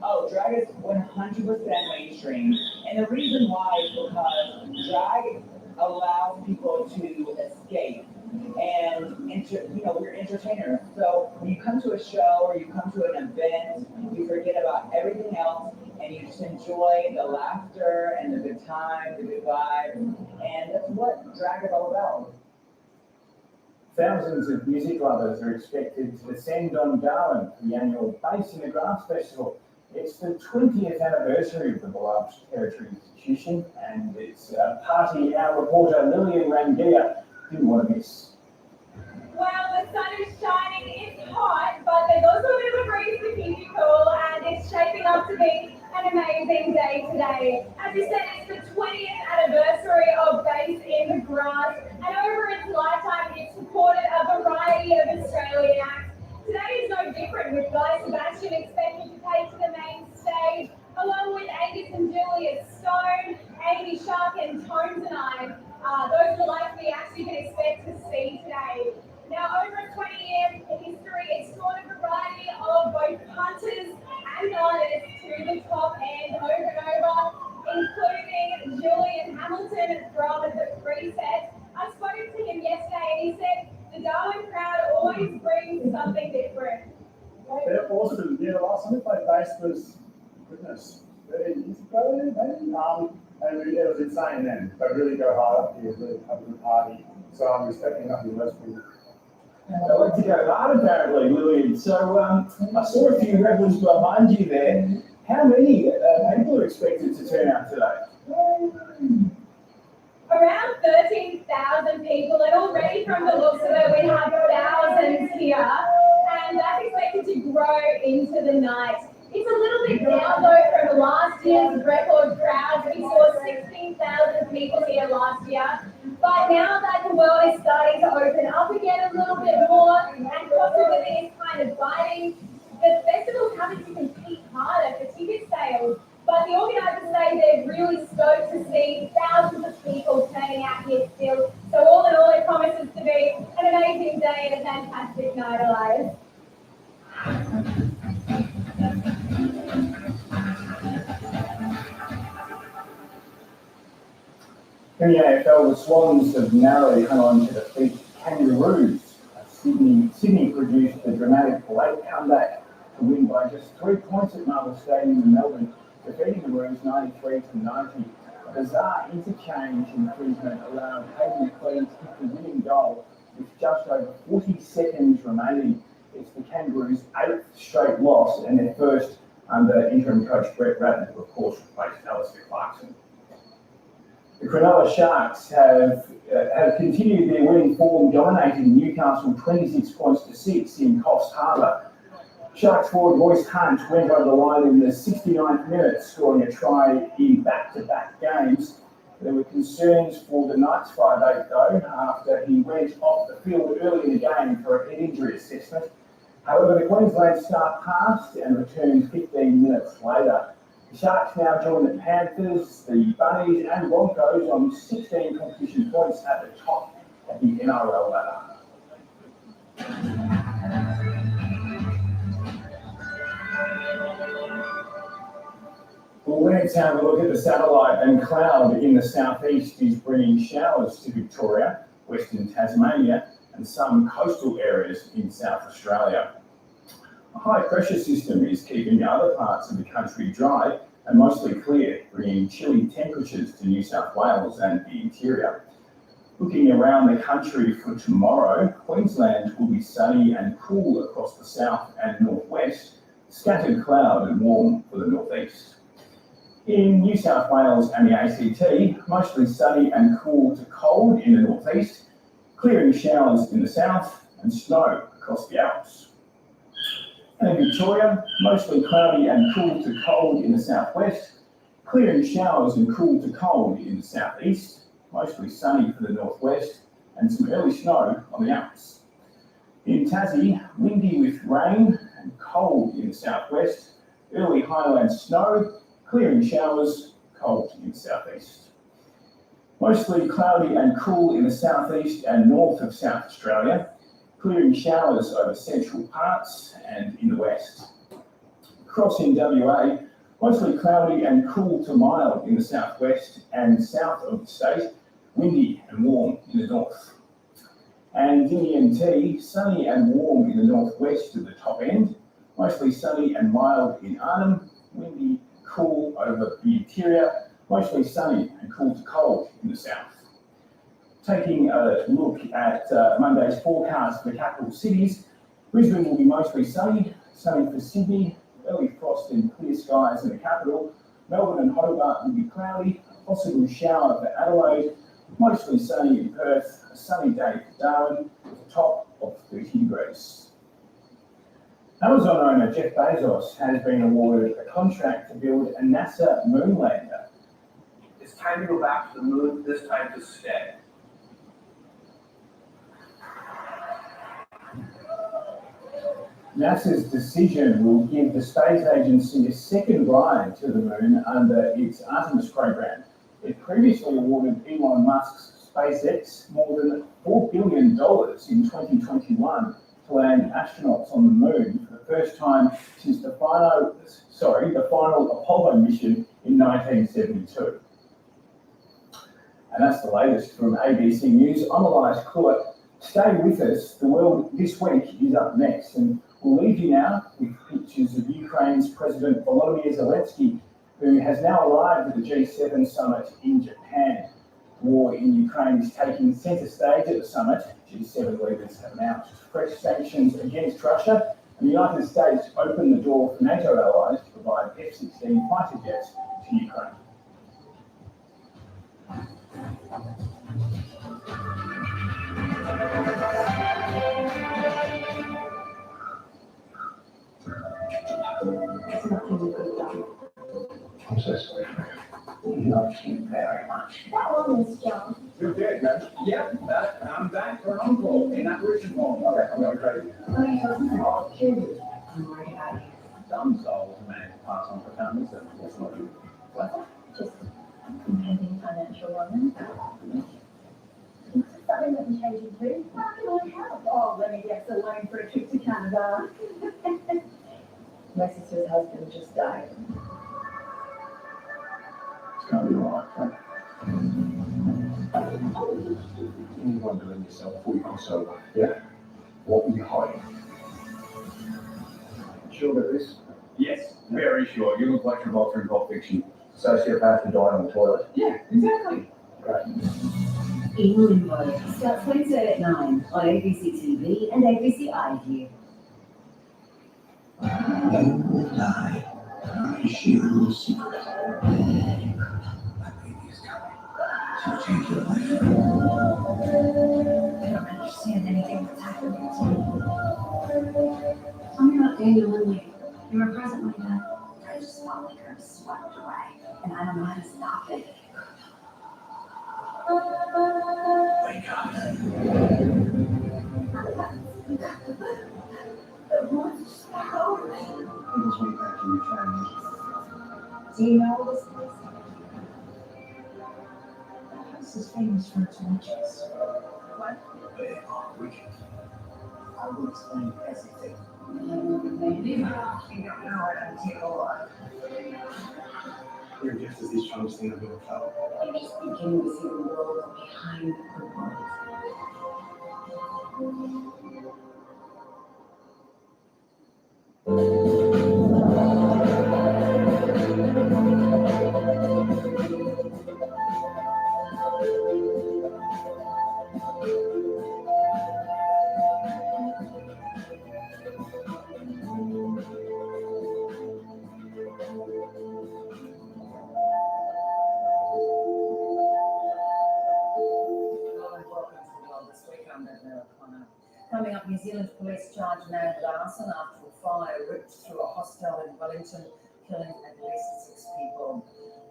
Oh, drag is 100% mainstream, and the reason why is because drag allows people to escape, and we're entertainers. So when you come to a show or you come to an event, you forget about everything else, and you just enjoy the laughter and the good time, the good vibe, and that's what drag is all about. Thousands of music lovers are expected to descend on Darwin for the annual Bass in the Grass Festival. It's the 20th anniversary of the beloved Territory institution, and it's a party our reporter Lillian Rangia didn't want to miss. Well, the sun is shining, it's hot, but there's also a bit of a breeze to keep you cool, and it's shaping up to be an amazing day today. As you said, it's the 20th anniversary of Bass in the Grass, and over its lifetime, it's supported a variety of Australian acts. Today is no different, with Guy Sebastian expected to take to the main stage, along with Angus and Julius Stone, Amy Shark, and Tones and I. Those are like the acts you can expect to see today. Now, over a 20-year history, it's brought a variety of both punters and artists to the top end over and over, including Julian Hamilton from the Free Set. I spoke to him yesterday, and he said the Darwin crowd always brings something different. They're awesome. Yeah, the last time we played bass was, goodness, 30 years ago, maybe. And it was insane then. They really go hard up here, really have a good party. So I'm expecting nothing less from you. I like to go hard apparently, Lillian. So I saw a few rebels behind you there. How many people are expected to turn out today? Around 13,000 people, and already from the looks of it, we have thousands here, and that's expected to grow into the night. It's a little bit down though from last year's record crowds. We saw 16,000 people here last year, but now that the world is starting to open up again a little bit more, and cost of living is kind of biting, the festival's having to compete harder for ticket sales. But the organisers say they're really stoked to see thousands of people turning out here still. So all in all, it promises to be an amazing day and a fantastic night, Eliza. In the AFL, the Swans have narrowly hung on to defeat Kangaroos. Sydney produced a dramatic late comeback to win by just 3 points at Marvel Stadium in Melbourne, defeating the Roos 93-90. A bizarre interchange improvement allowed Hayden McLean to kick the winning goal with just over 40 seconds remaining. It's the Kangaroos' 8th straight loss and their first under interim coach Brett Ratten, who of course replaced Alistair Clarkson. The Cronulla Sharks have continued their winning form, dominating Newcastle 26 points to 6 in Coffs Harbour. Sharks forward Royce Hunt went over the line in the 69th minute, scoring a try in back-to-back games. There were concerns for the Knights 5'8" though, after he went off the field early in the game for a head injury assessment. However, the Queensland star passed and returned 15 minutes later. The Sharks now join the Panthers, the Bunnies and Broncos on 16 competition points at the top of the NRL ladder. Well, let's have a look at the satellite, and cloud in the southeast is bringing showers to Victoria, Western Tasmania and some coastal areas in South Australia. A high pressure system is keeping other parts of the country dry and mostly clear, bringing chilly temperatures to New South Wales and the interior. Looking around the country for tomorrow, Queensland will be sunny and cool across the south and northwest, scattered cloud and warm for the northeast. In New South Wales and the ACT, mostly sunny and cool to cold in the northeast, clearing showers in the south and snow across the Alps. And in Victoria, mostly cloudy and cool to cold in the southwest, clearing showers and cool to cold in the southeast, mostly sunny for the northwest, and some early snow on the Alps. In Tassie, windy with rain and cold in the southwest, early highland snow, clearing showers, cold in the southeast. Mostly cloudy and cool in the southeast and north of South Australia, clearing showers over central parts and in the west. Across in WA, mostly cloudy and cool to mild in the southwest and south of the state, windy and warm in the north. And in the NT, sunny and warm in the northwest to the top end, mostly sunny and mild in Arnhem, windy, cool over the interior, mostly sunny and cool to cold in the south. Taking a look at Monday's forecast for the capital cities, Brisbane will be mostly sunny, sunny for Sydney, early frost and clear skies in the capital. Melbourne and Hobart will be cloudy, possible shower for Adelaide, mostly sunny in Perth, a sunny day for Darwin, with a top of 30 degrees. Amazon owner Jeff Bezos has been awarded a contract to build a NASA moon lander. It's time to go back to the moon, this time to stay. NASA's decision will give the space agency a second ride to the moon under its Artemis program. It previously awarded Elon Musk's SpaceX more than $4 billion in 2021 to land astronauts on the moon for the first time since the final Apollo mission in 1972. And that's the latest from ABC News. I'm Elias Cluett. Stay with us. The World This Week is up next, and we'll leave you now with pictures of Ukraine's President Volodymyr Zelensky, who has now arrived at the G7 summit in Japan. War in Ukraine is taking centre stage at the summit. G7 leaders have announced fresh sanctions against Russia, and the United States opened the door for NATO allies to provide F-16 fighter jets to Ukraine. I'm so sorry. Love you very much. That one was John. You did, man. Yeah, I'm back for uncle in that Richard home. Okay, I'm going crazy. Oh, curious. Some souls may pass on for families and what's not you. What? Just impending financial ruin. Is it something that can change you too? How can I help? Oh, let me get a loan for a trip to Canada. My sister's husband just died. It's going to be all right. You wonder in yourself, for yourself, yeah? What were you hiding? Sure about this? Yes, very sure. You look like Travolta in Pulp Fiction. Sociopath who died on the toilet. Yeah, exactly. Great. Evil in Vogue starts Wednesday at 9 on ABC TV and ABC iView. You will die. I share a little secret. My baby is coming. She'll change your life. I don't understand anything that's happening to me. Tell me about Daniel Lindley. You were present when he died. I just felt like I was swept away, and I don't know how to stop it. Wake up. The monster's power. It was way back in your family. Do you know this place? The house is famous for its witches. What? They are witches. I will explain everything. You don't know it until You're just as the strongest thing I've ever felt. you're just beginning to see the world behind the world. Coming up, New Zealand police charge man arson after a fire ripped through a hostel in Wellington, killing at least 6 people.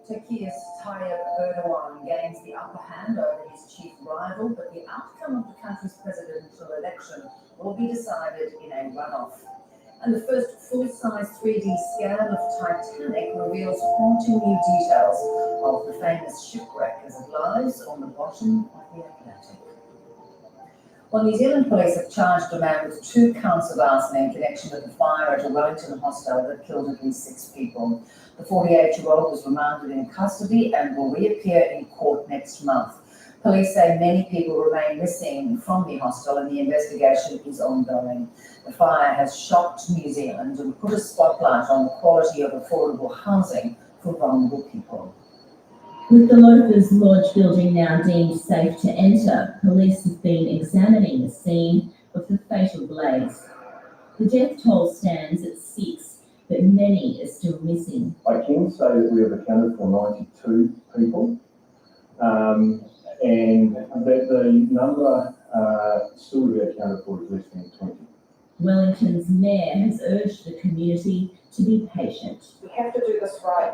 Turkey's Tayyip Erdogan gains the upper hand over his chief rival, but the outcome of the country's presidential election will be decided in a runoff. And the first full-size 3D scan of Titanic reveals haunting new details of the famous shipwreck as it lies on the bottom of the Atlantic. Well, New Zealand police have charged a man with 2 counts of arson in connection with the fire at a Wellington hostel that killed at least 6 people. The 48-year-old was remanded in custody and will reappear in court next month. Police say many people remain missing from the hostel and the investigation is ongoing. The fire has shocked New Zealand and put a spotlight on the quality of affordable housing for vulnerable people. With the Loafers Lodge building now deemed safe to enter, police have been examining the scene of the fatal blaze. The death toll stands at 6, but many are still missing. I can say that we have accounted for 92 people, and that the number still to be accounted for is less than 20. Wellington's mayor has urged the community to be patient. We have to do this right,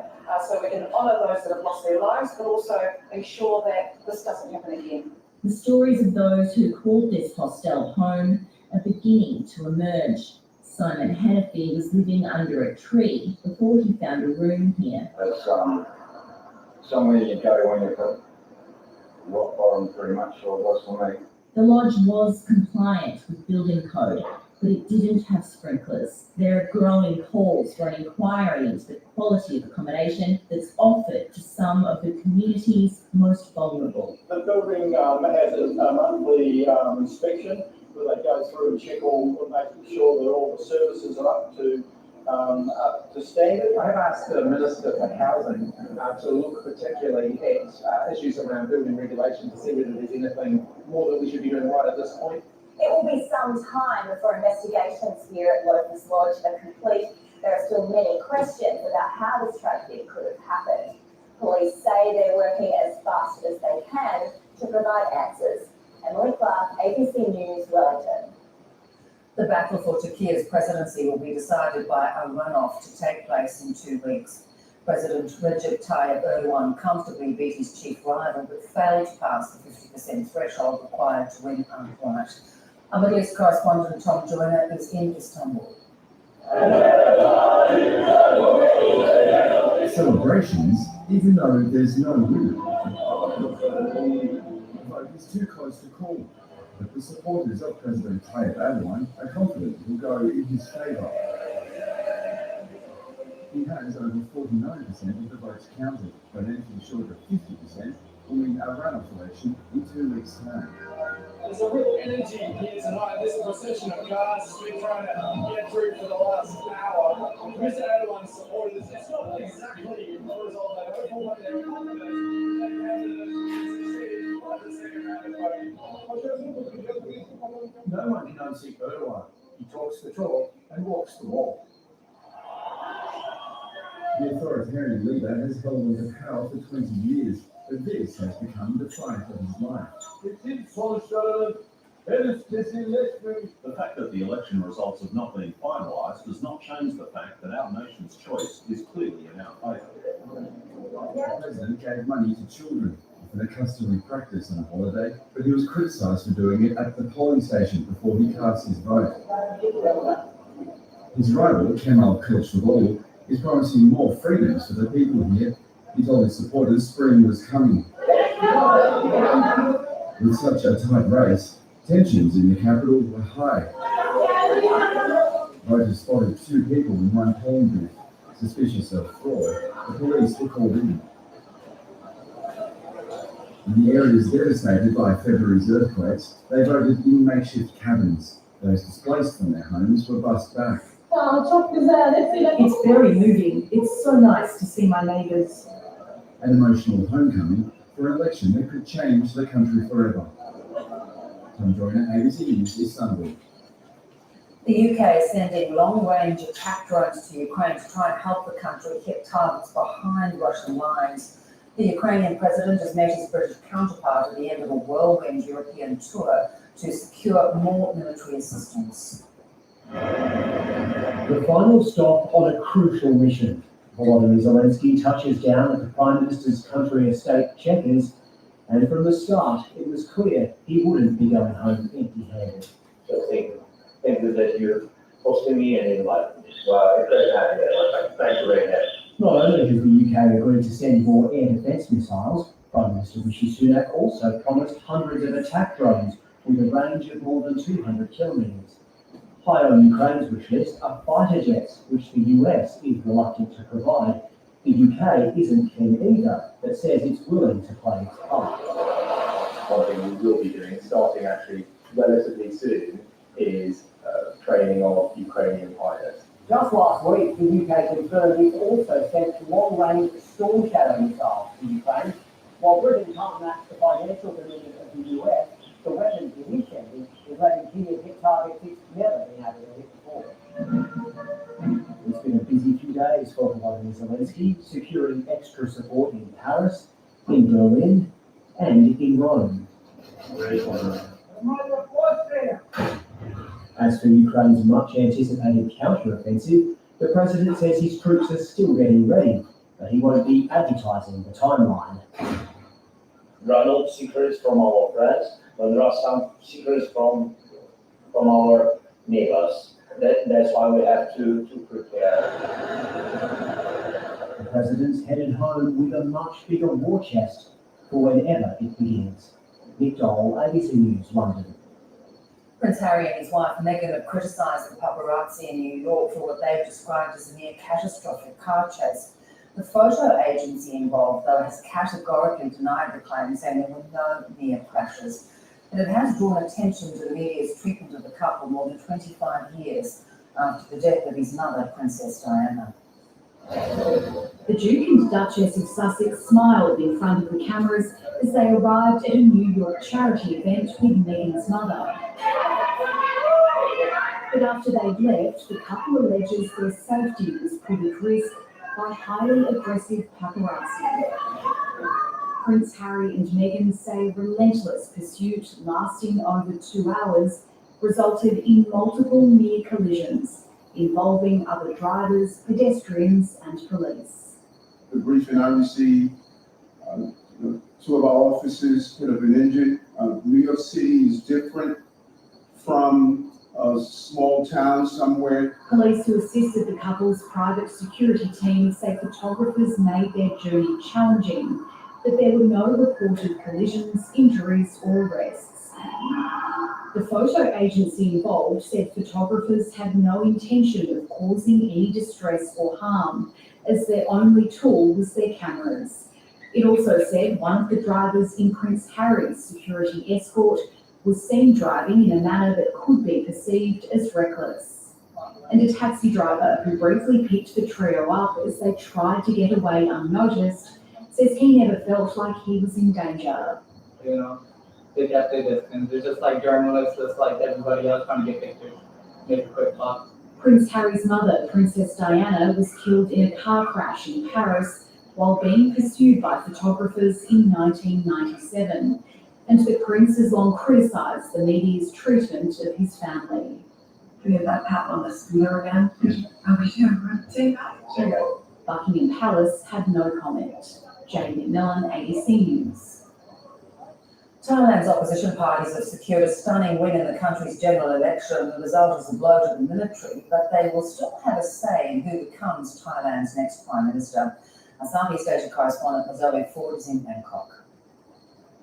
so we can honour those that have lost their lives, but also ensure that this doesn't happen again. The stories of those who called this hostel home are beginning to emerge. Simon Hannafy was living under a tree before he found a room here. It's somewhere you go when you've got rock bottom, pretty much, or it was for me. The lodge was compliant with building code, but it didn't have sprinklers. There are growing calls for an inquiry into the quality of accommodation that's offered to some of the community's most vulnerable. The building has a monthly inspection where they go through and check making sure that all the services are up to standard. I've asked the Minister for Housing to look particularly at issues around building regulation to see whether there's anything more that we should be doing right at this point. It will be some time before investigations here at Loafers Lodge are complete. There are still many questions about how this tragedy could have happened. Police say they're working as fast as they can to provide answers. Emily Clark, ABC News, Wellington. The battle for Turkey's presidency will be decided by a runoff to take place in 2 weeks. President Recep Tayyip Erdogan comfortably beat his chief rival but failed to pass the 50% threshold required to win outright. Our Middle East correspondent Tom Joyner is in Istanbul. Celebrations, even though there's no winner. The vote is too close to call, but the supporters of President Tayyip Erdogan are confident he'll go in his favour. He has over 49% of the votes counted, but anything short of 50% holding a runoff election in 2 weeks' time. There's a real energy here tonight. This procession of cars has been trying to get through for the last hour. Mr. Erdogan's supporters, it's not exactly the result they hoped for, but they're No one can unseat Erdogan. He talks the talk and walks the walk. The authoritarian leader has held on to power for 20 years, but this has become the fight of his life. The fact that the election results have not been finalised does not change the fact that our nation's choice is clearly in our favour. The president gave money to children, often a customary practice on a holiday, but he was criticised for doing it at the polling station before he cast his vote. His rival, Kemal Kılıçdaroğlu, is promising more freedoms for the people here. He told his supporters spring was coming. With such a tight race, tensions in the capital were high. Voters spotted 2 people in one polling booth, suspicious of fraud. The police were called in. In the areas devastated by February's earthquakes, they voted in makeshift cabins. Those displaced from their homes were bussed back. It's very moving. It's so nice to see my neighbours. An emotional homecoming for an election that could change the country forever. Tom Joyner, ABC News, Istanbul. The UK is sending long-range attack drones to Ukraine to try and help the country hit targets behind Russian lines. The Ukrainian president has met his British counterpart at the end of a whirlwind European tour to secure more military assistance. The final stop on a crucial mission. Volodymyr Zelensky touches down at the Prime Minister's country estate Chequers, and from the start it was clear he wouldn't be going home empty-handed. So thank you that you're hosting me and inviting me. Well, I'm very happy that thanks very much. Not only has the UK agreed to send more air defence missiles, Prime Minister Rishi Sunak also promised hundreds of attack drones with a range of more than 200 kilometres. High on Ukraine's wish list are fighter jets, which the US is reluctant to provide. The UK isn't keen either, but says it's willing to play its part. One thing we will be doing, starting actually relatively soon, is training of Ukrainian pilots. Just last week, the UK confirmed it also sent long-range Storm Shadow missiles to Ukraine. While Britain can't match the financial commitment of the US, the weapons it is sending is letting Kyiv hit targets it's never been able to hit before. It's been a busy few days for Volodymyr Zelensky, securing extra support in Paris, in Berlin, and in Rome. As for Ukraine's much-anticipated counter-offensive, the president says his troops are still getting ready, but he won't be advertising the timeline. There are no secrets from our friends, but there are some secrets from our neighbors. That's why we have to prepare. The president's headed home with a much bigger war chest for whenever it begins. Nick Dole, ABC News, London. Prince Harry and his wife Meghan have criticised the paparazzi in New York for what they've described as a near catastrophic car chase. The photo agency involved, though, has categorically denied the claim, saying there were no near crashes. And it has drawn attention to the media's treatment of the couple more than 25 years after the death of his mother, Princess Diana. The Duke and Duchess of Sussex smiled in front of the cameras as they arrived at a New York charity event with Meghan's mother. But after they'd left, the couple alleges their safety was put at risk by highly aggressive paparazzi. Prince Harry and Meghan say relentless pursuit lasting over 2 hours resulted in multiple near collisions involving other drivers, pedestrians and police. The briefing, I received 2 of our officers could have been injured. New York City is different from a small town somewhere. Police who assisted the couple's private security team say photographers made their journey challenging, but there were no reported collisions, injuries or arrests. The photo agency involved said photographers had no intention of causing any distress or harm, as their only tool was their cameras. It also said one of the drivers in Prince Harry's security escort was seen driving in a manner that could be perceived as reckless. And a taxi driver who briefly picked the trio up as they tried to get away unnoticed says he never felt like he was in danger. You know, they kept their distance. They're just like journalists, just like everybody else trying to get pictures, make a quick buck. Prince Harry's mother, Princess Diana, was killed in a car crash in Paris while being pursued by photographers in 1997. And the Prince has long criticised the media's treatment of his family. Can you get that pat on the scooter again? Are we doing that? Buckingham Palace had no comment. Jane McMillan, ABC News. Thailand's opposition parties have secured a stunning win in the country's general election. The result is a blow to the military, but they will still have a say in who becomes Thailand's next Prime Minister. Our Southeast Asia correspondent Zoe Ford is in Bangkok.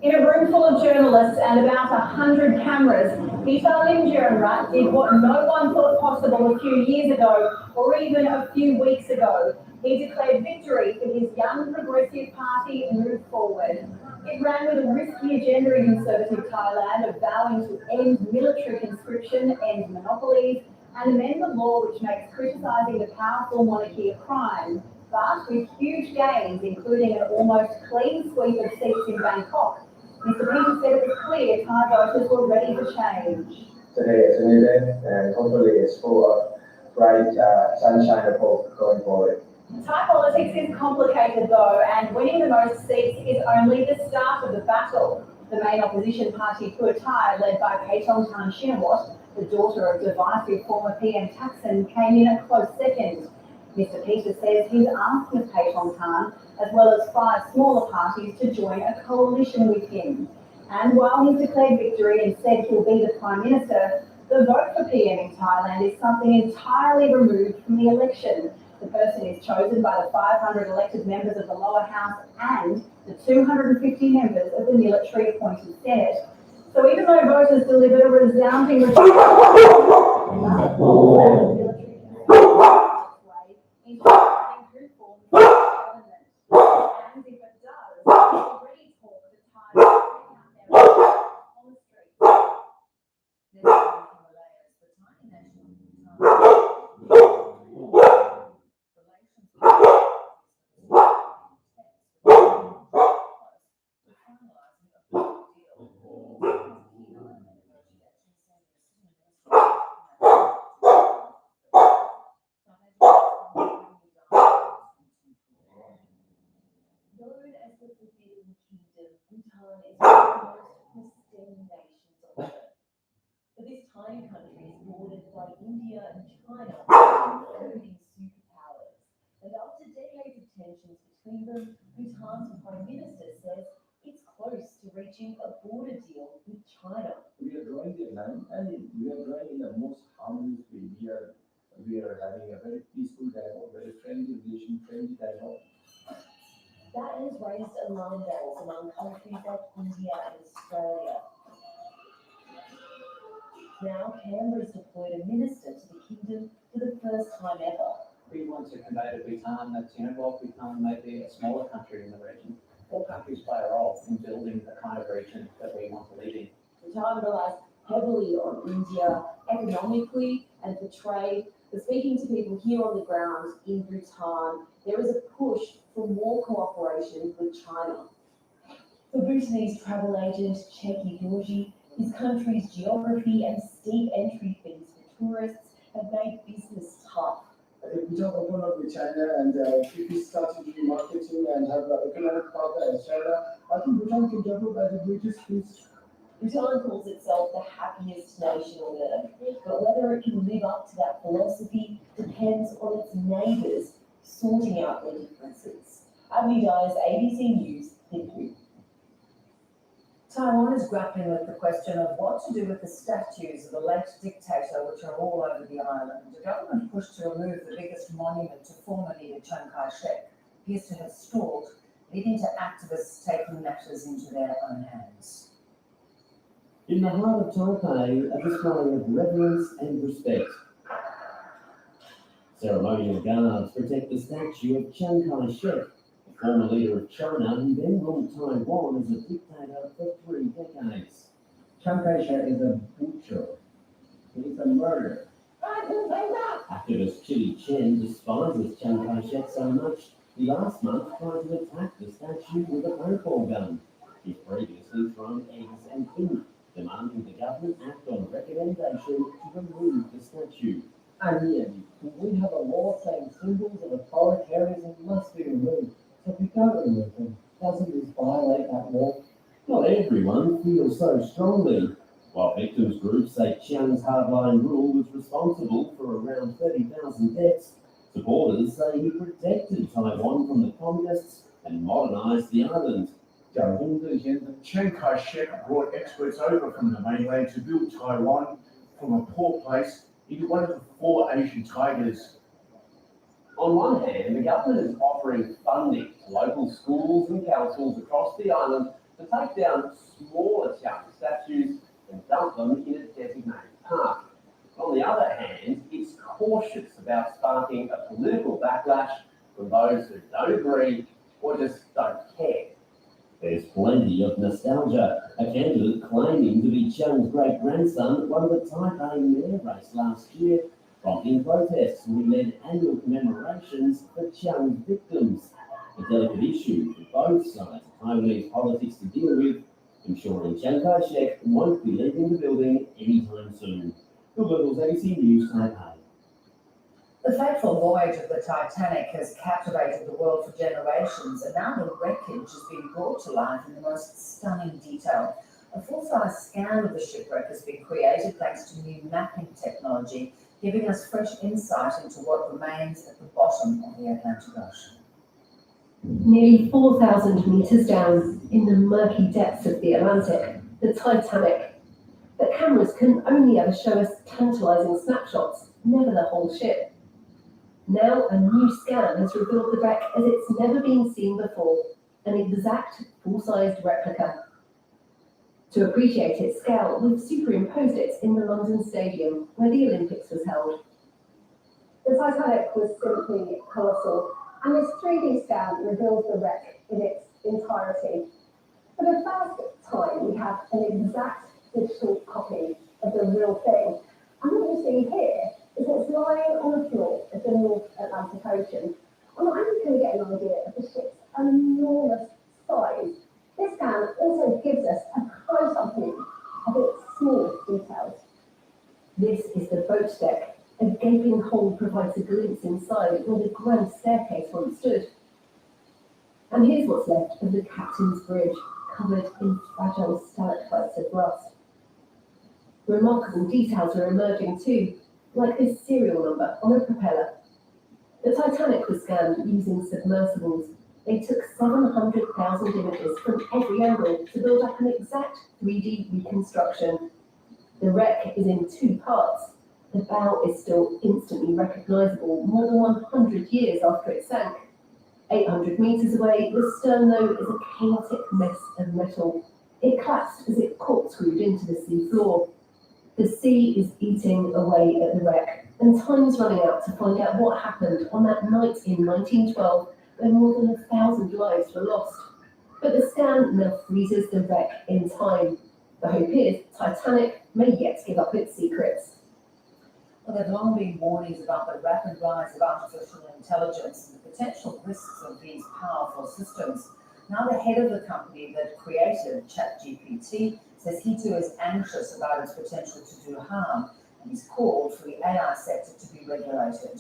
In a room full of journalists and about 100 cameras, Peter Limjaroenrat did what no one thought possible a few years ago or even a few weeks ago. He declared victory for his young progressive party Move Forward. It ran with a risky agenda in conservative Thailand of vowing to end military conscription, end monopolies, and amend the law which makes criticising the powerful monarchy a crime. But with huge gains, including an almost clean sweep of seats in Bangkok, Mr. Peter said it was clear Thai voters were ready for change. Today is a new day, and hopefully it's full of bright sunshine and hope going forward. Thai politics is complicated though, and winning the most seats is only the start of the battle. The main opposition party, Pheu Thai, led by Paetongtarn Shinawatra, the daughter of divisive former PM Thaksin, came in a close second. Mr. Peter says he's asked Ms. Paetongtarn, as well as 5 smaller parties, to join a coalition with him. And while he's declared victory and said he'll be the Prime Minister, the vote for PM in Thailand is something entirely removed from the election. The person is chosen by the 500 elected members of the lower house and the 250 members of the military-appointed Senate. So even though voters delivered a resounding India and China including superpowers. And after decades of tensions between them, Bhutan's Prime Minister says it's close to reaching a border deal with China. We are drawing the line and we are drawing in the most harmonious way. We are having a very peaceful dialogue, very friendly relation, friendly dialogue. That has raised alarm bells among countries like India and Australia. Now, Canberra's deployed a minister to the kingdom for the first time ever. We want to convey to Bhutan that, while Bhutan may be a smaller country in the region, all countries play a role in building the kind of region that we want to live in. Bhutan relies heavily on India economically and for trade. But speaking to people here on the ground in Bhutan, there is a push for more cooperation with China. For Bhutanese travel agent Cheki Dorji, his country's geography and steep entry fees for tourists have made business tough. If we talk open up with China and if we start to do marketing and have an economic partner as China, I think Bhutan can develop as a British piece. Bhutan calls itself the happiest nation on earth, but whether it can live up to that philosophy depends on its neighbours sorting out their differences. Abby Dyers, ABC News, Thimphu. Taiwan is grappling with the question of what to do with the statues of the late dictator, which are all over the island. The government push to remove the biggest monument to former leader Chiang Kai-shek appears to have stalled, leading to activists taking matters into their own hands. In the heart of Taipei, a display of reverence and respect. Ceremonial guards protect the statue of Chiang Kai-shek, the former leader of China, who then ruled Taiwan as a dictator for 3 decades. Chiang Kai-shek is a butcher. He is a murderer. Activist Chili Chen despises Chiang Kai-shek so much, he last month tried to attack the statue with a paintball gun. He's previously thrown eggs and ink, demanding the government act on recommendation to remove the statue. And yet, we have a law saying symbols of authoritarianism must be removed. So if we don't remove them, doesn't this violate that law? Not everyone feels so strongly. While victims groups say Chiang's hardline rule was responsible for around 30,000 deaths, supporters say he protected Taiwan from the communists and modernised the island. Chiang Kai-shek brought experts over from the mainland to build Taiwan from a poor place into one of the 4 Asian tigers. On one hand, the government is offering funding to local schools and councils across the island to take down smaller Chiang statues and dump them in a designated park. On the other hand, it's cautious about sparking a political backlash from those who don't agree or just don't care. There's plenty of nostalgia. A candidate claiming to be Chiang's great-grandson won the Taipei mayor race last year, prompting protests which led annual commemorations for Chiang's victims. A delicate issue for both sides of Taiwanese politics to deal with, ensuring Chiang Kai-shek won't be leaving the building anytime soon. Bill Biddles, ABC News, Taipei. The fateful voyage of the Titanic has captivated the world for generations, and now the wreckage has been brought to life in the most stunning detail. A full-size scan of the shipwreck has been created thanks to new mapping technology, giving us fresh insight into what remains at the bottom of the Atlantic Ocean. Nearly 4,000 metres down in the murky depths of the Atlantic, the Titanic. But cameras can only ever show us tantalising snapshots, never the whole ship. Now a new scan has revealed the wreck as it's never been seen before, an exact full-sized replica. To appreciate its scale, we've superimposed it in the London Stadium, where the Olympics was held. The Titanic was simply colossal, and this 3D scan reveals the wreck in its entirety. For the first time, we have an exact digital copy of the real thing. And what you see here is it's lying on the floor of the North Atlantic Ocean. And I'm just going to get an idea of the ship's enormous size. This scan also gives us a close-up view of its smallest details. This is the boat deck. A gaping hole provides a glimpse inside where the grand staircase once stood. And here's what's left of the captain's bridge, covered in fragile stalactites of rust. Remarkable details are emerging too, like this serial number on a propeller. The Titanic was scanned using submersibles. They took 700,000 images from every angle to build up an exact 3D reconstruction. The wreck is in 2 parts. The bow is still instantly recognisable more than 100 years after it sank. 800 metres away, the stern, though, is a chaotic mess of metal. It collapsed as it corkscrewed into the sea floor. The sea is eating away at the wreck, and time's running out to find out what happened on that night in 1912 when more than 1,000 lives were lost. But the scan now freezes the wreck in time. The hope is Titanic may yet give up its secrets. Well, there have long been warnings about the rapid rise of artificial intelligence and the potential risks of these powerful systems. Now the head of the company that created ChatGPT says he too is anxious about its potential to do harm, and he's called for the AI sector to be regulated.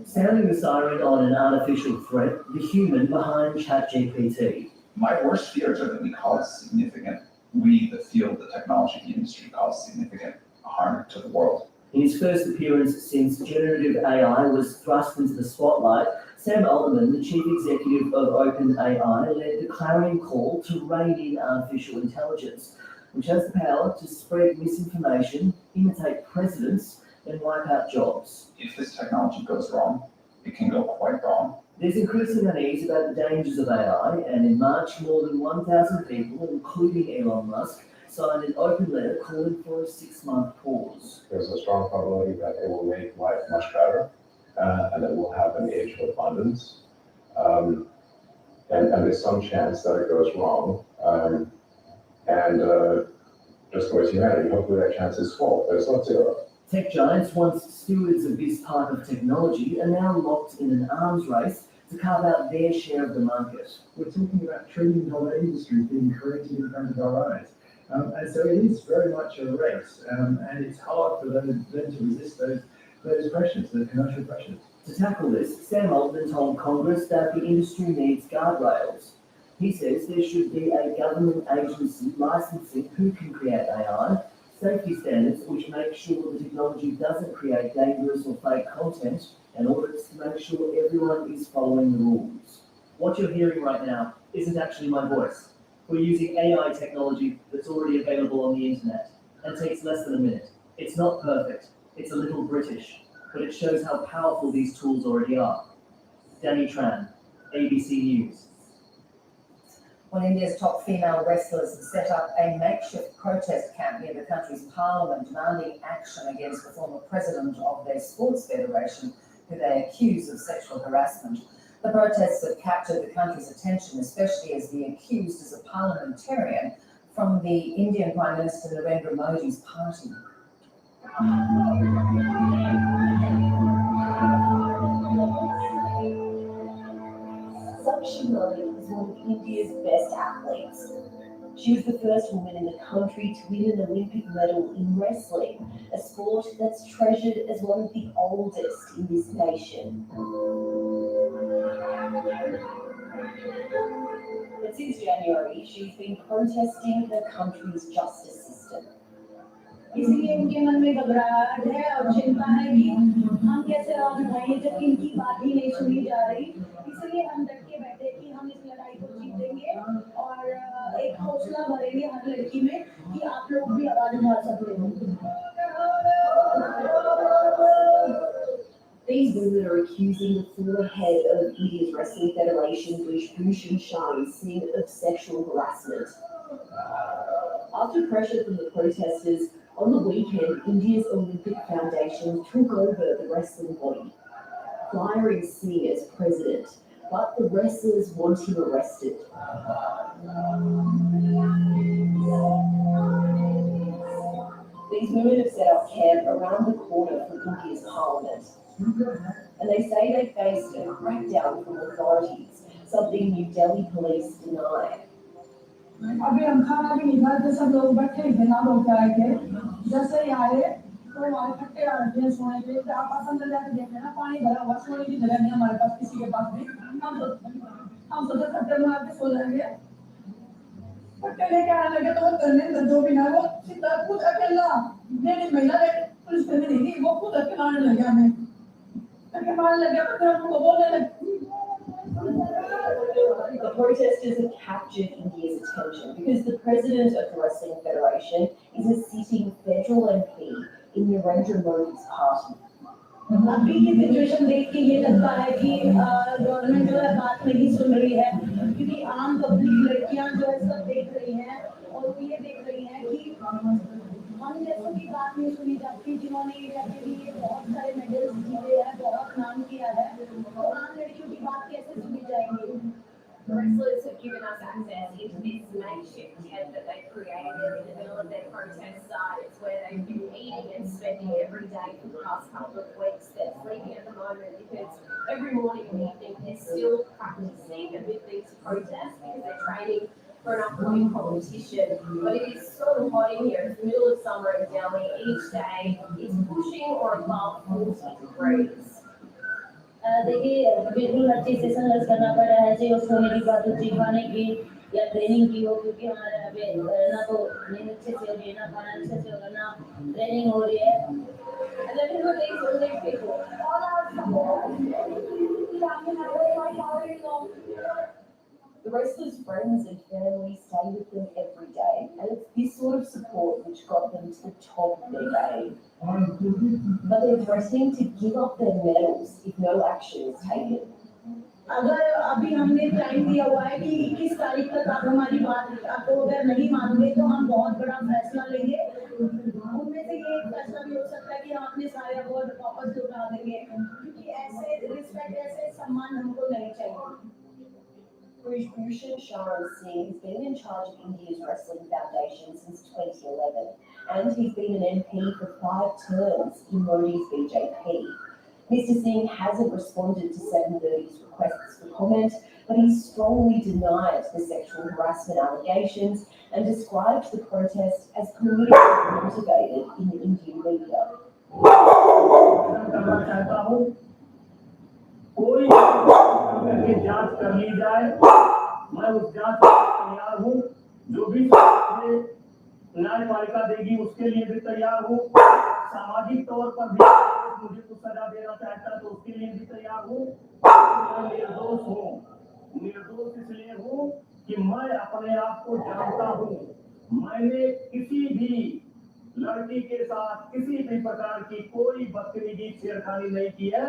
Sounding the siren on an artificial threat, the human behind ChatGPT. My worst fears are that we, the field, the technology industry, cause significant harm to the world. In his first appearance since generative AI was thrust into the spotlight, Sam Altman, the chief executive of OpenAI, led the clarion call to rein in artificial intelligence, which has the power to spread misinformation, imitate presidents, and wipe out jobs. If this technology goes wrong, it can go quite wrong. There's increasing unease about the dangers of AI, and in March, more than 1,000 people, including Elon Musk, signed an open letter calling for a 6-month pause. There's a strong probability that it will make life much better, and it will have an age of abundance. And there's some chance that it goes wrong. Just go as humanity, hopefully that chance is small, but it's not zero. Tech giants, once stewards of this part of technology, are now locked in an arms race to carve out their share of the market. We're talking about $1 trillion industry being created in front of our eyes. And so it is very much a race, and it's hard for them to resist those pressures, those commercial pressures. To tackle this, Sam Altman told Congress that the industry needs guardrails. He says there should be a government agency licensing who can create AI, safety standards which make sure the technology doesn't create dangerous or fake content, and audits to make sure everyone is following the rules. What you're hearing right now isn't actually my voice. We're using AI technology that's already available on the internet and takes less than a minute. It's not perfect, it's a little British, but it shows how powerful these tools already are. Danny Tran, ABC News. Well, India's top female wrestlers set up a makeshift protest camp near the country's parliament demanding action against the former president of their sports federation, who they accuse of sexual harassment. The protests have captured the country's attention, especially as the accused is a parliamentarian from the Indian Prime Minister Narendra Modi's party. Sakshi Malik is one of India's best athletes. She was the first woman in the country to win an Olympic medal in wrestling, a sport that's treasured as one of the oldest in this nation. But since January, she's been protesting her country's justice system. इसीलिए उनके मन में घबराहट है और चिंता है कि हम कैसे आगे बढ़ेंगे जब इनकी बात ही नहीं सुनी जा रही। इसलिए हम डट के बैठे कि हम इस लड़ाई को जीतेंगे और एक हौसला भरेंगे हर लड़की में कि आप लोग भी आवाज उठा सकते हो। These women are accusing the former head of India's Wrestling Federation, Bhushan Sharma Singh, of sexual harassment. After pressure from the protesters, on the weekend, India's Olympic Foundation took over the wrestling body, firing Singh as president, but the wrestlers want him arrested. These women have set up camp around the corner from India's parliament, and they say they faced a crackdown from authorities, something New Delhi police deny. अभी हम खाना भी नहीं खाते, सब लोग बैठे ही बिना रोके आए थे। जैसे ही आए तो हमारे कट्टे आ रहे थे सोने के, तो आप अंदर जाके देख लेना, पानी भरा हुआ, सोने की जगह नहीं हमारे पास, किसी के पास भी। हम तो कट्टे मार के सो जाएंगे। कट्टे लेके आने लगे तो वो करने लगे, जो भी ना वो सीधा खुद अकेला, मेरी महिला पुलिस करने नहीं थी, वो खुद अकेला आने लगे हमें, अकेले मारने लगे, तो हम लोग बोलने लगे। The protesters have captured India's attention because the president of the Wrestling Federation is a sitting federal MP in Narendra Modi's party. अभी की सिचुएशन देख के ये लगता है कि गवर्नमेंट जो है बात नहीं सुन रही है, क्योंकि आम पब्लिक लड़कियां जो है सब देख रही हैं और वो ये देख रही हैं कि हम जैसों की बात नहीं सुनी जाती, जिन्होंने इंडिया के लिए बहुत सारे मेडल्स जीते हैं, बहुत नाम किया है, तो आम लड़कियों की बात कैसे सुनी जाएगी? The wrestlers have given us access into this makeshift tent that they created in the middle of their protest site. It's where they've been eating and spending every day for the past couple of weeks. They're sleeping at the moment because every morning and evening they're still practicing amid these protests because they're training for an upcoming competition. But it is so hot in here. It's the middle of summer in Delhi. Each day is pushing or above 40 degrees. देखिए बिल्कुल हर चीज से संघर्ष करना पड़ रहा है, चाहे वो सोने की बात हो, खाने की या ट्रेनिंग की हो, क्योंकि हमारे यहाँ पे ना तो नींद अच्छे से हो रही है, ना खाना अच्छे से होगा, ना ट्रेनिंग हो रही है। And then who are these Olympic people? The wrestlers' friends and family stay with them every day, and it's this sort of support which got them to the top of their game. But they're threatening to give up their medals if no action is taken. अगर अभी हमने time दिया हुआ है कि 21 तारीख तक आप हमारी बात आपको अगर नहीं मानोगे तो हम बहुत बड़ा फैसला लेंगे। उनमें से ये एक फैसला भी हो सकता है कि हम अपने सारे अवार्ड वापस लौटा देंगे, क्योंकि ऐसे रिस्पेक्ट, ऐसे सम्मान हमको नहीं चाहिए। Bhushan Sharan Singh has been in charge of India's Wrestling Foundation since 2011, and he's been an MP for 5 terms in Modi's BJP. Mr. Singh hasn't responded to 730's requests for comment, but he strongly denied the sexual harassment allegations and described the protest as politically motivated in the Indian media. कोई करके जांच कर ली जाए, मैं उस जांच के लिए तैयार हूँ, जो भी न्यायपालिका देगी उसके लिए भी तैयार हूँ, सामाजिक तौर पर भी मुझे कुछ सजा देना चाहता है तो उसके लिए भी तैयार हूँ। मैं निर्दोष हूँ, निर्दोष इसलिए हूँ कि मैं अपने आप को जानता हूँ, मैंने किसी भी लड़की के साथ किसी भी प्रकार की कोई बदतमीजी छेड़खानी नहीं की है।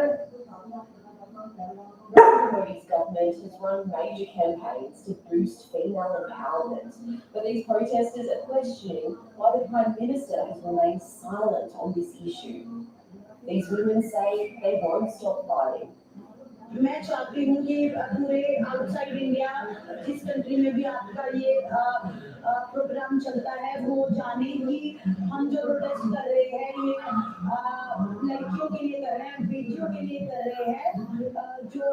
Modi's government has run major campaigns to boost female empowerment, but these protesters are questioning why the Prime Minister has remained silent on this issue. These women say they won't stop fighting. मैं चाहती हूँ कि पूरे outside India जिस country में भी आपका ये प्रोग्राम चलता है वो जाने कि हम जो प्रोटेस्ट कर रहे हैं ये लड़कियों के लिए कर रहे हैं, बेटियों के लिए कर रहे हैं, जो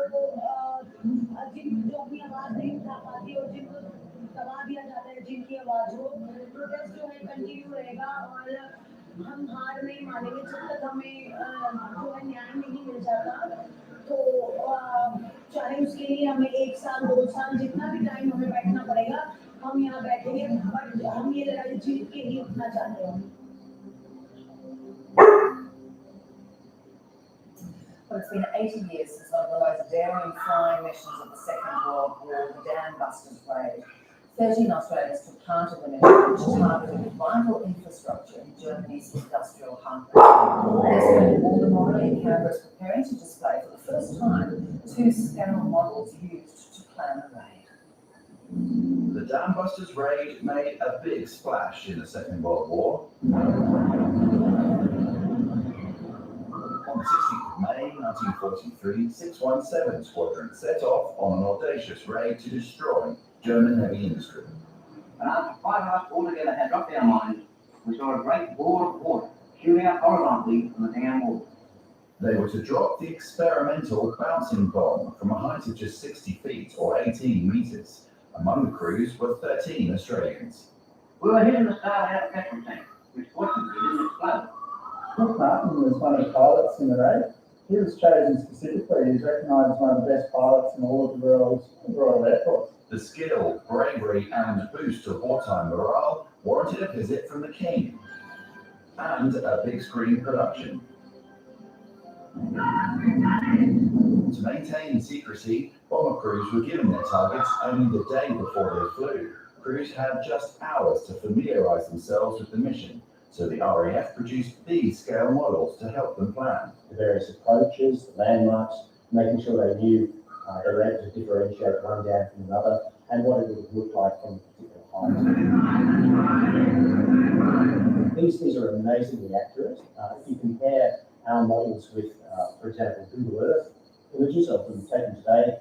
अपनी आवाज नहीं उठा पाती और जिनको दबा दिया जाता है, जिनकी आवाज हो, प्रोटेस्ट जो है कंटिन्यू रहेगा और हम हार नहीं मानेंगे जब तक हमें जो है न्याय नहीं मिल जाता। तो चाहे उसके लिए हमें 1 साल 2 साल जितना भी टाइम हमें बैठना पड़ेगा, हम यहाँ बैठेंगे, बट हम ये लड़ाई जीत के ही उठना चाहते हैं। Well, it's been 80 years since one of the most daring flying missions of the Second World War, the Dam Busters raid. 13 Australians took part in the mission, which targeted vital infrastructure in Germany's industrial hub. President Waldemar in Canberra is preparing to display for the first time 2 scale models used to plan the raid. The Dam Busters raid made a big splash in the Second World War. On the 16th of May 1943, 617 Squadron set off on an audacious raid to destroy German heavy industry. And after 5 hours altogether had dropped our mines, we saw a great ball of water shooting out horizontally from the dam wall. They were to drop the experimental bouncing bomb from a height of just 60 feet or 18 meters. Among the crews were 13 Australians. We were hitting the start out of petrol tank, which fortunately didn't explode. Brooke Martin was one of the pilots in the raid. He was chosen specifically. He's recognised as one of the best pilots in all of the Royal Air Force. The skill, bravery, and boost of wartime morale warranted a visit from the King and a big screen production. To maintain secrecy, bomber crews were given their targets only the day before they flew. Crews had just hours to familiarise themselves with the mission, so the RAF produced these scale models to help them plan. The various approaches, the landmarks, making sure they knew they were able to differentiate one dam from another and what it would look like from a particular height. These things are amazingly accurate. If you compare our models with, for example, Google Earth images of them taken today,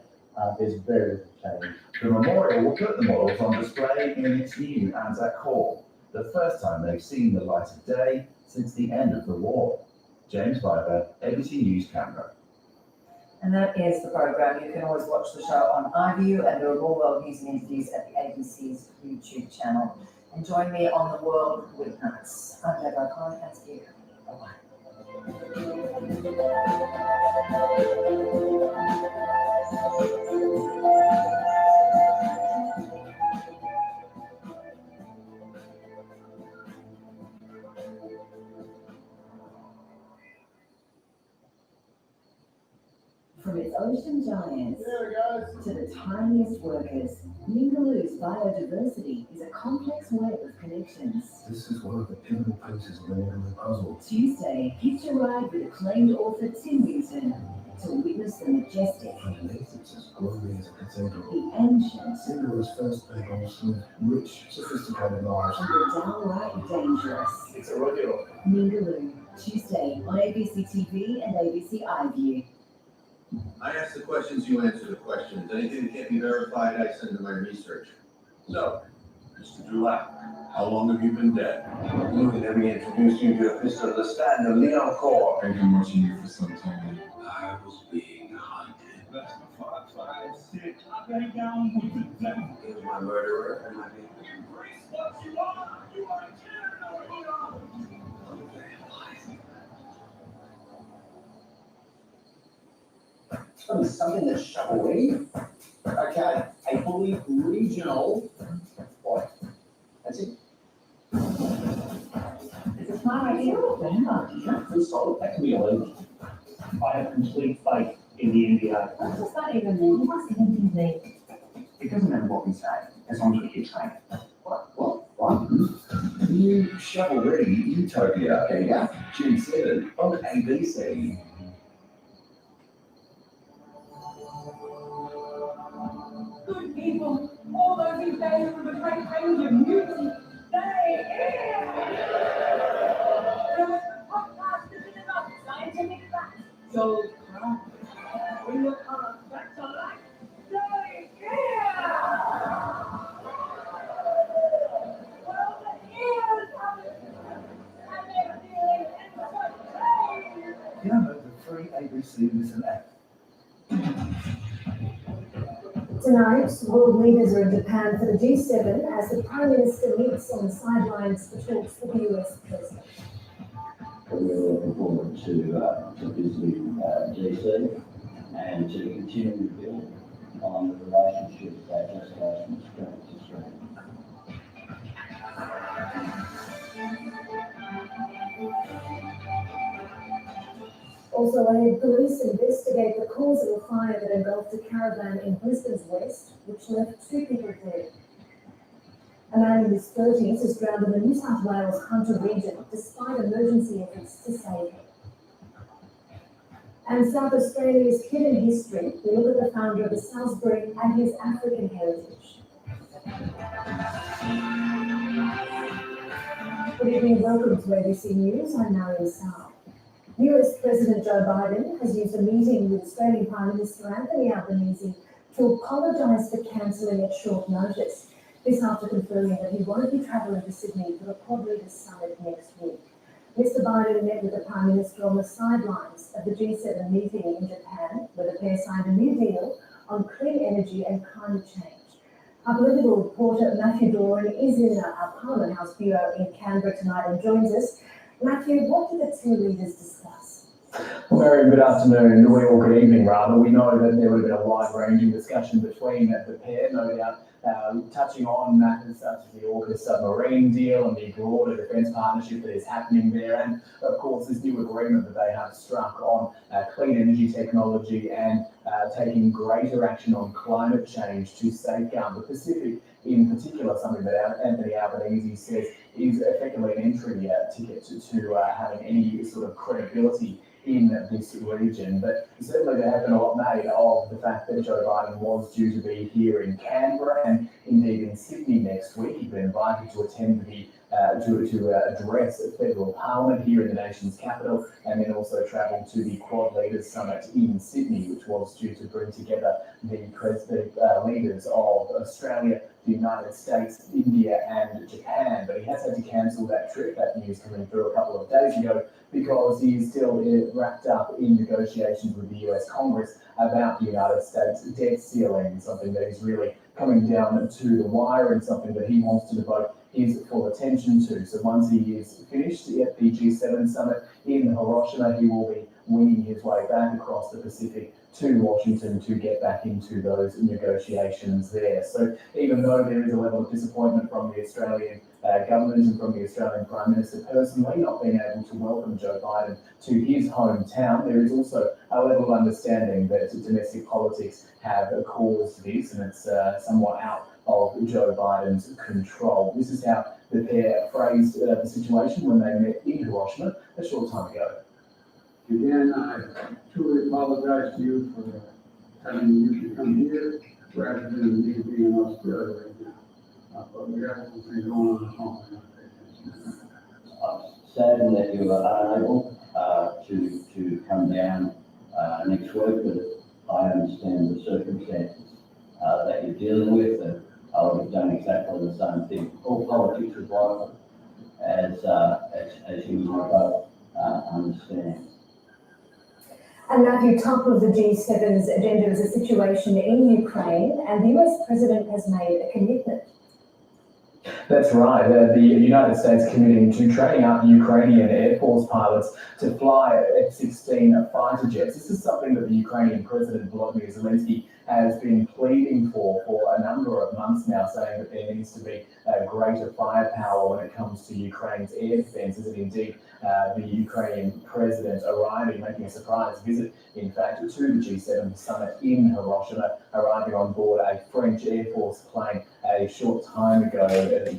there's very little change. The memorial will put the models on display in its new Anzac Hall, the first time they've seen the light of day since the end of the war. James Viber, ABC News, Canberra. And that is the program. You can always watch the show on iView, and there are more world news and interviews at the ABC's YouTube channel. And join me on the World Weeknights. I'm Deborah O'Connor, and see you. Bye-bye. From its ocean giants to the tiniest workers, Ningaloo's biodiversity is a complex web of connections. This is one of the pivotal pieces of the Ningaloo puzzle. Tuesday, hitch a ride with acclaimed author Tim Winton to witness the majestic, Underneath it's as gloomy as a cathedral. the ancient, Ningaloo's first people live rich, sophisticated lives. and the downright dangerous. It's a rodeo. Ningaloo, Tuesday on ABC TV and ABC iView. I ask the questions, you answer the questions. Anything that can't be verified, I send to my research. So, Mr. Dulac, how long have you been dead? Let me introduce you to Mr. Lestanda Leon Core. I've been watching you for some time. I was being hunted. That's my 556. I got it down with the devil. He's my murderer and my name. Embrace what you are. You are a terror. Tell me something that's shovelry. Okay, a fully regional. What? That's it. It's a smart idea. Full stop. That can be illegal. I have complete faith in the NDA. What does that even mean? What does it mean? It doesn't matter what we say, as long as we keep saying it. What? New shovel-ready utopia. There you go. G7 on ABC. Good people, all those in favour of a great range of music, say The podcast is about scientific facts. So, bring your comments back to life. Say Well, the ears have it, and they're feeling entertained. Download the free ABC Listen app. Tonight, world leaders are in Japan for the G7 as the Prime Minister meets on the sidelines for talks with the US President. We're looking forward to visiting DC and to continue to build on the relationship that just goes from strength to strength. Also ahead, police investigate the cause of a fire that engulfed a caravan in Brisbane's west, which left 2 people dead. A man in his 30s is drowned in the New South Wales Hunter region despite emergency efforts to save him. And South Australia's hidden history, we look at the founder of the Salisbury and his African heritage. Good evening, welcome to ABC News. I'm Marion Sarr. US President Joe Biden has used a meeting with Australian Prime Minister Anthony Albanese to apologise for cancelling at short notice. This after confirming that he won't be travelling to Sydney for the Quad Leaders Summit next week. Mr Biden met with the Prime Minister on the sidelines of the G7 meeting in Japan, where the pair signed a new deal on clean energy and climate change. Our political reporter Matthew Doran is in our Parliament House bureau in Canberra tonight and joins us. Matthew, what did the 2 leaders discuss? Well, Mary, good afternoon, or good evening rather. We know that there would have been a wide-ranging discussion between the pair, no doubt, touching on matters such as the AUKUS submarine deal and the broader defence partnership that is happening there, and of course this new agreement that they have struck on clean energy technology and taking greater action on climate change to safeguard the Pacific in particular, something that Anthony Albanese says is effectively an entry ticket to having any sort of credibility in this region. But certainly there has been a lot made of the fact that Joe Biden was due to be here in Canberra and indeed in Sydney next week. He'd been invited to attend the to address federal parliament here in the nation's capital, and then also travel to the Quad Leaders Summit in Sydney, which was due to bring together the leaders of Australia, the United States, India and Japan. But he has had to cancel that trip. That news coming through a couple of days ago because he is still wrapped up in negotiations with the US Congress about the United States debt ceiling, something that is really coming down to the wire and something that he wants to devote his full attention to. So once he is finished at the G7 summit in Hiroshima, he will be winging his way back across the Pacific to Washington to get back into those negotiations there. So even though there is a level of disappointment from the Australian government and from the Australian Prime Minister personally not being able to welcome Joe Biden to his hometown, there is also a level of understanding that domestic politics have caused this, and it's somewhat out of Joe Biden's control. This is how the pair phrased the situation when they met in Hiroshima a short time ago. Again, I truly apologize to you for having you to come here rather than me being in Australia right now. But we got some things going on at home. Saddened that you were unable to come down next week, but I understand the circumstances that you're dealing with, and I would have done exactly the same thing. All politics is vital, as you might both understand. And Matthew, top of the G7's agenda is a situation in Ukraine, and the US president has made a commitment. That's right. The United States committing to training up Ukrainian Air Force pilots to fly F-16 fighter jets. This is something that the Ukrainian President Volodymyr Zelensky has been pleading for a number of months now, saying that there needs to be greater firepower when it comes to Ukraine's air defences, and indeed the Ukrainian president arriving, making a surprise visit, in fact, to the G7 summit in Hiroshima, arriving on board a French Air Force plane a short time ago,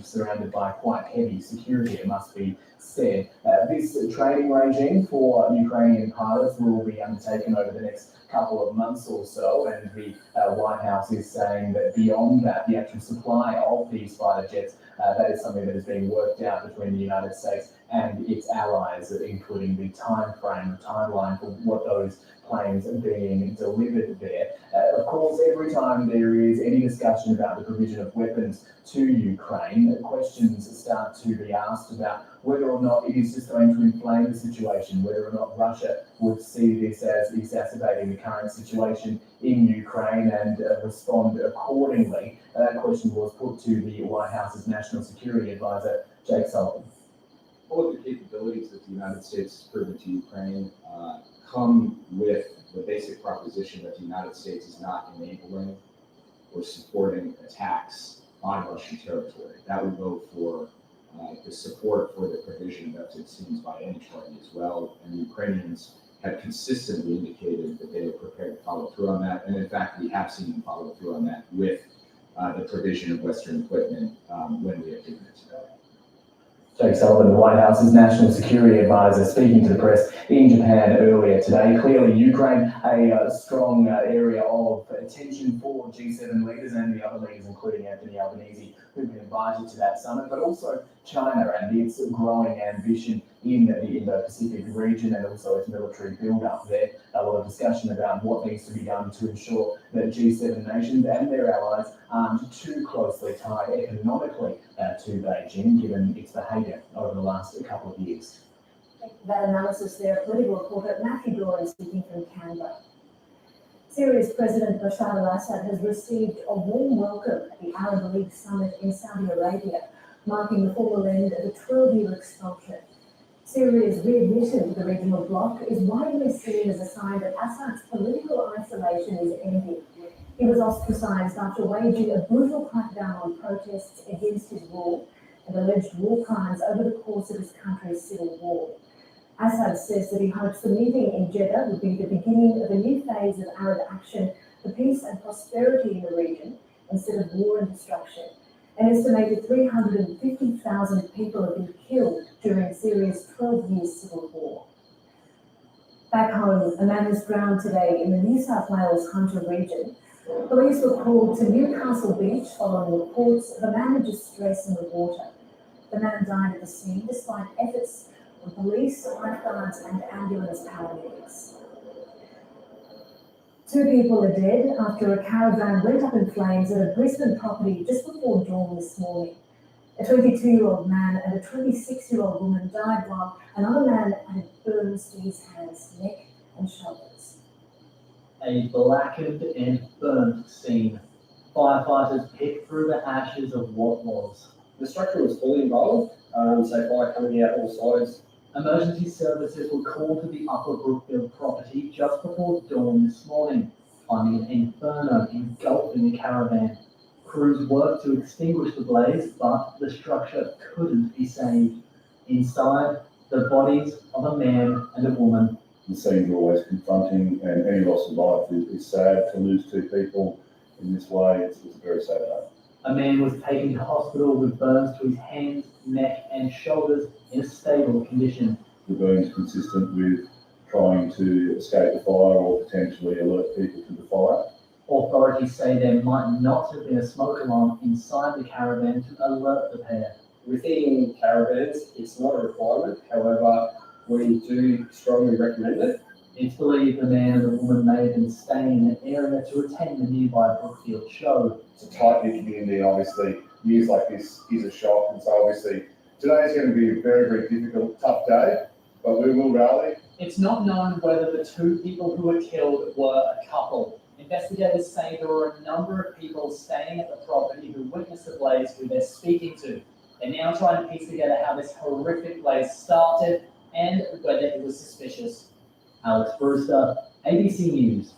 surrounded by quite heavy security, it must be said. This training regime for Ukrainian pilots will be undertaken over the next couple of months or so, and the White House is saying that beyond that, the actual supply of these fighter jets, that is something that is being worked out between the United States and its allies, including the timeline for what those planes are being delivered there. Of course, every time there is any discussion about the provision of weapons to Ukraine, questions start to be asked about whether or not it is just going to inflame the situation, whether or not Russia would see this as exacerbating the current situation in Ukraine and respond accordingly. That question was put to the White House's National Security Advisor, Jake Sullivan. All of the capabilities that the United States has proven to Ukraine come with the basic proposition that the United States is not enabling or supporting attacks on Russian territory. That would go for the support for the provision of F-16s by any party as well. And the Ukrainians have consistently indicated that they are prepared to follow through on that. And in fact, we have seen them follow through on that with the provision of Western equipment when we have given it to them. Jake Sullivan, the White House's National Security Advisor, speaking to the press in Japan earlier today. Clearly, Ukraine, a strong area of attention for G7 leaders and the other leaders, including Anthony Albanese, who've been invited to that summit, but also China and its growing ambition in the Indo-Pacific region and also its military build-up there. A lot of discussion about what needs to be done to ensure that G7 nations and their allies aren't too closely tied economically to Beijing, given its behaviour over the last couple of years. That analysis there, political reporter Matthew Doran speaking from Canberra. Syria's President Bashar al-Assad has received a warm welcome at the Arab League summit in Saudi Arabia, marking the formal end of a 12-year expulsion. Syria's readmission to the regional bloc is widely seen as a sign that Assad's political isolation is ending. He was ostracised after waging a brutal crackdown on protests against his rule and alleged war crimes over the course of his country's civil war. Assad says that he hopes the meeting in Jeddah will be the beginning of a new phase of Arab action for peace and prosperity in the region instead of war and destruction. An estimated 350,000 people have been killed during Syria's 12-year civil war. Back home, a man was drowned today in the New South Wales Hunter region. Police were called to Newcastle Beach following reports of a man in distress in the water. The man died at the scene despite efforts from police, lifeguards and ambulance paramedics. 2 people are dead after a caravan went up in flames at a Brisbane property just before dawn this morning. A 22-year-old man and a 26-year-old woman died while another man had burns to his hands, neck and shoulders. A blackened and burnt scene. Firefighters picked through the ashes of what was. The structure was fully involved, so fire coming out all sides. Emergency services were called to the Upper Brookfield property just before dawn this morning, finding an inferno engulfing the caravan. Crews worked to extinguish the blaze, but the structure couldn't be saved. Inside, the bodies of a man and a woman. The scene's always confronting, and any loss of life is sad. To lose 2 people in this way, it's a very sad day. A man was taken to hospital with burns to his hands, neck and shoulders in a stable condition. The burns consistent with trying to escape the fire or potentially alert people to the fire. Authorities say there might not have been a smoke alarm inside the caravan to alert the pair. Within caravans, it's not a requirement. However, we do strongly recommend it It's believed the man and the woman may have been staying in an area to attend the nearby Brookfield show. It's a tight-knit community, and obviously news like this is a shock. And so obviously today is going to be a very, very difficult, tough day, but we will rally. It's not known whether the two people who were killed were a couple. Investigators say there were a number of people staying at the property who witnessed the blaze who they're speaking to. They're now trying to piece together how this horrific blaze started and whether it was suspicious. Alex Brewster, ABC News.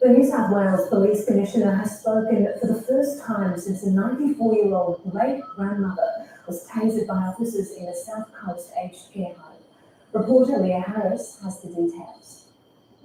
The New South Wales Police Commissioner has spoken for the first time since a 94-year-old great-grandmother was tasered by officers in a South Coast aged care home. Reporter Leah Harris has the details.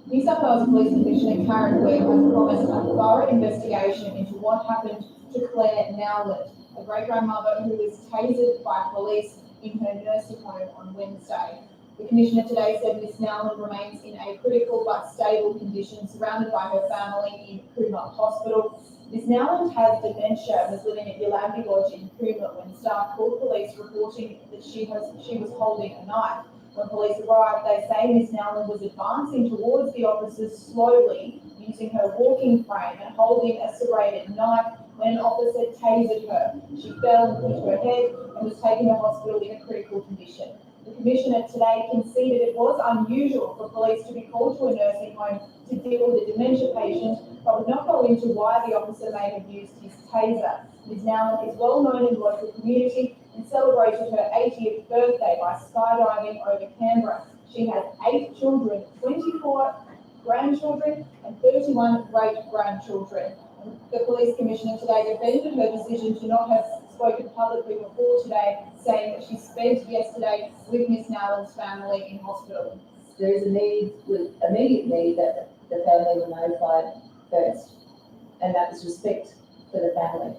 New South Wales Police Commissioner Karen Webb has promised a thorough investigation into what happened to Claire Nowland, a great-grandmother who was tasered by police in her nursing home on Wednesday. The Commissioner today said Miss Nowland remains in a critical but stable condition, surrounded by her family in Cooma Hospital. Miss Nowland has dementia and was living at Yalabi Lodge in Cooma when staff called police reporting that she was holding a knife. When police arrived, they say Miss Nowland was advancing towards the officers slowly, using her walking frame and holding a serrated knife when an officer tasered her. She fell and hit her head and was taken to hospital in a critical condition. The Commissioner today conceded it was unusual for police to be called to a nursing home to deal with a dementia patient, but would not go into why the officer may have used his taser. Ms. Nowland is well known in the local community and celebrated her 80th birthday by skydiving over Canberra. She has 8 children, 24 grandchildren and 31 great-grandchildren. The Police Commissioner today defended her decision to not have spoken publicly before today, saying that she spent yesterday with Miss Nowland's family in hospital. There is a need, immediate need that the family were notified first, and that was respect for the family.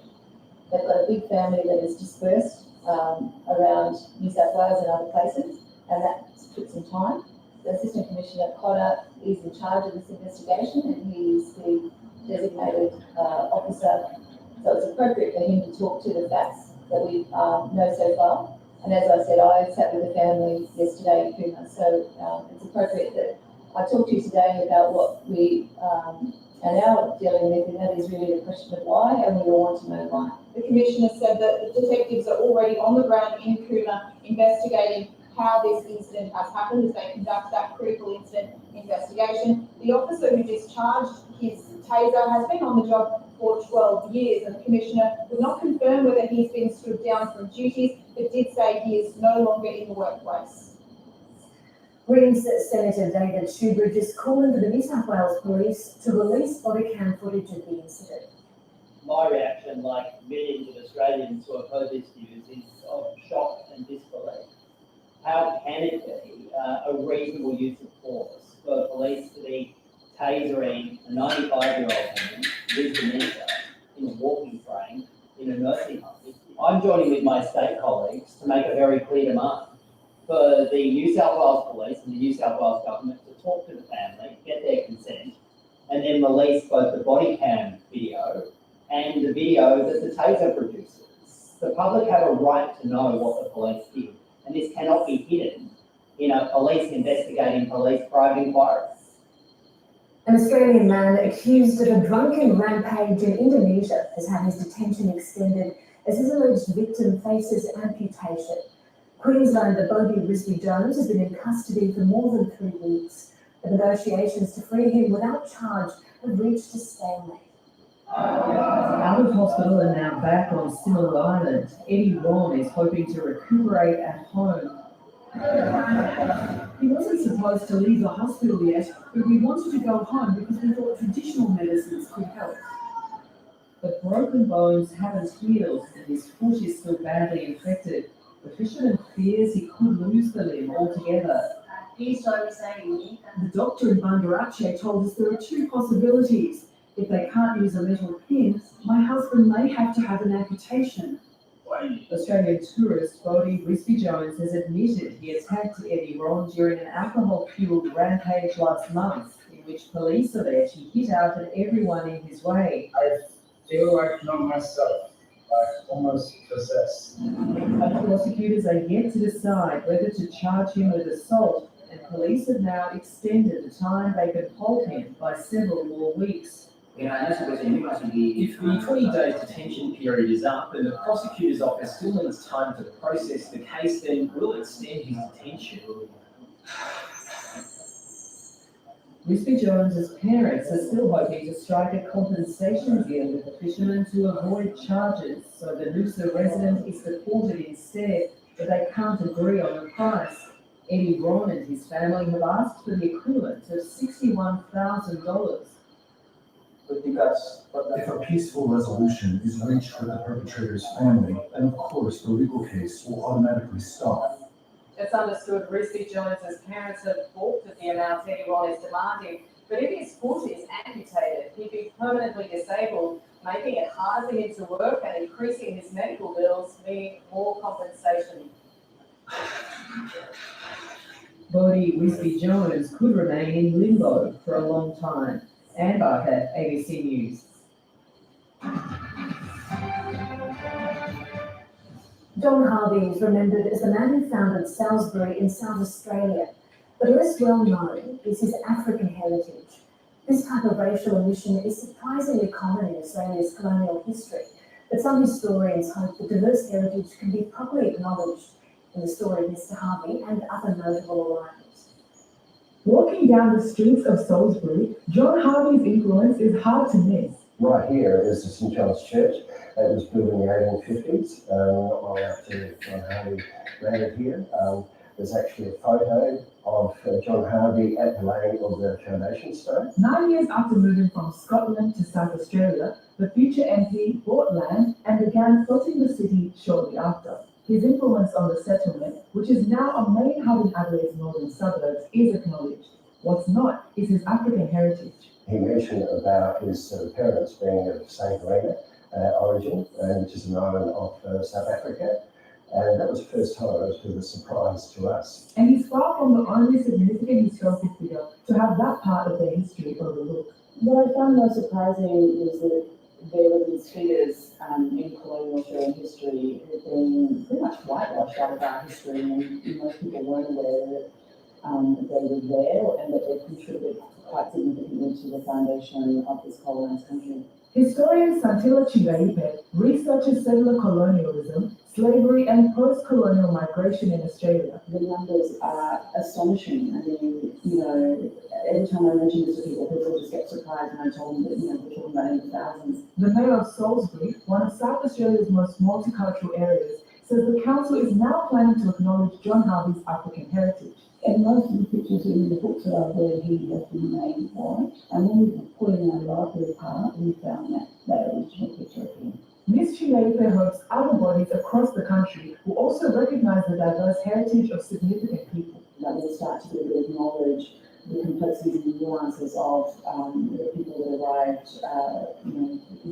They've got a big family that is dispersed around New South Wales and other places, and that took some time. The Assistant Commissioner Cotter is in charge of this investigation, and he is the designated officer, so it's appropriate for him to talk to the facts that we know so far. And as I said, I sat with the family yesterday in Cooma, so it's appropriate that I talk to you today about what we are now dealing with, and that is really the question of why, and we all want to know why. The Commissioner said that the detectives are already on the ground in Cooma investigating how this incident has happened as they conduct that critical incident investigation. The officer who discharged his taser has been on the job for 12 years, and the Commissioner would not confirm whether he's been stood down from duties, but did say he is no longer in the workplace. Greens Senator David Shoebridge is calling for the New South Wales Police to release body cam footage of the incident. My reaction, like millions of Australians who have heard this news, is of shock and disbelief. How can it be a reasonable use of force for police to be tasering a 95-year-old woman with dementia in a walking frame in a nursing home? I'm joining with my state colleagues to make a very clear demand for the New South Wales Police and the New South Wales Government to talk to the family, get their consent, and then release both the body cam video and the video that the taser produces. The public have a right to know what the police did, and this cannot be hidden in a police investigating police private inquiry. An Australian man accused of a drunken rampage in Indonesia has had his detention extended as his alleged victim faces amputation. Queenslander Bobby Risby-Jones has been in custody for more than 3 weeks. The negotiations to free him without charge have reached a stalemate. Out of hospital and now back on Simil Island, Eddie Ron is hoping to recuperate at home. He wasn't supposed to leave the hospital yet, but we wanted to go home because we thought traditional medicines could help. But broken bones haven't healed and his foot is still badly infected. The fisherman fears he could lose the limb altogether. The doctor in Banda Aceh told us there are 2 possibilities. If they can't use a metal pin, my husband may have to have an amputation. Australian tourist Bodie Risby-Jones has admitted he attacked Eddie Ron during an alcohol-fueled rampage last month, in which police allege he hit out at everyone in his way. I feel like not myself, like almost possessed. Prosecutors are yet to decide whether to charge him with assault and police have now extended the time they could hold him by several more weeks. If the 20-day detention period is up and the prosecutor's office still needs time to process the case, then we'll extend his detention. Wispy Jones's parents are still hoping to strike a compensation deal with the fishermen to avoid charges, so the Noosa resident is deported instead, but they can't agree on the price. Eddie Ron and his family have asked for the equivalent of $61,000. If a peaceful resolution is reached with the perpetrator's family, then of course the legal case will automatically stop. It's understood Wispy Jones's parents have balked at the amount Eddie Ron is demanding, but if his foot is amputated, he'd be permanently disabled, making it harder for him to work and increasing his medical bills, meaning more compensation. Bodie Wispy Jones could remain in limbo for a long time. Anne Barker, ABC News. John Harvey is remembered as the man who founded Salisbury in South Australia, but less well known is his African heritage. This type of racial omission is surprisingly common in Australia's colonial history, but some historians hope that diverse heritage can be properly acknowledged in the story of Mr. Harvey and other notable arrivals. Walking down the streets of Salisbury, John Harvey's influence is hard to miss. Right here is the St. John's Church. It was built in the 1850s, not long after John Harvey landed here. There's actually a photo of John Harvey at the laying of the foundation stone. 9 years after moving from Scotland to South Australia, the future MP bought land and began floating the city shortly after. His influence on the settlement, which is now a main hub in Adelaide's northern suburbs, is acknowledged. What's not is his African heritage. He mentioned about his parents being of St. Helena origin, which is an island of South Africa. And that was the first time it was a bit of a surprise to us. And he's far from the only significant historical figure to have that part of their history overlooked. What I found most surprising was that there were these figures in colonial Australian history who have been pretty much whitewashed out of our history, and most people weren't aware that they were there and that they contributed quite significantly to the foundation of this colonised country. Historian Santila Chingaipe researches settler colonialism, slavery and post-colonial migration in Australia. The numbers are astonishing. I mean, every time I mention this to people, people just get surprised, and I told them that, we're talking about in the thousands. The mayor of Salisbury, one of South Australia's most multicultural areas, says the council is now planning to acknowledge John Harvey's African heritage. And most of the pictures in the books that I've read, he has been made white. And when we were pulling our library apart, we found that original picture of him. Ms. Chingaipe hopes other bodies across the country will also recognise the diverse heritage of significant people. That will start to be able to acknowledge the complexities and nuances of the people that arrived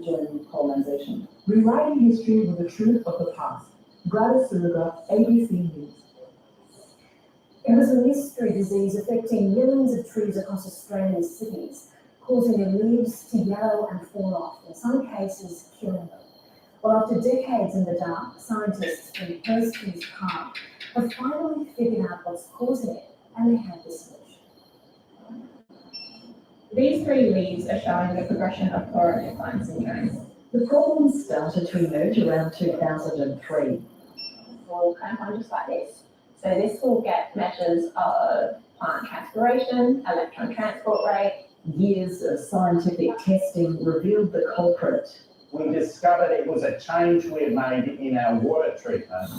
during colonisation. Rewriting history with the truth of the past. Gladys Suruga, ABC News. It was a mystery disease affecting millions of trees across Australia's cities, causing their leaves to yellow and fall off, in some cases killing them. Well, after decades in the dark, scientists from Perskins Park have finally figured out what's causing it, and they have the solution. These three leaves are showing the progression of chloroticline syndrome. The problem started to emerge around 2003. Will kind of come just like this. So this will get measures of plant transpiration, electron transport rate. Years of scientific testing revealed the culprit. We discovered it was a change we had made in our water treatment.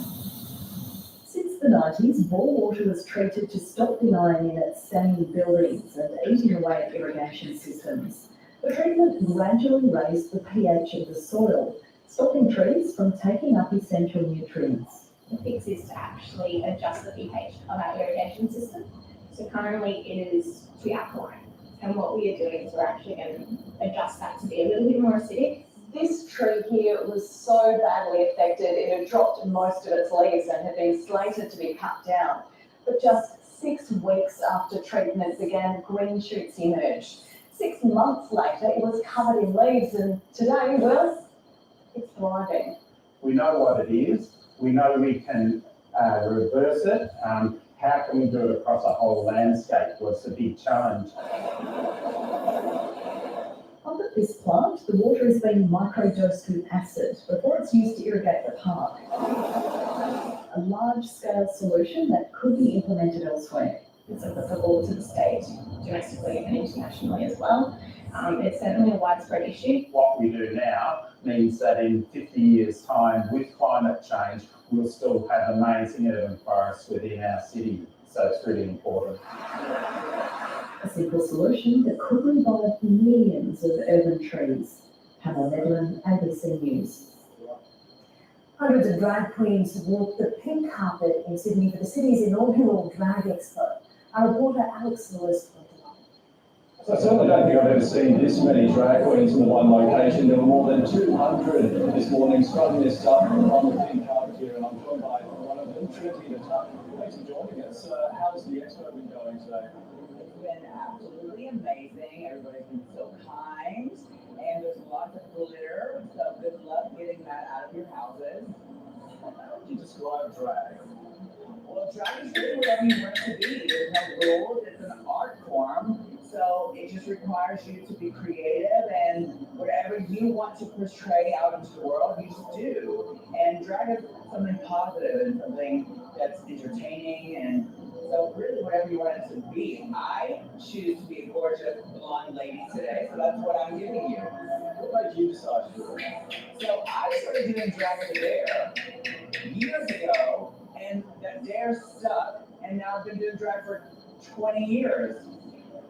Since the 90s, bore water was treated to stop the iron in it staining buildings and eating away at irrigation systems. The treatment gradually raised the pH of the soil, stopping trees from taking up essential nutrients. The fix is to actually adjust the pH of our irrigation system. So currently it is too alkaline. And what we are doing is we're actually going to adjust that to be a little bit more acidic. This tree here was so badly affected, it had dropped most of its leaves and had been slated to be cut down. But just 6 weeks after treatment began, green shoots emerged. 6 months later, it was covered in leaves, and today, well, it's thriving. We know what it is. We know we can reverse it. How can we do it across a whole landscape was the big challenge. Up at this plant, the water is being microdosed with acid before it's used to irrigate the park. A large-scale solution that could be implemented elsewhere. It's applicable to the state, domestically and internationally as well. It's certainly a widespread issue. What we do now means that in 50 years' time, with climate change, we'll still have amazing urban forests within our city. So it's really important. A simple solution that could revive millions of urban trees. Hannah Medlin, ABC News. Hundreds of drag queens walked the pink carpet in Sydney for the city's inaugural Drag Expo. Our reporter Alex Lewis went along. So I certainly don't think I've ever seen this many drag queens in one location. There were more than 200 this morning, scrubbing this up on the pink carpet here, and I'm joined by one of them, Trinity Natak. Thanks for joining us. How's the expo been going today? It's been absolutely amazing. Everybody's been so kind, and there's lots of glitter, so good luck getting that out of your houses. How would you describe drag? Well, drag is really whatever you want it to be. There's no rules. It's an art form, so it just requires you to be creative, and whatever you want to portray out into the world, you just do. And drag is something positive and something that's entertaining, and so really whatever you want it to be. I choose to be a gorgeous blonde lady today, so that's what I'm giving you. What made you decide to do it? So I started doing Drag the Dare years ago, and that dare stuck, and now I've been doing drag for 20 years.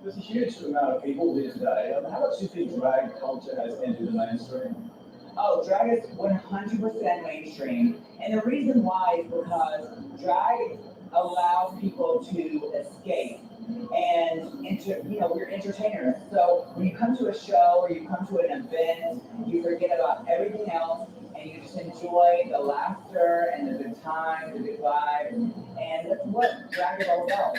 There's a huge amount of people here today. How much do you think drag culture has entered the mainstream? Oh, drag is 100% mainstream, and the reason why is because drag allows people to escape, and we're entertainers. So when you come to a show or you come to an event, you forget about everything else, and you just enjoy the laughter and the good time, the good vibe, and that's what drag is all about.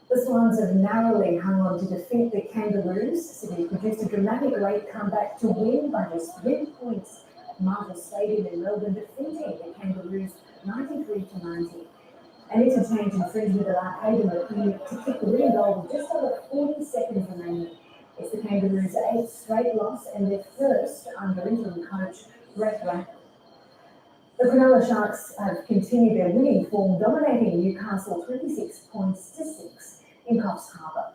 The Swans have narrowly hung on to defeat the Kangaroos. Sydney produced a dramatic late comeback to win by just 3 points at Marvel Stadium in Melbourne, defeating the Kangaroos 93-90. An entertained infringement allowed Hayden McQueen to kick the winning goal with just over 40 seconds remaining. It's the Kangaroos' 8th straight loss and their first under interim coach Brett Rackle. The Cronulla Sharks have continued their winning form, dominating Newcastle 26 points to 6 in Coffs Harbour.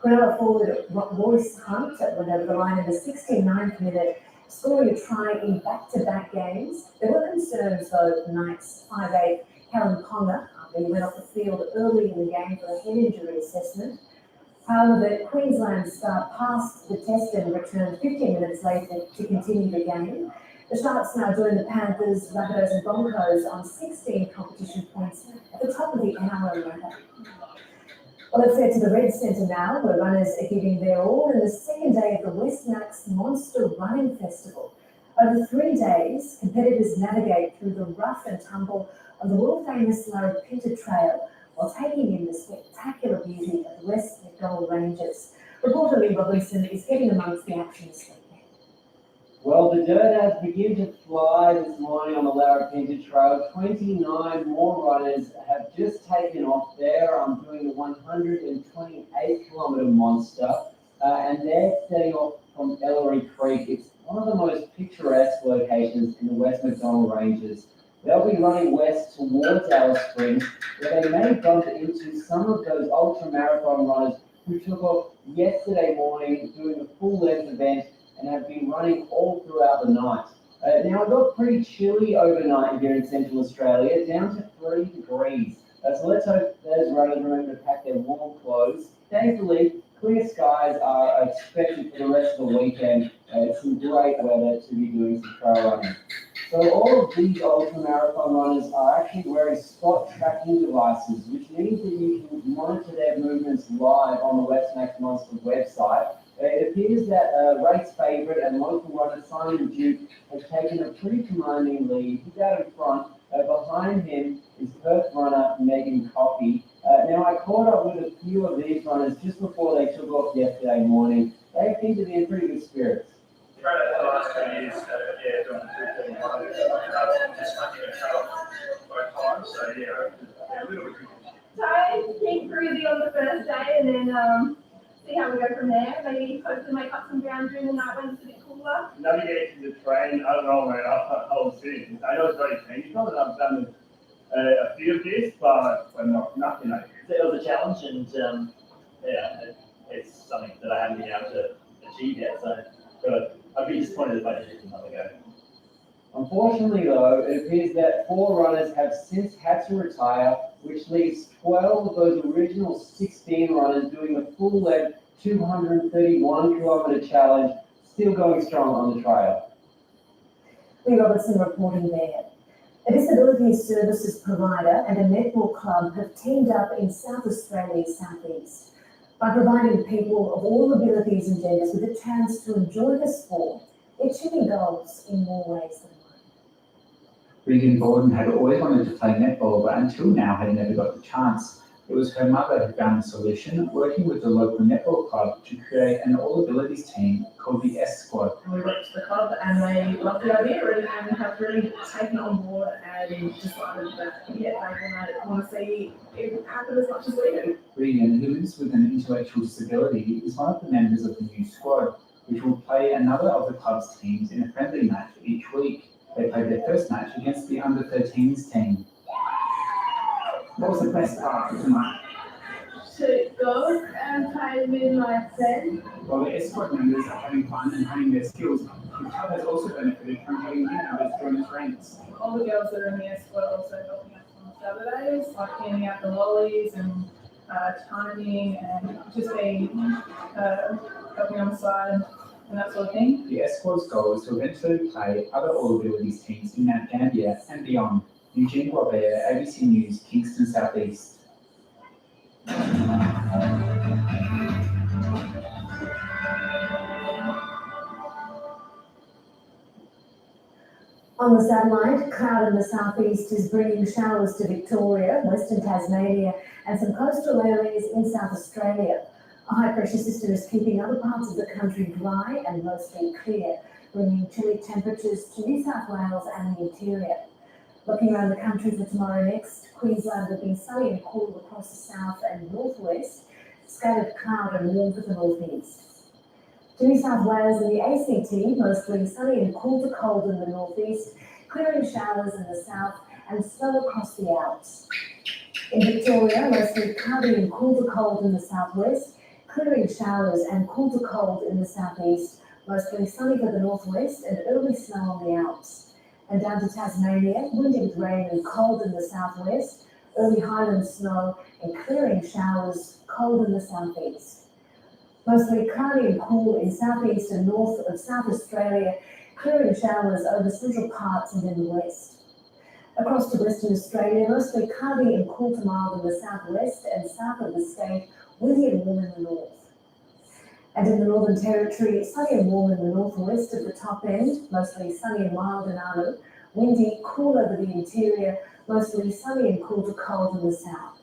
Cronulla forward Royce Hunt went over the line in the 69th minute, scoring a try in back-to-back games. There were concerns, though, for Knights 5'8" Callum Ponga, after he went off the field early in the game for a head injury assessment. However, the Queensland star passed the test and returned 15 minutes later to continue the game. The Sharks now join the Panthers, Rabbitohs and Broncos on 16 competition points at the top of the NRL ladder. Well, let's head to the Red Centre now, where runners are giving their all in the second day of the West Max Monster Running Festival. Over 3 days, competitors navigate through the rough and tumble of the world-famous Larapinta Trail while taking in the spectacular beauty of the West McDonnell Ranges. Reporter Lee Robinson is getting amongst the action this weekend. Well, the dirt has begun to fly this morning on the Larapinta Trail. 29 more runners have just taken off there. I'm doing the 128-kilometre monster, and they're setting off from Ellery Creek. It's one of the most picturesque locations in the West McDonnell Ranges. They'll be running west towards Alice Springs, where they may bump into some of those ultra-marathon runners who took off yesterday morning doing a full-length event and have been running all throughout the night. Now, it got pretty chilly overnight here in Central Australia, down to 3 degrees. So let's hope those runners remember to pack their warm clothes. Thankfully, clear skies are expected for the rest of the weekend. It's some great weather to be doing some trail running. So all of these ultra-marathon runners are actually wearing spot tracking devices, which means that you can monitor their movements live on the West Max Monster website. It appears that race favourite and local runner Simon Duke has taken a pretty commanding lead. He's out in front. Behind him is Perth runner Megan Coffey. Now, I caught up with a few of these runners just before they took off yesterday morning. They seem to be in pretty good spirits. Australia the last 2 years, yeah, doing the 231, just making a cut off both times, so yeah, a little bit. Try and keep cruisy on the first day and then see how we go from there. Maybe hope to make up some ground during the night when it's a bit cooler. Navigating the train, I don't know, man, I'll see. I know it's very painful, and I've done a few of these, but nothing like it. It was a challenge, and it's something that I haven't been able to achieve yet. So, but I'd be disappointed if I didn't another go. Unfortunately, though, it appears that 4 runners have since had to retire, which leaves 12 of those original 16 runners doing the full length 231-kilometre challenge, still going strong on the trail. Lee Robertson reporting there. A disability services provider and a netball club have teamed up in South Australia's southeast by providing people of all abilities and genders with a chance to enjoy the sport. They're achieving goals in more ways than one. Regan Borden had always wanted to play netball, but until now had never got the chance. It was her mother who found the solution, working with the local netball club to create an all-abilities team called the S Squad. And we went to the club and they loved the idea and have really taken it on board and decided that, they want to see it happen as much as we do. Regan, who lives with an intellectual disability, is one of the members of the new squad, which will play another of the club's teams in a friendly match each week. They played their first match against the under-13s team. What was the best part of tonight? To go and play with my friends. While the S Squad members are having fun and honing their skills, the club has also benefited from having new members join its ranks. All the girls that are in the S Squad are also helping us on Saturdays, like handing out the lollies and toning and just being helping on the side and that sort of thing. The S Squad's goal is to eventually play other all-abilities teams in Mount Gambier and beyond. Eugene Robert, ABC News, Kingston South East. On the satellite, cloud in the southeast is bringing showers to Victoria, Western Tasmania, and some coastal areas in South Australia. A high-pressure system is keeping other parts of the country dry and mostly clear, bringing chilly temperatures to New South Wales and the interior. Looking around the country for tomorrow next, Queensland will be sunny and cool across the south and northwest, scattered cloud and warm to the northeast. To New South Wales and the ACT, mostly sunny and cool to cold in the northeast, clearing showers in the south and snow across the Alps. In Victoria, mostly cloudy and cool to cold in the southwest, clearing showers and cool to cold in the southeast, mostly sunny to the northwest and early snow on the Alps. And down to Tasmania, windy with rain and cold in the southwest, early highland snow and clearing showers, cold in the southeast. Mostly cloudy and cool in southeast and north of South Australia, clearing showers over central parts and in the west. Across to Western Australia, mostly cloudy and cool to mild in the southwest and south of the state, windy and warm in the north. And in the Northern Territory, sunny and warm in the northwest at the top end, mostly sunny and mild in Arnhem, windy, cool over the interior, mostly sunny and cool to cold in the south.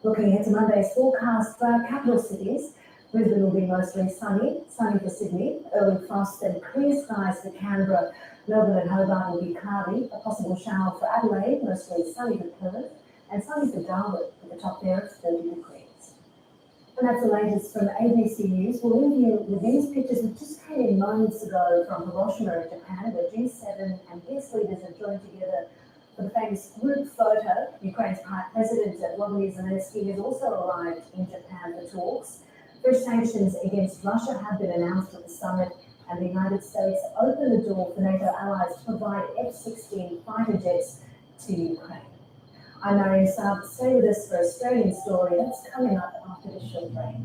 Looking ahead to Monday's forecast for our capital cities, Brisbane will be mostly sunny for Sydney, early frost and clear skies for Canberra. Melbourne and Hobart will be cloudy, a possible shower for Adelaide, mostly sunny for Perth, and sunny for Darwin, with a top there of 30 degrees. And that's the latest from ABC News. We'll leave you with these pictures that just came in moments ago from Hiroshima in Japan, where G7 and its leaders have joined together for the famous group photo. Ukraine's President Volodymyr Zelensky has also arrived in Japan for talks. Fresh sanctions against Russia have been announced at the summit, and the United States opened the door for NATO allies to provide F-16 fighter jets to Ukraine. I'm Marion Saab. Stay with us for Australian Story. That's coming up after this short break.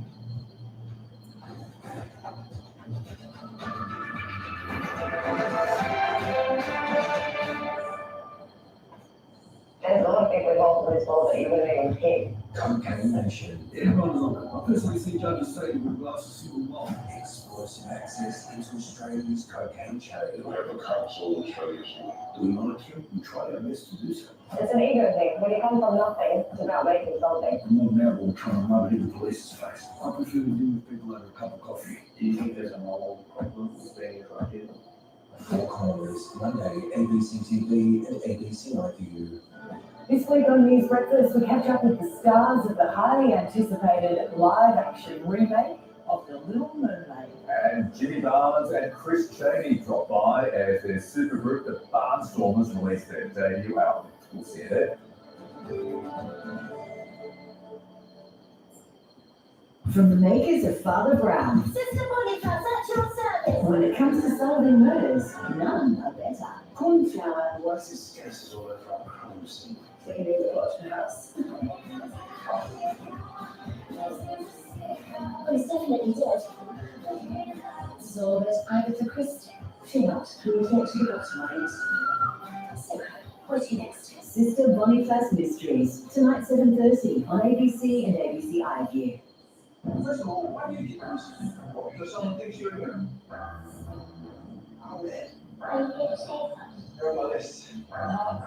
There's a lot of people involved in this law that you wouldn't even pick. Cocaine Nation. Everyone look, I personally see judges say with regards to single law. Exclusive access into Australia's cocaine trade. We have a council in Australia. Do we monitor it? We try our best to do so. It's an ego thing. When you come from nothing, it's about making something. I'm not an outlaw trying to rub it in the police's face. I prefer to deal with people over a cup of coffee. Do you think there's a moral problem with being corrupted? Four Corners, Monday, ABC TV and ABC ITV. This week on News Breakfast, we catch up with the stars of the highly anticipated live-action remake of The Little Mermaid. And Jimmy Barnes and Chris Cheney drop by as their supergroup, the Barnstormers, release their debut album. We'll see you there. From the makers of Father Brown. Sister Monica, at your service. When it comes to solving murders, none are better. Cornflower. What's this gases all over our crime scene? Take it over to the house. Oh, it's definitely dead. Dissolvers, Agatha Christie. Fear not, we will get to the bottom of it. So, what's your next? Sister Boniface Mysteries, tonight 7:30 on ABC and ABC iView. First of all, why do you get this? Because someone thinks you're here. I'll bet. I'm here to say You're on my list.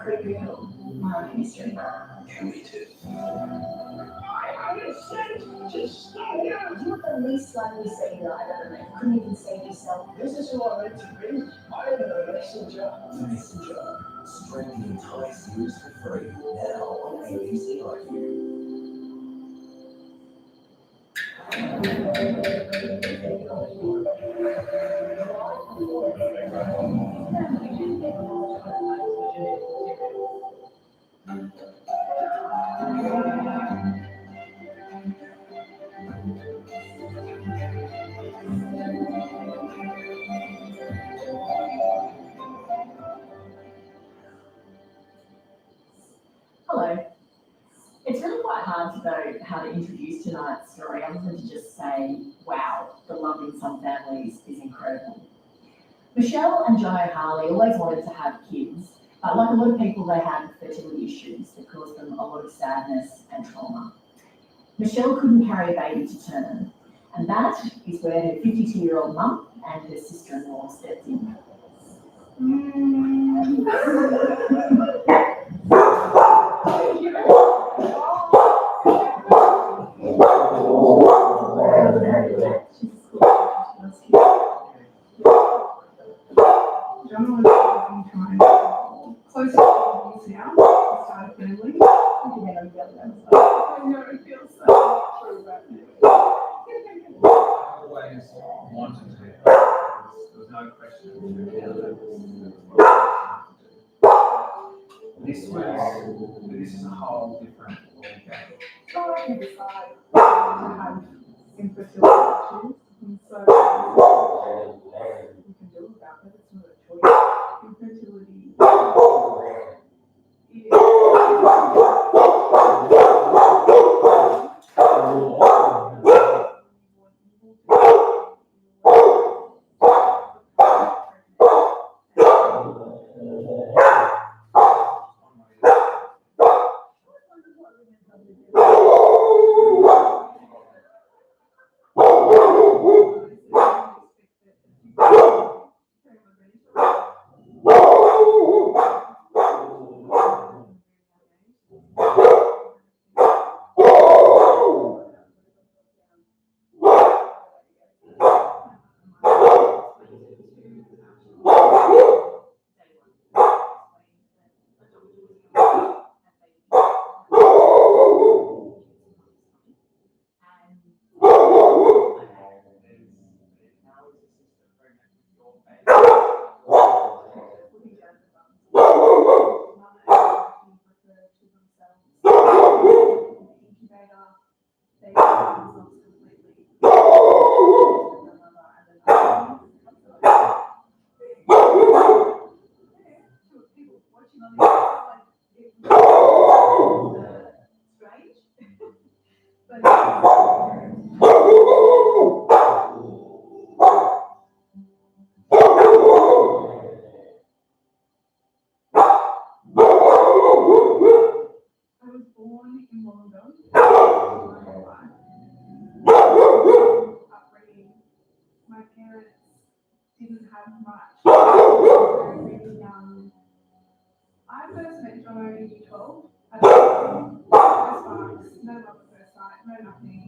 creepy murder mystery. Yeah, me too. I understand. Just stay here. You're the least likely savior I've ever met. You couldn't even save yourself. This is who I'm meant to be. I am the messenger. The Messenger. Stream the entire series for free now on ABC iView. Hello. It's really quite hard to know how to introduce tonight's story other than to just say, wow, the love in some families is incredible. Michelle and Joe Harley always wanted to have kids, but like a lot of people, they had fertility issues that caused them a lot of sadness and trauma. Michelle couldn't carry a baby to term, and that is where her 52-year-old mum and her sister-in-law stepped in. Close to the now, start a family. I know it feels so true right now. I always wanted to. There was no question. This is a whole different ballgame. So I can decide to have infertility issues, and so you can do about it. It's not a choice. Infertility much. Really young. I first met John in year 12. At first sparks, no love at first sight, no nothing.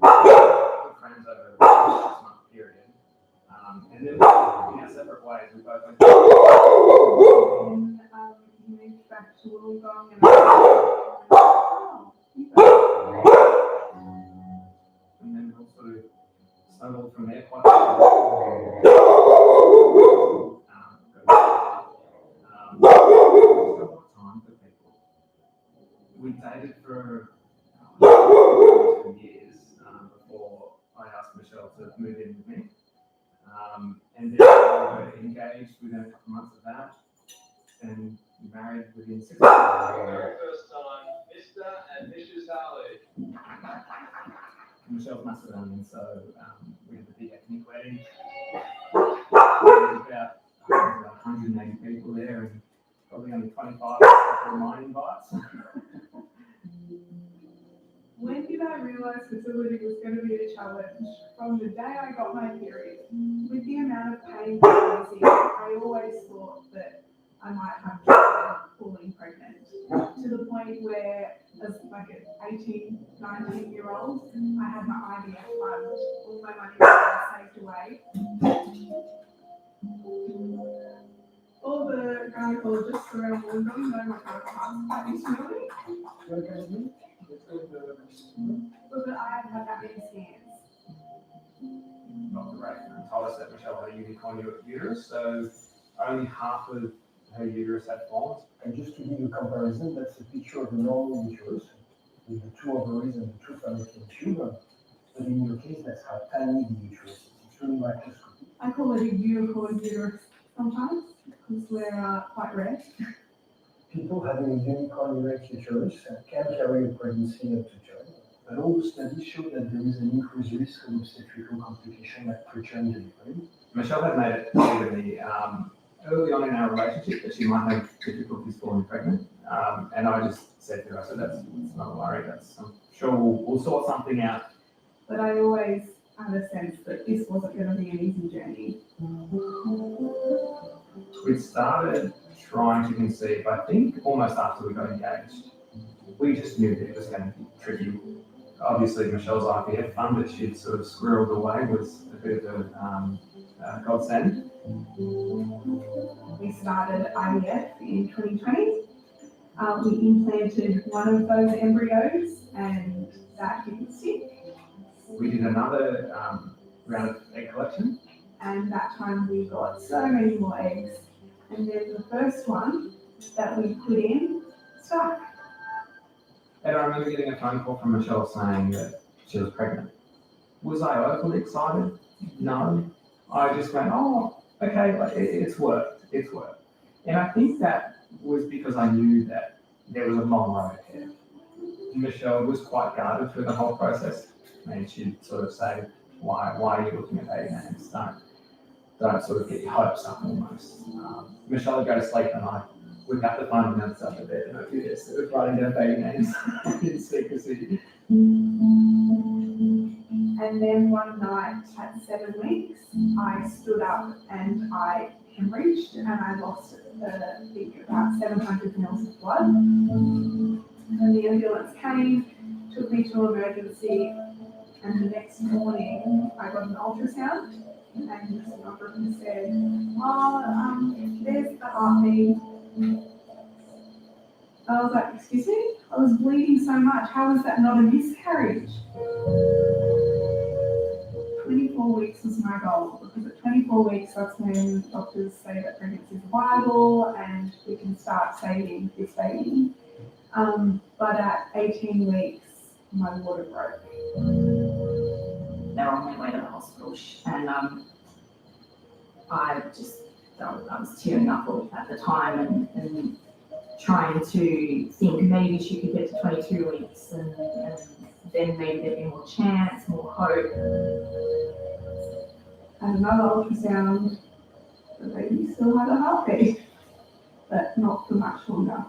Good friends over a 6-month period. And then in our separate ways, we both went And he moved back to Wollongong and and then we'll sort of snowballed from there quite a time for people. We dated for 2 years before I asked Michelle to move in with me. And then we were engaged within a couple of months of that and married within 6 months. Very first time, Mr. and Mrs. Harley. Michelle's Macedonian, so we had a big ethnic wedding. There was about 180 people there and probably only 25 were mine invites. when did I realise fertility was going to be a challenge? From the day I got my period. With the amount of pain causing, I always thought that I might have trouble falling pregnant. To the point where, as like an 18, 19-year-old, I had my IVF fund, all my money was saved away. All the gynecologists around Wollongong know my counterparts quite intimately. So that I had had that many scans. Dr. Rathman told us that Michelle had a unicondylar uterus, so only half of her uterus had formed. And just to give you a comparison, that's a picture of a normal uterus with the 2 ovaries and the 2 fallopian tubes. But in your case, that's how tiny the uterus is. It's really microscopic. I call it a unicorn uterus sometimes because they're quite rare. People having a unicondylar uterus can carry a pregnancy up to term. But all the studies show that there is an increased risk of obstetrical complication like preterm delivery. Michelle had made it clear to me early on in our relationship that she might have difficulties falling pregnant. And I just said to her, I said, that's not a worry, I'm sure we'll sort something out. But I always had a sense that this wasn't going to be an easy journey. We started trying to conceive, I think, almost after we got engaged. We just knew that it was going to be tricky. Obviously, Michelle's IVF fund that she'd sort of squirreled away was a bit of a godsend. We started IVF in 2020. We implanted one of those embryos and that didn't stick. We did another round of egg collection. And that time we got so many more eggs. And then the first one that we put in stuck. And I remember getting a phone call from Michelle saying that she was pregnant. Was I overly excited? No. I just went, oh, okay, like, it's worked. And I think that was because I knew that there was a long road ahead. Michelle was quite guarded through the whole process. And she'd sort of say, why are you looking at baby names? Don't sort of get your hopes up almost. Michelle would go to sleep and we'd have to find another side of bed and I'd do this. It was writing down baby names in secrecy. And then one night at 7 weeks, I stood up and I hemorrhaged and I lost about 700 mils of blood. And the ambulance came, took me to emergency, and the next morning I got an ultrasound and the sonographer said, there's the heartbeat. I was like, excuse me? I was bleeding so much. How is that not a miscarriage? 24 weeks was my goal because at 24 weeks, that's when doctors say that pregnancy is viable and we can start saving this baby. But at 18 weeks, my water broke. They were on their way to the hospital and I was tearing up at the time and trying to think maybe she could get to 22 weeks and then maybe there'd be more chance, more hope. And another ultrasound, the baby still had a heartbeat, but not for much longer.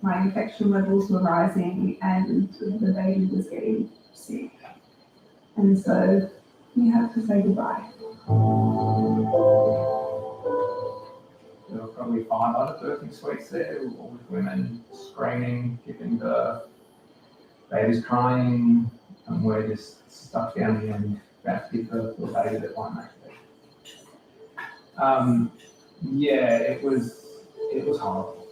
My infection levels were rising and the baby was getting sick. And so we had to say goodbye. there were probably 5 other birthing suites there, all with women screaming, giving birth, babies crying, and we're just stuck down here and about to give birth to a baby that won't make it. Yeah, it was horrible.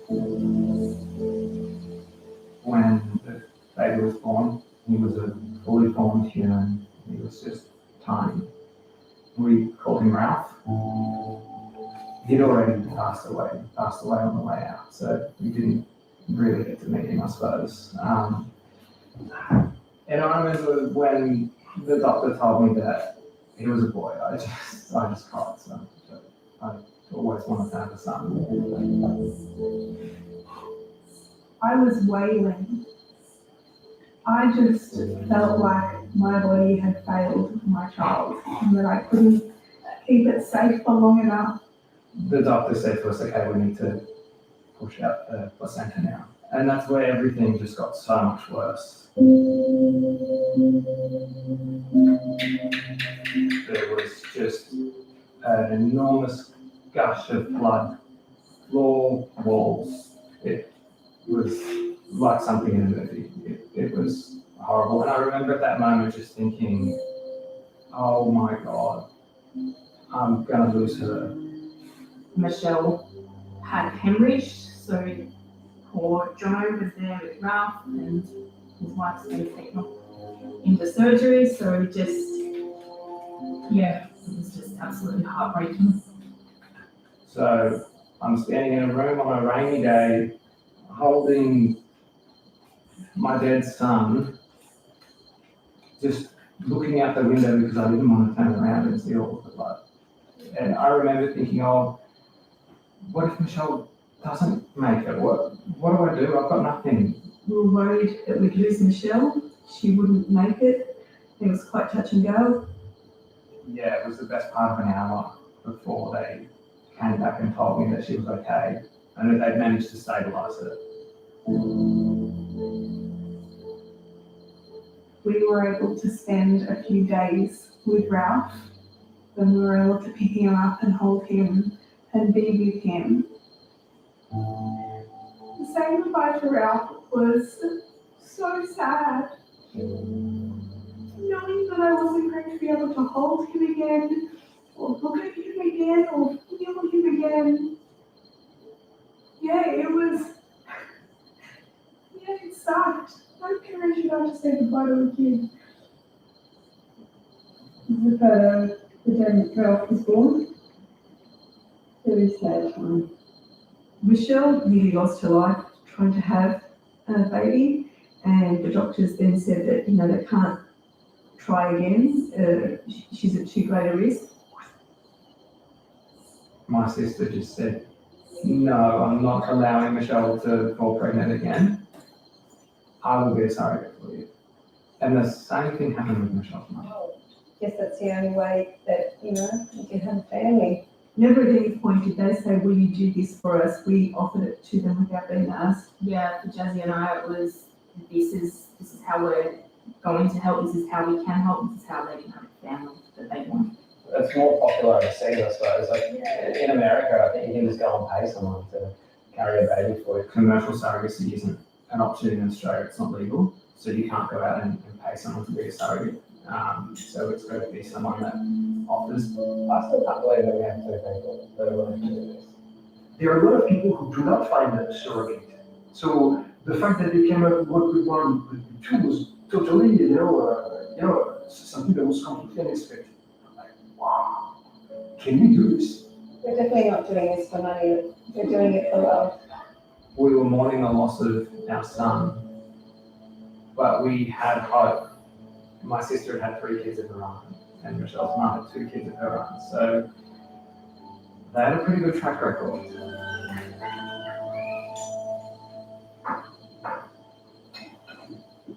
When the baby was born, he was a fully formed human. He was just tiny. We called him Ralph. He'd already passed away on the way out, so we didn't really get to meet him, I suppose. And I remember when the doctor told me that he was a boy, I just cried. So I always wanted to have a son. I was wailing. I just felt like my body had failed my child and that I couldn't keep it safe for long enough. The doctor said to us, okay, we need to push out the placenta now. And that's where everything just got so much worse. There was just an enormous gush of blood, floor, walls. It was like something in a movie. It was horrible. And I remember at that moment just thinking, oh my God, I'm gonna lose her. Michelle had hemorrhage, so poor Jono was there with Ralph and his wife's been taken off into surgery, so it was just absolutely heartbreaking. So I'm standing in a room on a rainy day, holding my dead son, just looking out the window because I didn't want to turn around and see all of the blood. And I remember thinking, oh, what if Michelle doesn't make it? What do I do? I've got nothing. We were worried that we'd lose Michelle. She wouldn't make it. It was quite touch and go. Yeah, it was the best part of an hour before they came back and told me that she was okay and that they'd managed to stabilise her. We were able to spend a few days with Ralph, and we were able to pick him up and hold him and be with him. Saying goodbye to Ralph was so sad. Knowing that I wasn't going to be able to hold him again, or look at him again, or feel him again. It sucked. No parent should have to say goodbye to a kid. The day Ralph was born, very sad time. Michelle nearly lost her life trying to have a baby, and the doctors then said that, they can't try again. She's at too great a risk. My sister just said, no, I'm not allowing Michelle to fall pregnant again. I will be a surrogate for you. And the same thing happened with Michelle's mum. Guess that's the only way that, you can have a family. Never at any point did they say, will you do this for us? We offered it to them without being asked. Yeah, for Jazzy and I, it was, this is how we're going to help, this is how we can help, this is how they can have a family that they want. It's more popular overseas, I suppose. Like in America, I think you can just go and pay someone to carry a baby for you. Commercial surrogacy isn't an option in Australia, it's not legal, so you can't go out and pay someone to be a surrogate. So it's got to be someone that offers. I still can't believe that we have 2 people that are willing to do this. There are a lot of people who do not find a surrogate. So the fact that they came up with what we want with 2 was totally, something that was completely unexpected. I'm like, wow, can we do this? We're definitely not doing this for money. We're doing it for love. We were mourning the loss of our son, but we had hope. My sister had 3 kids of her own, and Michelle's mum had 2 kids of her own, so they had a pretty good track record.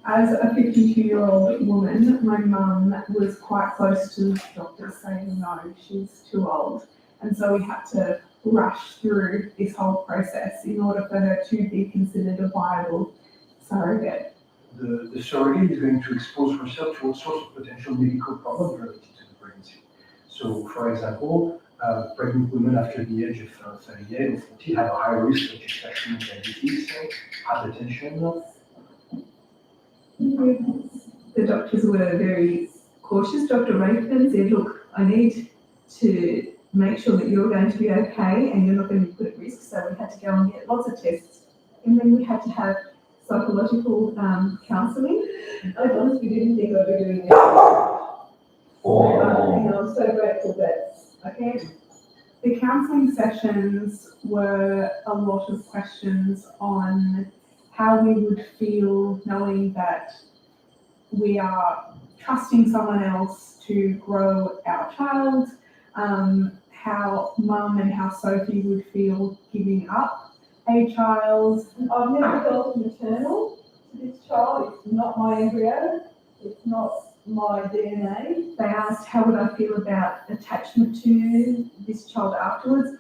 As a 52-year-old woman, my mum was quite close to doctors saying no, she's too old. And so we had to rush through this whole process in order for her to be considered a viable surrogate. The surrogate is going to expose herself to all sorts of potential medical problems related to the pregnancy. So, for example, pregnant women after the age of 38 or 40 have a high risk of gestation and diabetes, so hypertension. The doctors were very cautious. Dr. Rathman said, look, I need to make sure that you're going to be okay and you're not going to be put at risk. So we had to go and get lots of tests. And then we had to have psychological counselling. I honestly didn't think I'd be doing this. And I'm so grateful that I can. The counselling sessions were a lot of questions on how we would feel knowing that we are trusting someone else to grow our child, how Mum and how Sophie would feel giving up a child. I've never felt maternal to this child. It's not my embryo. It's not my DNA. They asked how would I feel about attachment to this child afterwards.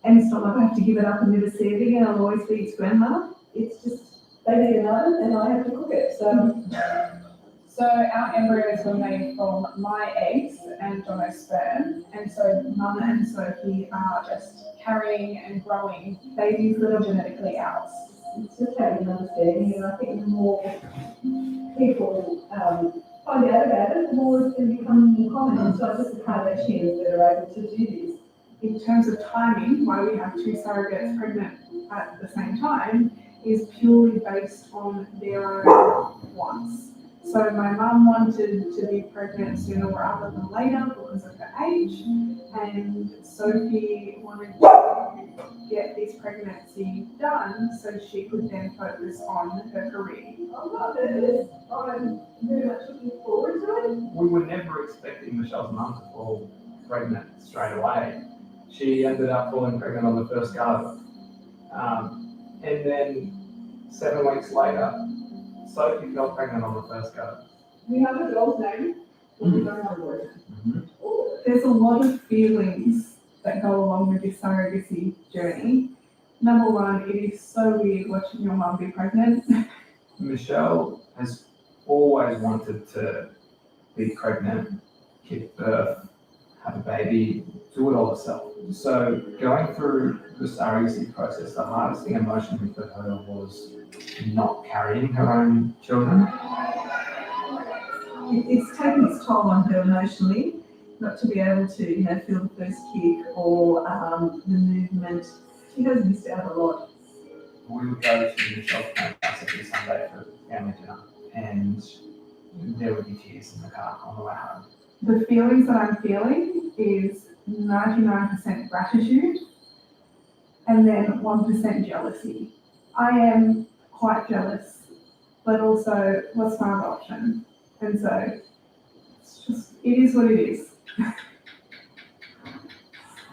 And it's not like I have to give it up and never see it again. I'll always be its grandmother. It's just they need an oven and I have to cook it. So our embryos were made from my eggs and Jono's sperm, and so Mum and Sophie are just carrying and growing babies that are genetically ours. It's just having an understanding, and I think the more people find out about it, the more it's going to become more common. And so just the Kardashians that are able to do this. In terms of timing, why we have two surrogates pregnant at the same time is purely based on their own wants. So my mum wanted to be pregnant sooner rather than later because of her age, and Sophie wanted to get this pregnancy done so she could then focus on her career. I love it. I'm very much looking forward to it. We were never expecting Michelle's mum to fall pregnant straight away. She ended up falling pregnant on the first go. And then 7 weeks later, Sophie fell pregnant on the first go. We have a girl's name, but we don't have a boy's name. There's a lot of feelings that go along with this surrogacy journey. Number one, it is so weird watching your mum be pregnant. Michelle has always wanted to be pregnant, give birth, have a baby, do it all herself. So going through the surrogacy process, the hardest thing emotionally for her was not carrying her own children. It's taken its toll on her emotionally, not to be able to, feel the first kick or the movement. She has missed out a lot. We would go to Michelle's parents' house every Sunday for family dinner, and there would be tears in the car on the way home. The feelings that I'm feeling is 99% gratitude and then 1% jealousy. I am quite jealous, but also what's my other option? And so it is what it is.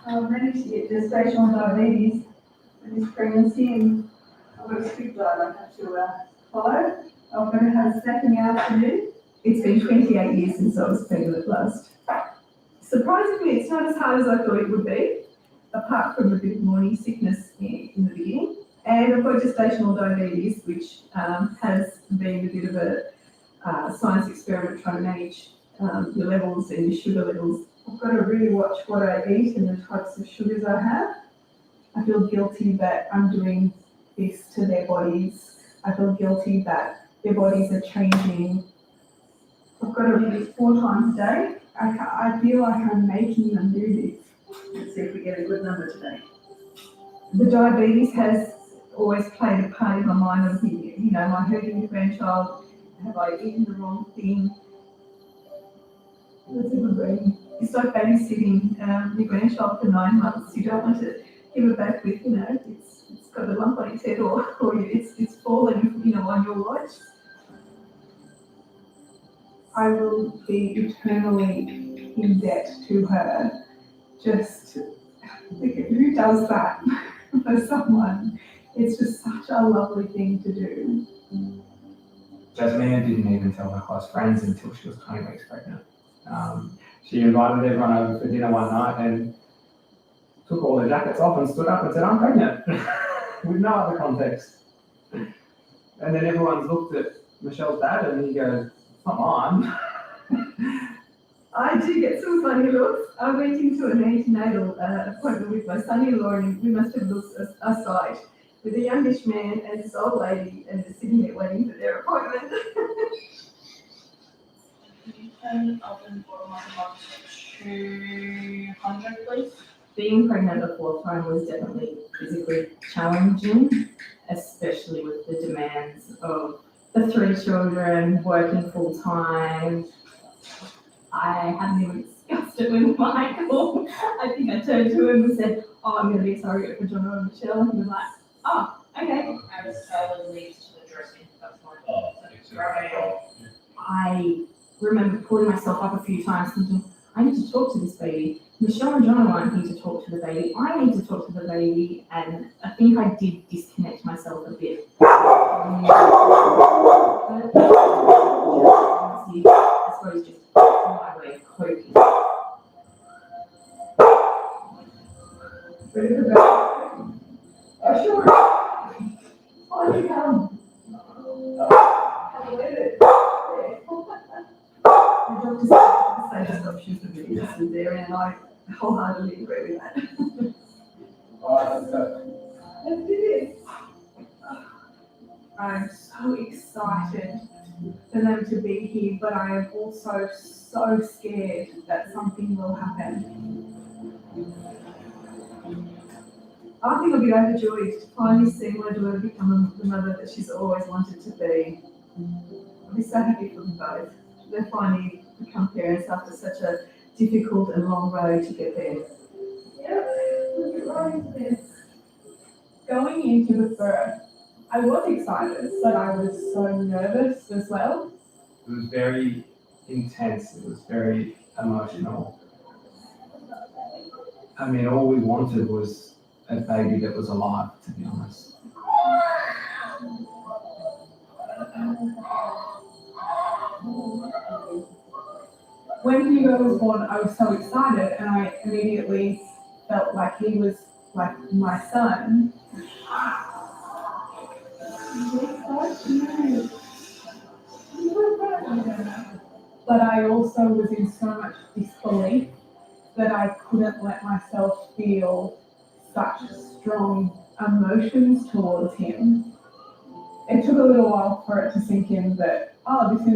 I managed to get gestational diabetes in this pregnancy, and I've got a strict diet I have to follow. I'm going to have a snack in the afternoon. It's been 28 years since I was pregnant last. Surprisingly, it's not as hard as I thought it would be, apart from a bit of morning sickness in the beginning. And I've got gestational diabetes, which has been a bit of a science experiment trying to manage your levels and your sugar levels. I've got to really watch what I eat and the types of sugars I have. I feel guilty that I'm doing this to their bodies. I feel guilty that their bodies are changing. I've got to do this 4 times a day. I feel like I'm making them do this. Let's see if we get a good number today. The diabetes has always played a part in my mind of thinking, am I hurting the grandchild? Have I eaten the wrong thing? That's a good brain. It's like babysitting your grandchild for 9 months. You don't want to give it back with, it's got a lump on its head or it's fallen, on your watch. I will be eternally in debt to her. Just, who does that for someone? It's just such a lovely thing to do. Jasmina didn't even tell her close friends until she was 20 weeks pregnant. She invited everyone over for dinner one night and took all their jackets off and stood up and said, "I'm pregnant," with no other context. And then everyone's looked at Michelle's dad and he goes, "It's not mine." I do get some funny looks. I went into an antenatal appointment with my son-in-law and we must have looked aside with a youngish man and this old lady and they're sitting there waiting for their appointment. And open bottom of 200, please. Being pregnant the fourth time was definitely physically challenging, especially with the demands of the 3 children, working full time. I hadn't even discussed it with Michael. I think I turned to him and said, "Oh, I'm going to be a surrogate for John and Michelle." And he was like, "Oh, okay." And Sarah leads to the dressing, that's fine. I remember pulling myself up a few times thinking, I need to talk to this baby. Michelle and John aren't here to talk to the baby. I need to talk to the baby. And I think I did disconnect myself a bit. I suppose just my way of coping. Oh, sure. Oh, you come. I believe it. The doctor said the stop shoot the video was there and I wholeheartedly agree with that. Let's do this. I'm so excited for them to be here, but I am also so scared that something will happen. I think I'll be overjoyed to finally see my daughter become the mother that she's always wanted to be. I'll be so happy for them both. They finally become parents after such a difficult and long road to get there. Yep, we'll get right into this. Going into the birth, I was excited, but I was so nervous as well. It was very intense. It was very emotional. I mean, all we wanted was a baby that was alive, to be honest. When Hugo was born, I was so excited and I immediately felt like he was like my son. But I also was in so much disbelief that I couldn't let myself feel such strong emotions towards him. It took a little while for it to sink in that, oh, this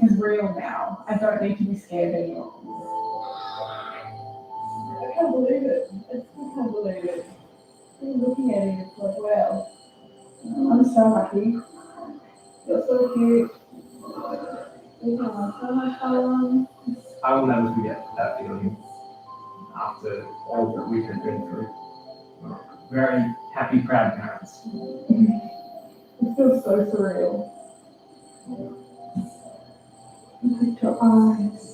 is real now. I don't need to be scared anymore. I can't believe it. I still can't believe it. Still looking at him, it's like, wow. I'm so happy. You're so cute. You have so much fun. I will never forget that feeling after all that we had been through. We're very happy, proud parents. It feels so surreal. Look at your eyes.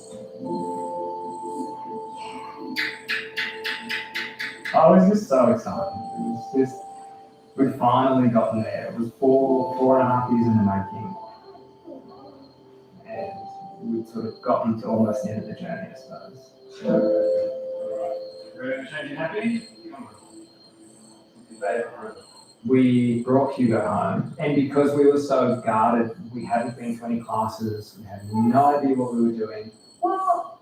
I was just so excited. It was just, we'd finally gotten there. It was 4.5 years in the making. And we'd sort of gotten to almost the end of the journey, I suppose. Ready to change your happy? We brought Hugo home, and because we were so guarded, we hadn't been to any classes, we had no idea what we were doing. Well,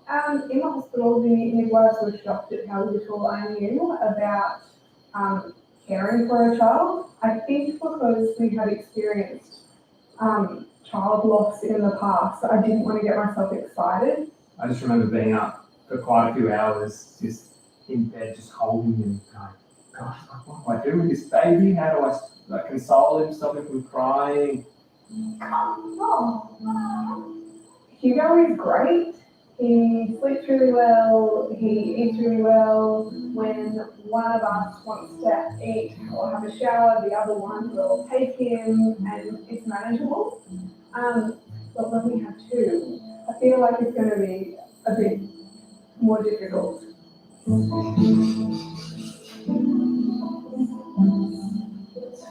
in the hospital, the midwives were shocked at how little I knew about caring for a child. I think because we had experienced child loss in the past, I didn't want to get myself excited. I just remember being up for quite a few hours, just in bed, just holding him, going, gosh, what do I do with this baby? How do I console him, stop him from crying? Oh. Hugo is great. He sleeps really well. He eats really well. When one of us wants to eat or have a shower, the other one will take him, and it's manageable. But when we have two, I feel like it's going to be a bit more difficult.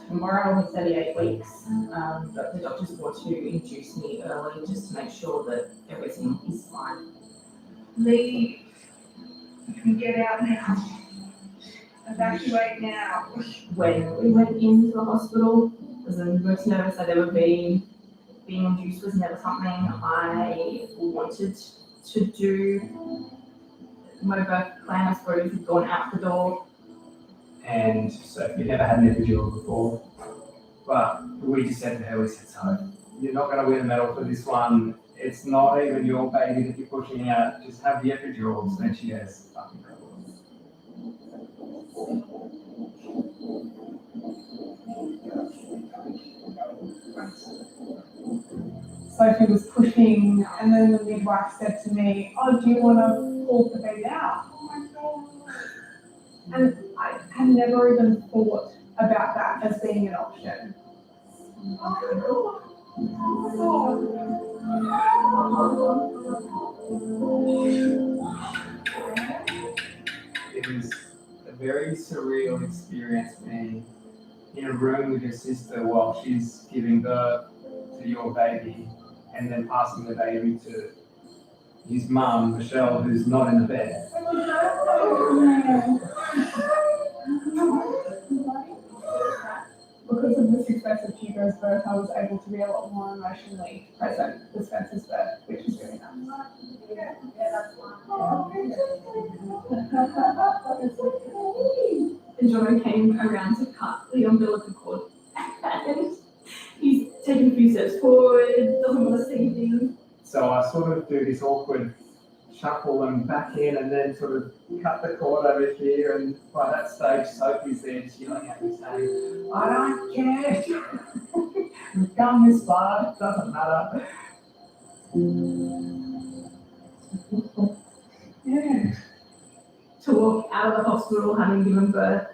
Tomorrow I'm 38 weeks, but the doctors want to induce me early just to make sure that everything is fine. Leave. You can get out now. Evacuate now. When we went into the hospital, I was the most nervous I'd ever been. Being induced was never something I wanted to do my birth plan, I suppose, had gone out the door. And so we never had an epidural before. But we just said to her, we said, so you're not going to win a medal for this one. It's not even your baby that you're pushing out. Just have the epidurals. And she has fucking trouble. Sophie was pushing, and then the midwife said to me, "Oh, do you want to pull the baby out?" And I had never even thought about that as being an option. It was a very surreal experience being in a room with your sister while she's giving birth to your baby and then passing the baby to his mum, Michelle, who's not in the bed. Because of the success of Hugo's birth, I was able to be a lot more emotionally present with Spencer's birth, which is really nice. And Jono came around to cut the umbilical cord. And he's taken a few steps forward, doesn't want to say anything. So I sort of do this awkward shuffle and back in and then sort of cut the cord over here, and by that stage Sophie's there yelling at me saying, I don't care, we've come this far, it doesn't matter. Yeah. To walk out of the hospital having given birth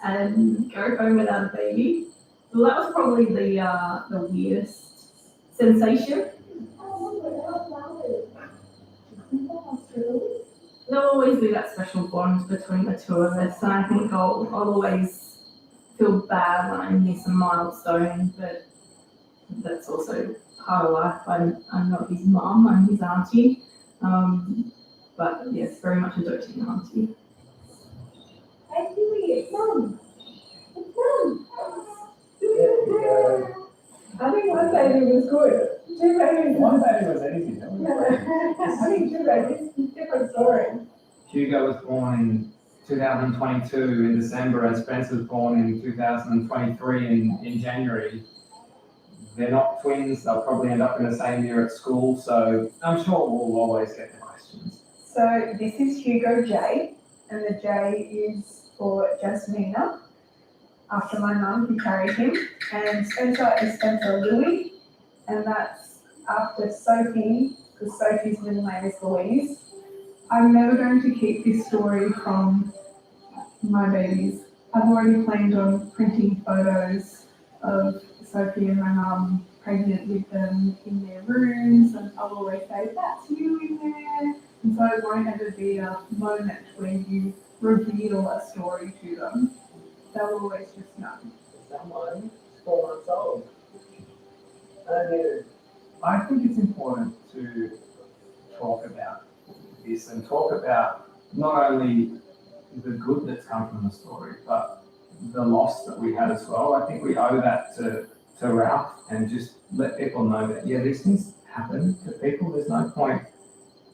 and go home without a baby. Well, that was probably the weirdest sensation. There'll always be that special bond between the two of us, and I think I'll always feel bad when I miss a milestone, but that's also part of life. I'm not his mum, I'm his auntie. But yes, very much a doting auntie. Hey, Huey, it's Mum. It's Mum. I think one baby was good. Two babies. One baby was easy, don't we? I think two babies, different story. Hugo was born in 2022 in December and Spencer was born in 2023 in January. They're not twins, they'll probably end up in the same year at school, so I'm sure we'll always get the questions. So this is Hugo J, and the J is for Jasmina, after my mum who carried him, and Spencer is Spencer Louis, and that's after Sophie, because Sophie's middle name is Louise. I'm never going to keep this story from my babies. I've already planned on printing photos of Sophie and my mum pregnant with them in their rooms, and I'll always say, that's you in there. And so it won't ever be a moment where you reveal a story to them. They'll always just know. Someone 4 months old. I think it's important to talk about this and talk about not only the good that's come from the story, but the loss that we had as well. I think we owe that to Ralph, and just let people know that, yeah, these things happen to people. There's no point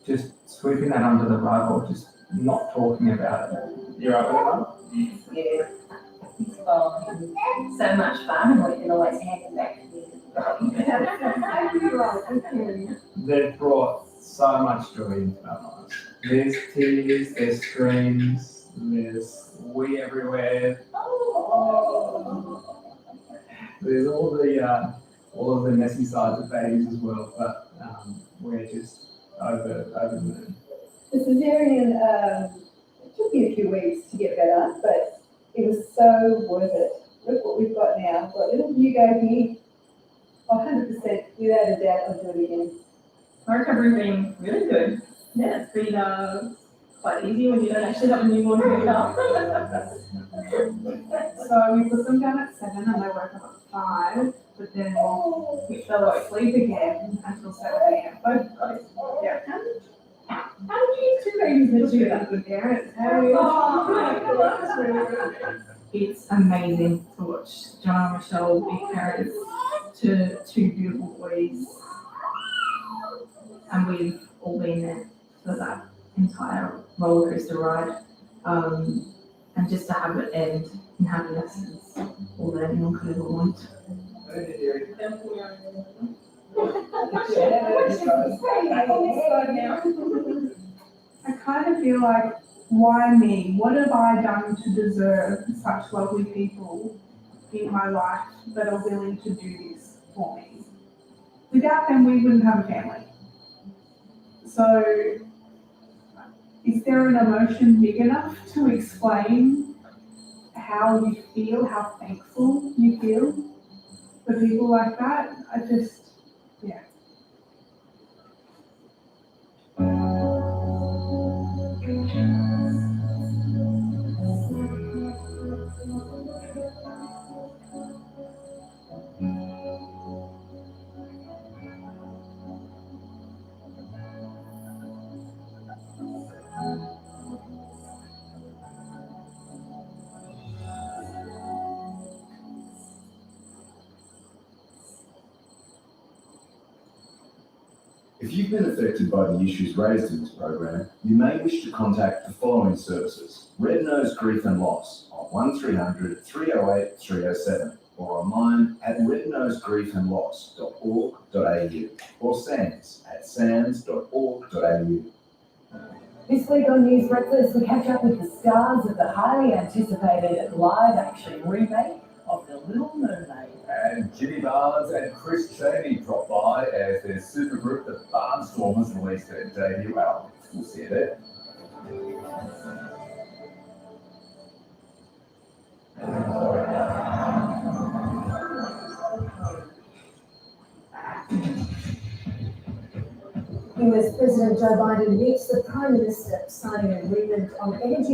just sweeping that under the rug or just not talking about it. You're up with it, Yeah. It's fun. So much fun, and we can always hand it back to you. They've brought so much joy into our lives. There's tears, there's screams, there's wee everywhere. There's all of the messy sides of babies as well, but we're just over the moon. The cesarean took me a few weeks to get better, but it was so worth it. Look what we've got now. We've got little Hugo here. 100%, without a doubt, I'll do it again. My recovery being really good. Yeah, it's been quite easy when you don't actually have a newborn to pick up. So we put them down at 7 and they woke up at 5, but then we fell asleep again until 7 a.m. Both guys. Yeah. How did you two babies that do that with parents? It's amazing to watch John and Michelle be parents to two beautiful boys. And we've all been there. for that entire roller coaster ride. And just to have it end in happiness is all that anyone could ever want. I kind of feel like, why me? What have I done to deserve such lovely people in my life that are willing to do this for me? Without them, we wouldn't have a family. So, is there an emotion big enough to explain how you feel, how thankful you feel for people like that? I just, yeah. If you've been affected by the issues raised in this program, you may wish to contact the following services: Red Nose Grief and Loss on 1300 308 307 or online at rednosegriefandloss.org.au or SANS at sans.org.au. This week on News Breakfast, we catch up with the stars of the highly anticipated live-action remake of The Little Mermaid. And Jimmy Barnes and Chris Cheney drop by as their supergroup, the Barnstormers, release their debut album. We'll see you there. US President Joe Biden meets the Prime Minister, signing an agreement on energy.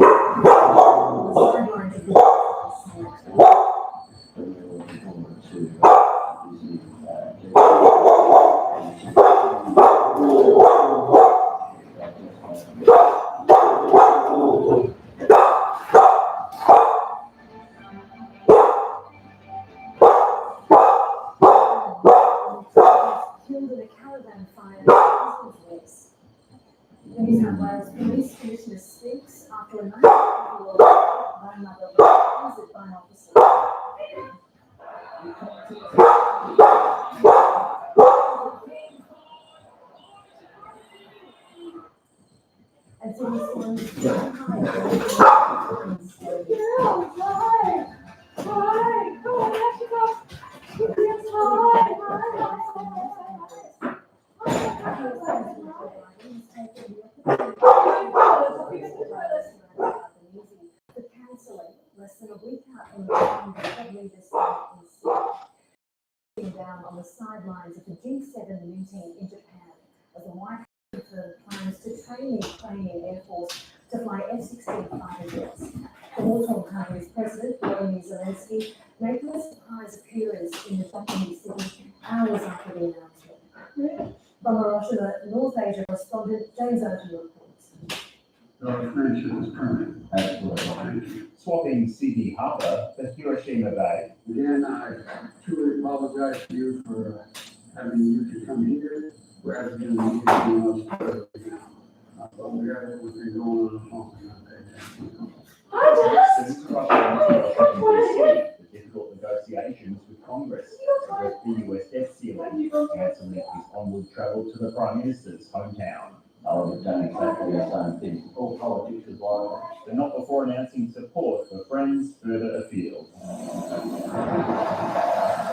Killed in a caravan fire in Wales. The New South Wales Police Commissioner speaks after a 90-year-old by another visit by an officer. And so this one the counselling less than a week out from the time that leaders sitting down on the sidelines of the G7 meeting in Japan as the White House confirmed plans to train the Ukrainian Air Force to fly F-16 fighter jets. The wartime country's president, Volodymyr Zelensky, made a surprise appearance in the Japanese city hours after the announcement. From Hiroshima, North Asia correspondent James Overton reports. Our friendship is permanent. Absolutely. Swapping Sydney Harbour for Hiroshima Bay. Again, I truly apologize to you for having you to come here. We're asking you to do Australia now. But we got everything going on at home. Since Russia the difficult negotiations with Congress with the US debt ceiling, cancelling his onward travel to the Prime Minister's hometown. I've done exactly the same thing. All politics is like that. But not before announcing support for friends further afield.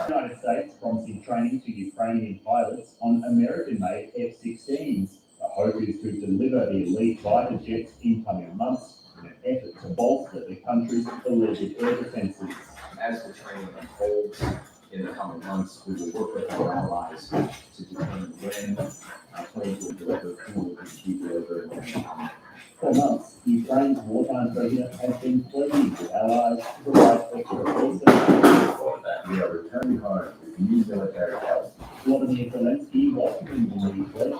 The United States promising training to Ukrainian pilots on American-made F-16s. The hope is to deliver the elite fighter jets in coming months in an effort to bolster the country's alleged air defences. As the training unfolds in the coming months, we will work with our allies to determine when planes will deliver fuel to be delivered. For months, Ukraine's wartime president has been pleading with allies to provide extra resources. We are returning home with new military help. Vladimir Zelensky welcomed the new pledge